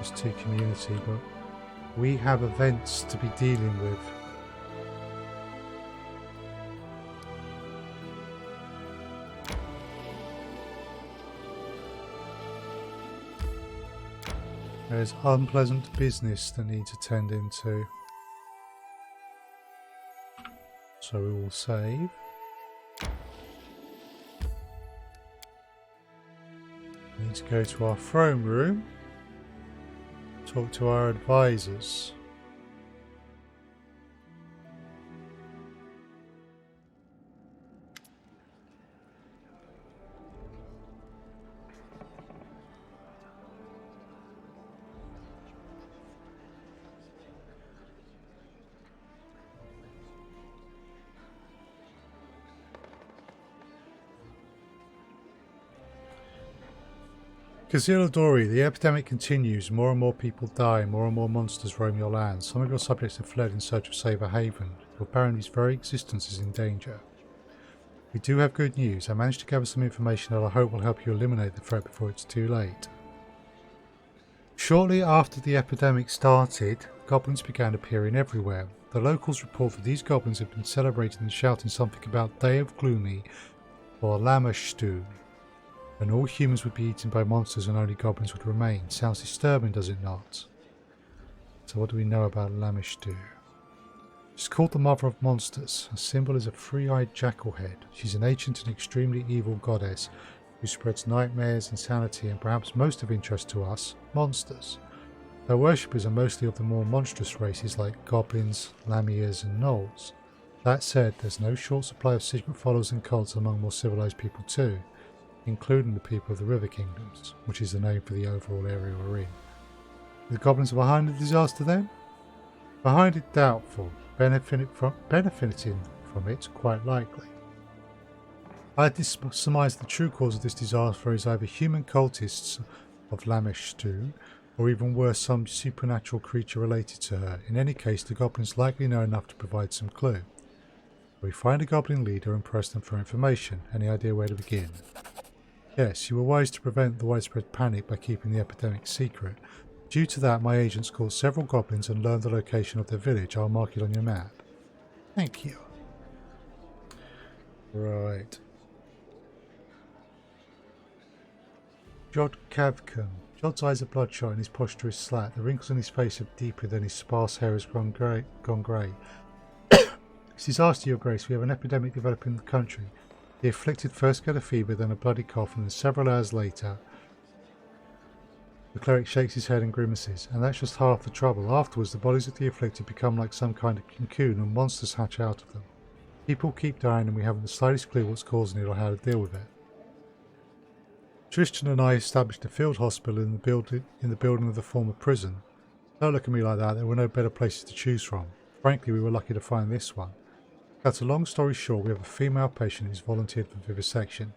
+2 community, but we have events to be dealing with. There's unpleasant business that needs to tend into. So we will save. We need to go to our throne room. Talk to our advisors. Kazilodori, the epidemic continues. More and more people die. More and more monsters roam your lands. Some of your subjects have fled in search of safer haven. Your barony's very existence is in danger. We do have good news. I managed to gather some information that I hope will help you eliminate the threat before it's too late. Shortly after the epidemic started, goblins began appearing everywhere. The locals report that these goblins have been celebrating and shouting something about Day of Gloomy or Lamashtu. And all humans would be eaten by monsters and only goblins would remain. Sounds disturbing, does it not? So what do we know about Lamashtu? She's called the Mother of Monsters. Her symbol is a three-eyed jackal head. She's an ancient and extremely evil goddess who spreads nightmares, insanity, and perhaps most of interest to us, monsters. Their worshippers are mostly of the more monstrous races like goblins, lamias and gnolls. That said, there's no short supply of secret followers and cults among more civilized people too, including the people of the River Kingdoms, which is the name for the overall area we're in. The goblins are behind the disaster then? Behind it, doubtful. Benefiting from it, quite likely. I surmise the true cause of this disaster is either human cultists of Lameshtu, or even worse, some supernatural creature related to her. In any case, the goblins likely know enough to provide some clue. We find a goblin leader and press them for information. Any idea where to begin? Yes, you were wise to prevent the widespread panic by keeping the epidemic secret. Due to that, my agents caught several goblins and learned the location of their village. I'll mark it on your map. Thank you. Right. Jod Kavkum. Jod's eyes are bloodshot and his posture is slack. The wrinkles on his face are deeper than his sparse hair has gone grey. It's disaster, Your Grace. We have an epidemic developing in the country. The afflicted first get a fever, then a bloody cough, and then several hours later... The cleric shakes his head and grimaces, and that's just half the trouble. Afterwards, the bodies of the afflicted become like some kind of cocoon and monsters hatch out of them. People keep dying and we haven't the slightest clue what's causing it or how to deal with it. Tristan and I established a field hospital in the building of the former prison. Don't look at me like that, there were no better places to choose from. Frankly, we were lucky to find this one. Cut a long story short, we have a female patient who's volunteered for vivisection.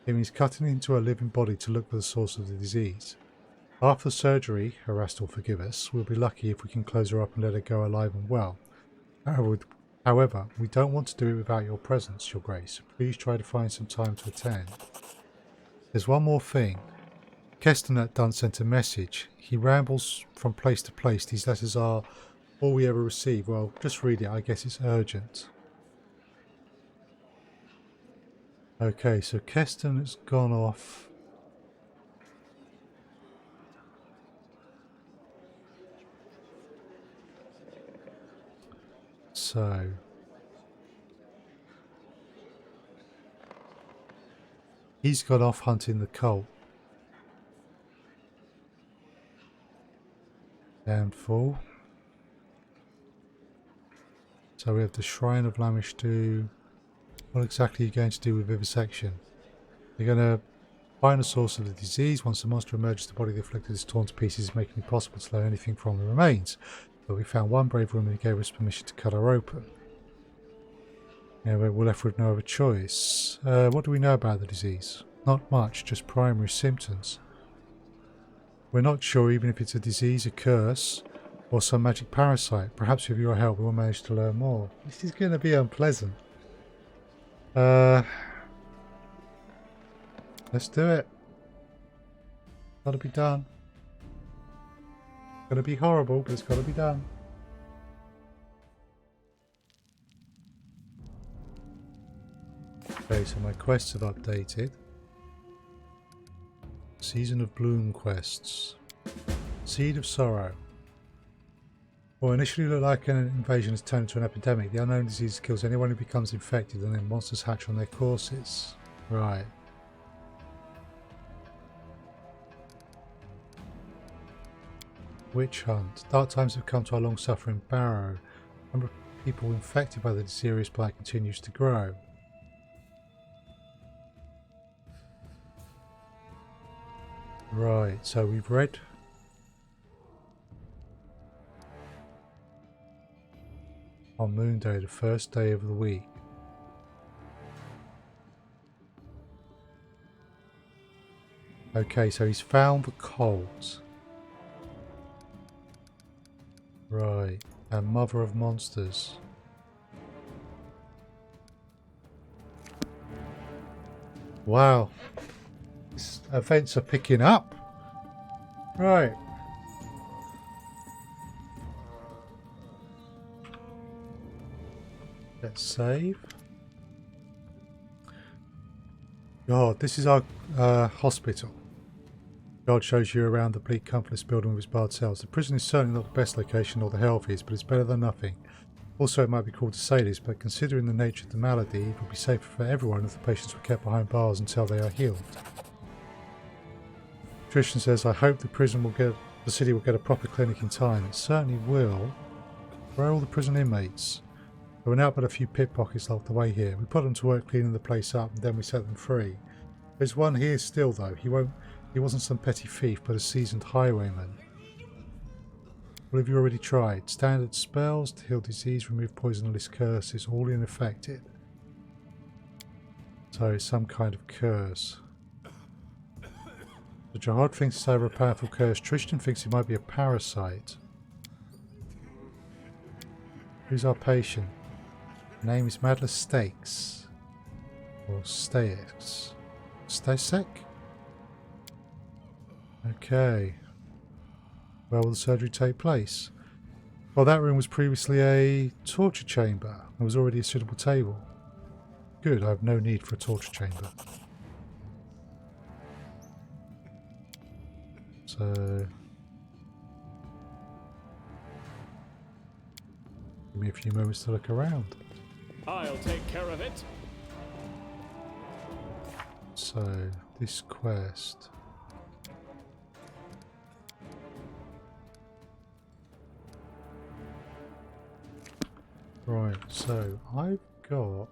It means cutting into a living body to look for the source of the disease. After surgery, Harassed will forgive us, we'll be lucky if we can close her up and let her go alive and well. However, we don't want to do it without your presence, Your Grace. Please try to find some time to attend. There's one more thing. Kesternet Dunn sent a message. He rambles from place to place. These letters are all we ever receive. Well, just read it. I guess it's urgent. Okay, so Keston has gone off. So... he's gone off hunting the cult. Damned fool. So we have the Shrine of Lameshtu. What exactly are you going to do with vivisection? You're going to find the source of the disease. Once the monster emerges, the body of the afflicted is torn to pieces, making it impossible to learn anything from the remains. But we found one brave woman who gave us permission to cut her open. Yeah, but we're left with no other choice. What do we know about the disease? Not much, just primary symptoms. We're not sure even if it's a disease, a curse, or some magic parasite. Perhaps with your help we will manage to learn more. This is going to be unpleasant. Let's do it. Gotta be done. Gonna be horrible, but it's gotta be done. Okay, so my quests have updated. Season of Bloom quests. Seed of Sorrow. Well, initially looked like an invasion has turned into an epidemic. The unknown disease kills anyone who becomes infected and then monsters hatch on their courses. Right. Witch hunt. Dark times have come to our long-suffering Barrow. The number of people infected by the serious blight continues to grow. Right, so we've read on Moon Day, the first day of the week. Okay, so he's found the cult. Right, and Mother of Monsters. Wow. These events are picking up. Right. Let's save. God, this is our hospital. God shows you around the bleak, comfortless building with its barred cells. The prison is certainly not the best location or the healthiest, but it's better than nothing. Also, it might be cruel to say this, but considering the nature of the malady, it would be safer for everyone if the patients were kept behind bars until they are healed. Tristan says, I hope the prison will get The city will get a proper clinic in time. It certainly will. Where are all the prison inmates? There were now but a few pickpockets along the way here. We put them to work cleaning the place up and then we set them free. There's one here still though. He wasn't some petty thief but a seasoned highwayman. What have you already tried? Standard spells to heal disease, remove poisonous curses, all ineffective. So it's some kind of curse. The Jihad thinks it's over a powerful curse. Tristan thinks it might be a parasite. Who's our patient? Her name is Madla Stakes. Or Staix. Stasek? Okay. Where will the surgery take place? Well, that room was previously a torture chamber. There was already a suitable table. Good, I have no need for a torture chamber. So... give me a few moments to look around. I'll take care of it. So, this quest... right, so I've got...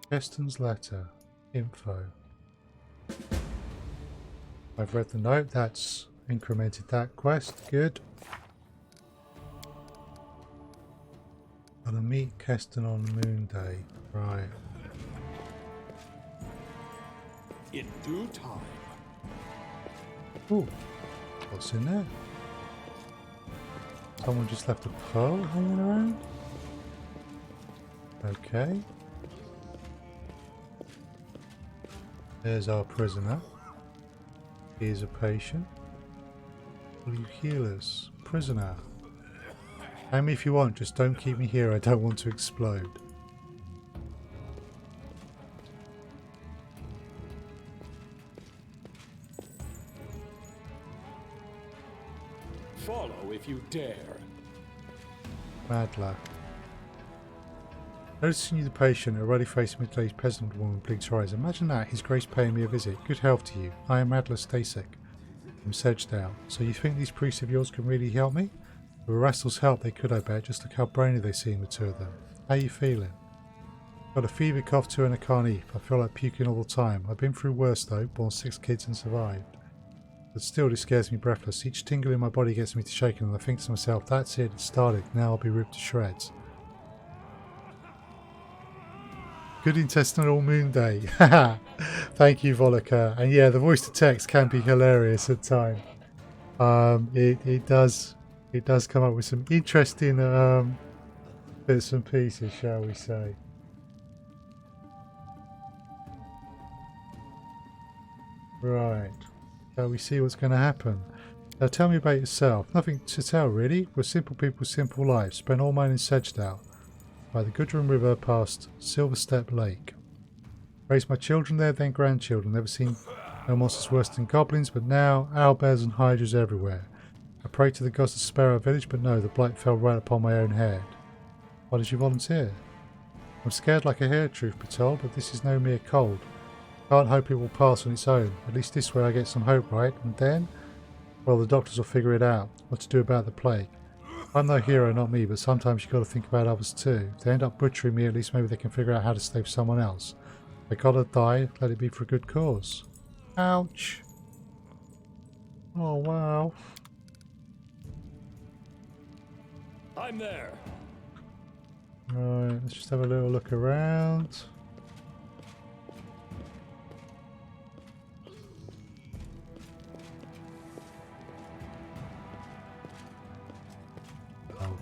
Keston's letter. Info. I've read the note, that's incremented that quest, good. Gotta meet Keston on Moon Day, right. In due time. Ooh, what's in there? Someone just left a pearl hanging around? Okay. There's our prisoner. Here's a patient. Will you heal us? Prisoner. Hang me if you want, just don't keep me here, I don't want to explode. Follow if you dare. Bad luck. Noticing you the patient, a ruddy-faced middle-aged peasant woman blinks her eyes. Imagine that, His Grace paying me a visit. Good health to you. I am Adler Stasek from Sedgedale. So you think these priests of yours can really help me? With Rastal's help they could, I bet. Just look how brainy they seem, the two of them. How you feeling? Got a fever, cough too, and I can't eat. I feel like puking all the time. I've been through worse though, born 6 kids and survived. But still this scares me breathless. Each tingle in my body gets me to shaking and I think to myself, that's it, it started. Now I'll be ripped to shreds. Good intestinal moon day. Thank you, Volika. And yeah, the voice to text can be hilarious at times. It does come up with some interesting bits and pieces, shall we say. Right. Shall we see what's going to happen? Now tell me about yourself. Nothing to tell really. We're simple people with simple lives. Spent all mine in Sedgedale. By the Gudrun River past Silverstep Lake. Raised my children there, then grandchildren. Never seen no monsters worse than goblins, but now owlbears and hydras everywhere. I prayed to the gods to spare our village, but no, the blight fell right upon my own head. Why did you volunteer? I'm scared like a hare, truth be told, but this is no mere cold. Can't hope it will pass on its own. At least this way I get some hope, right? And then? Well, the doctors will figure it out. What to do about the plague. I'm no hero, not me, but sometimes you've got to think about others too. If they end up butchering me, at least maybe they can figure out how to save someone else. If they gotta die, let it be for a good cause. Ouch! Oh, wow. I'm there. Alright, let's just have a little look around.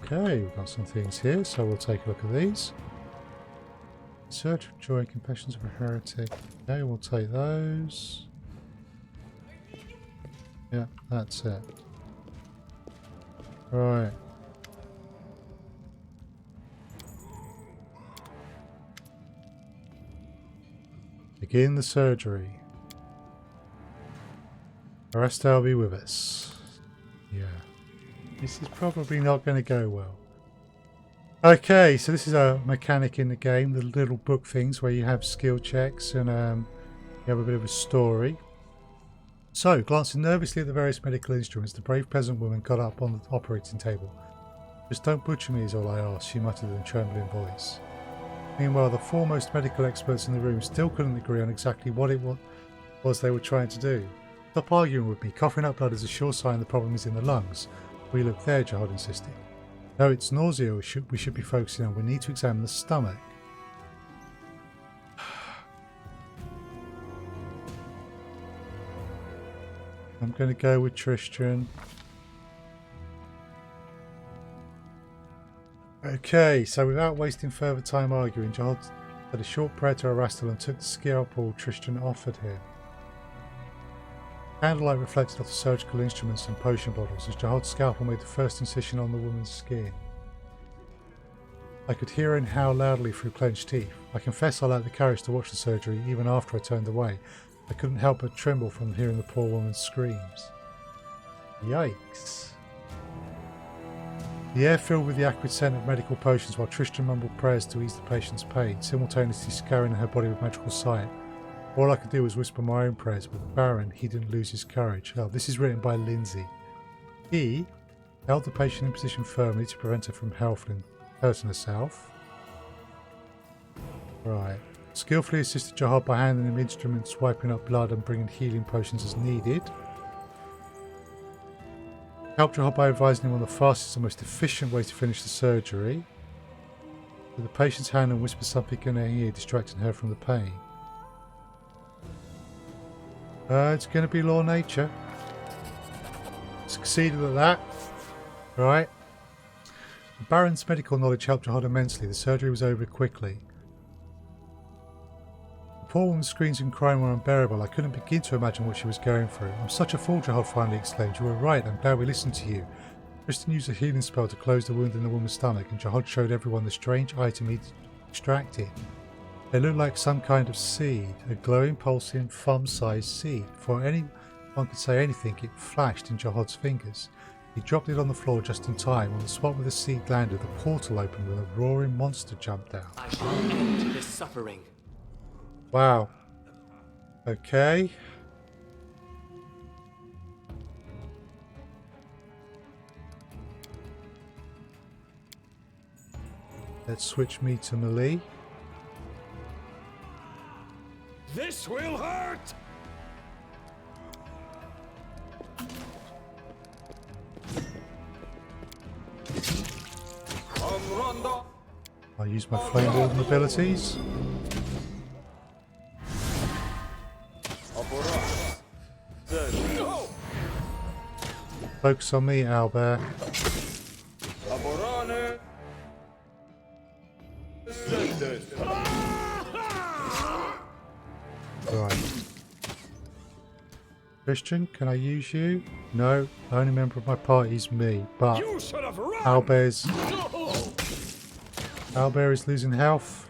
Okay, we've got some things here, so we'll take a look at these. Search of joy and compassions of a heretic. Okay, we'll take those. Yeah, that's it. Right. Begin the surgery. Arresta will be with us. Yeah. This is probably not going to go well. Okay, so this is a mechanic in the game, the little book things where you have skill checks and you have a bit of a story. So, glancing nervously at the various medical instruments, the brave peasant woman got up on the operating table. "Just don't butcher me is all I ask," she muttered in a trembling voice. Meanwhile, the foremost medical experts in the room still couldn't agree on exactly what it was they were trying to do. "Stop arguing with me. Coughing up blood is a sure sign the problem is in the lungs. We look there," Jihad insisted. "No, it's nausea we should be focusing on. We need to examine the stomach." I'm going to go with Tristan. Okay, so without wasting further time arguing, Jihad said a short prayer to Erastil and took the scalpel Tristan offered him. Candlelight reflected off the surgical instruments and potion bottles as Jihad's scalpel made the first incision on the woman's skin. I could hear him howl loudly through clenched teeth. I confess I lacked the courage to watch the surgery even after I turned away. I couldn't help but tremble from hearing the poor woman's screams. Yikes. The air filled with the acrid scent of medical potions while Tristan mumbled prayers to ease the patient's pain, simultaneously scouring her body with magical sight. All I could do was whisper my own prayers, but the Baron, he didn't lose his courage. Oh, this is written by Lindsay. He held the patient in position firmly to prevent her from hurting herself. Right. Skillfully assisted Jihad by handing him instruments, wiping up blood and bringing healing potions as needed. Helped Jihad by advising him on the fastest and most efficient way to finish the surgery. With the patient's hand and whispered something in her ear, distracting her from the pain. It's going to be law nature. Succeeded at that. Right. The Baron's medical knowledge helped Jihad immensely. The surgery was over quickly. The poor woman's screams and crying were unbearable. I couldn't begin to imagine what she was going through. "I'm such a fool," Jihad finally exclaimed. "You were right. I'm glad we listened to you." Tristan used a healing spell to close the wound in the woman's stomach, and Jihad showed everyone the strange item he'd extracted. It looked like some kind of seed, a glowing, pulsing, thumb-sized seed. Before anyone could say anything, it flashed in Jihad's fingers. He dropped it on the floor just in time. On the spot where the seed landed, the portal opened and a roaring monster jumped out. I shall end this suffering. Wow. Okay. Let's switch me to melee. This will hurt! I'll use my flame warden abilities. Focus on me, Owlbear. Right. Christian, can I use you? No, the only member of my party is me, but Owlbear is losing health.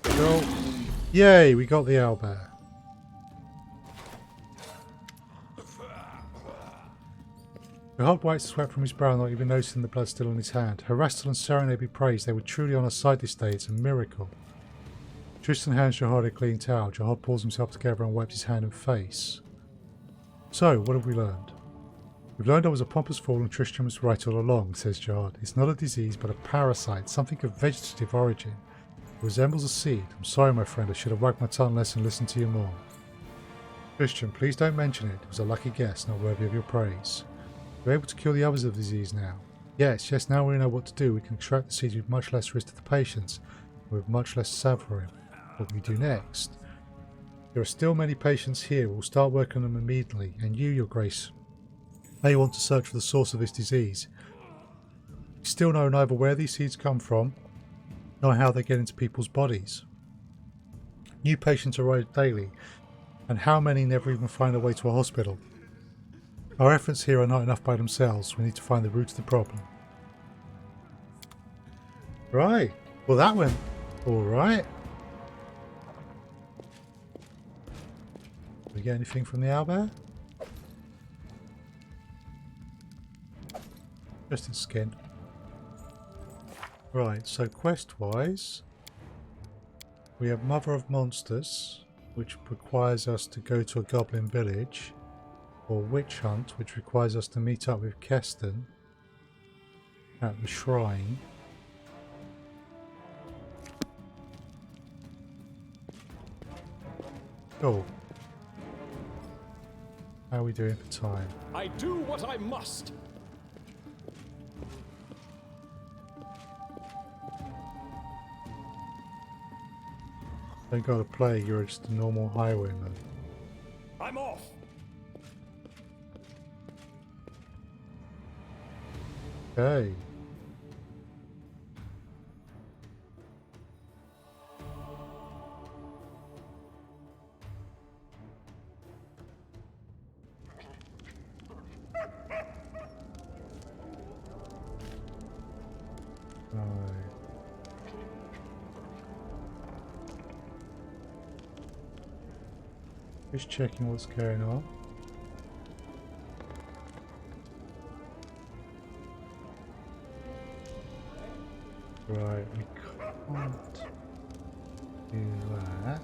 Cool. Yay, we got the owlbear. Jihad wiped the sweat from his brow, not even noticing the blood still on his hand. Erastil and Serenade be praised, they were truly on our side this day. It's a miracle. Tristan hands Jihad a clean towel. Jihad pulls himself together and wipes his hand and face. So, what have we learned? We've learned I was a pompous fool and Tristan was right all along, says Jihad. It's not a disease, but a parasite, something of vegetative origin. It resembles a seed. I'm sorry, my friend, I should have wagged my tongue less and listened to you more. Christian, please don't mention it. It was a lucky guess, not worthy of your praise. We're able to cure the others of the disease now. Yes, now we know what to do. We can extract the seeds with much less risk to the patients, and with much less suffering. What we do next? There are still many patients here. We'll start working on them immediately, and you, Your Grace, may want to search for the source of this disease. We still know neither where these seeds come from, nor how they get into people's bodies. New patients arrive daily, and how many never even find their way to a hospital? Our efforts here are not enough by themselves. We need to find the root of the problem. Right. Well, that went alright. Did we get anything from the owlbear? Interesting skin. Right, so quest-wise, we have Mother of Monsters, which requires us to go to a goblin village, or Witch Hunt, which requires us to meet up with Keston at the shrine. Cool. How are we doing for time? I do what I must. Don't gotta play, you're just a normal highwayman. I'm off. Okay. Just checking what's going on. Right, we can't do that.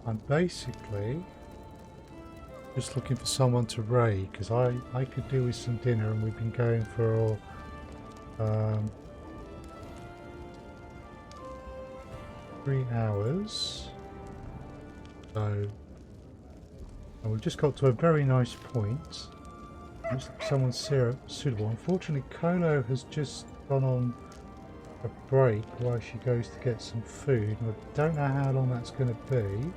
I'm basically just looking for someone to raid, because I could do with some dinner, and we've been going for 3 hours. So, and we've just got to a very nice point. Looks like someone's suitable. Unfortunately, Kolo has just gone on a break while she goes to get some food, and I don't know how long that's going to be.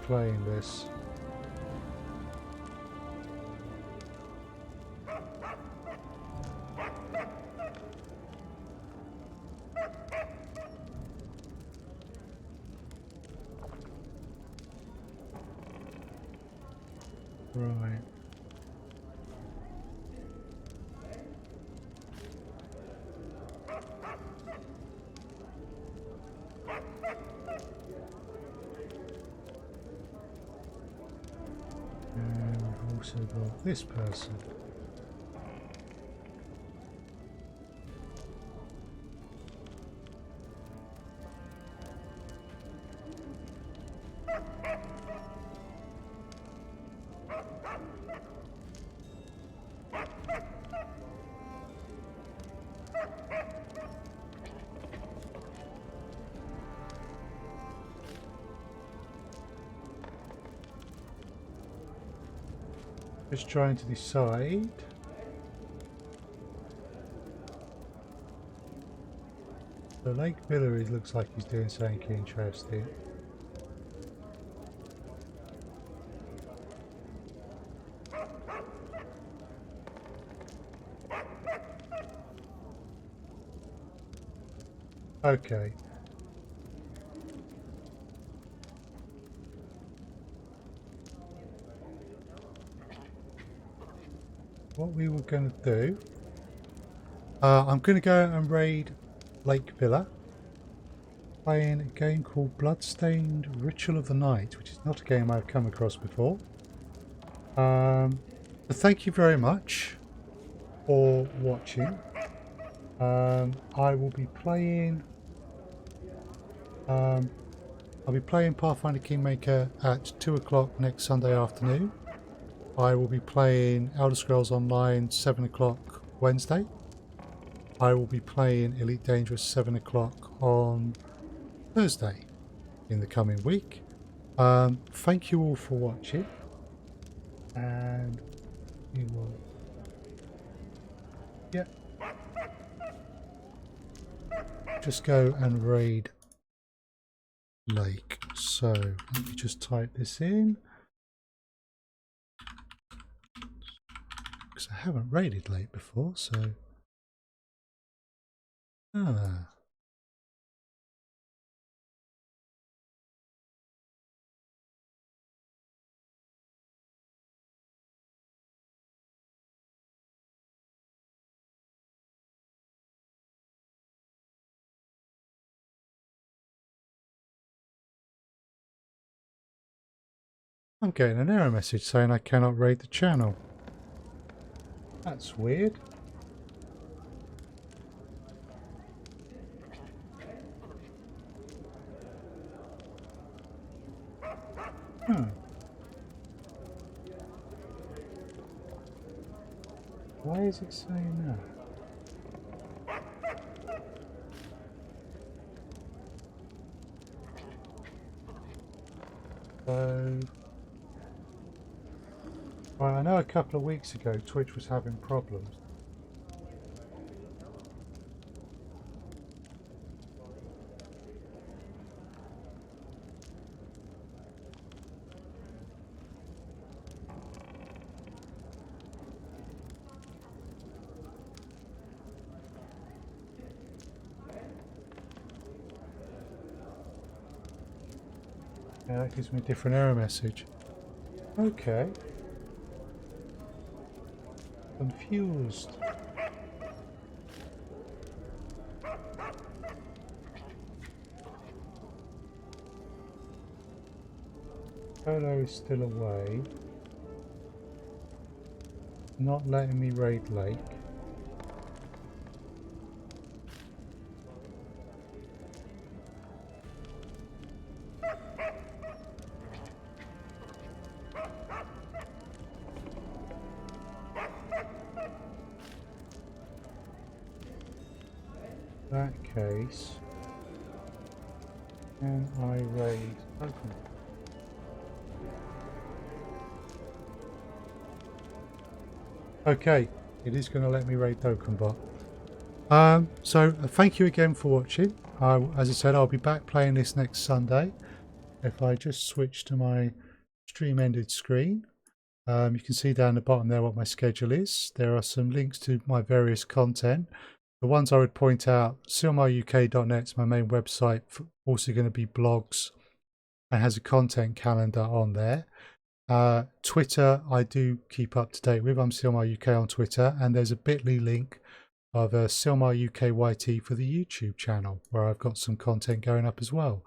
Playing this. Right. Also got this person. Just trying to decide. The Lake Villa looks like he's doing something interesting. Okay. What we were going to do, I'm going to go and raid Lake Villa, playing a game called Bloodstained Ritual of the Night, which is not a game I've come across before. So thank you very much for watching. I will be playing. I'll be playing Pathfinder Kingmaker at 2 o'clock next Sunday afternoon. I will be playing Elder Scrolls Online 7 o'clock Wednesday. I will be playing Elite Dangerous 7 o'clock on Thursday in the coming week. Thank you all for watching, and we will just go and raid Lake. So let me just type this in. haven't raided late before, so... Ah. I'm getting an error message saying I cannot raid the channel. That's weird. Why is it saying that? So... Well, I know a couple of weeks ago Twitch was having problems. Yeah, that gives me a different error message. Okay. Confused. Polo is still away. Not letting me raid Lake. That case, can I raid open? Okay, it is going to let me raid Dokkenbot. So thank you again for watching. As I said, I'll be back playing this next Sunday. If I just switch to my stream ended screen, you can see down the bottom there what my schedule is. There are some links to my various content. The ones I would point out, sealmaruk.net is my main website, also going to be blogs and has a content calendar on there. Twitter, I do keep up to date with. I'm SealmarUK on Twitter, and there's a bit.ly link of SealmarUKYT for the YouTube channel, where I've got some content going up as well.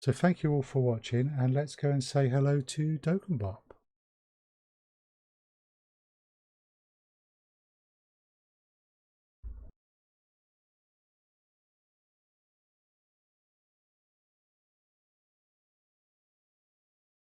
So thank you all for watching, and let's go and say hello to Dokkenbot.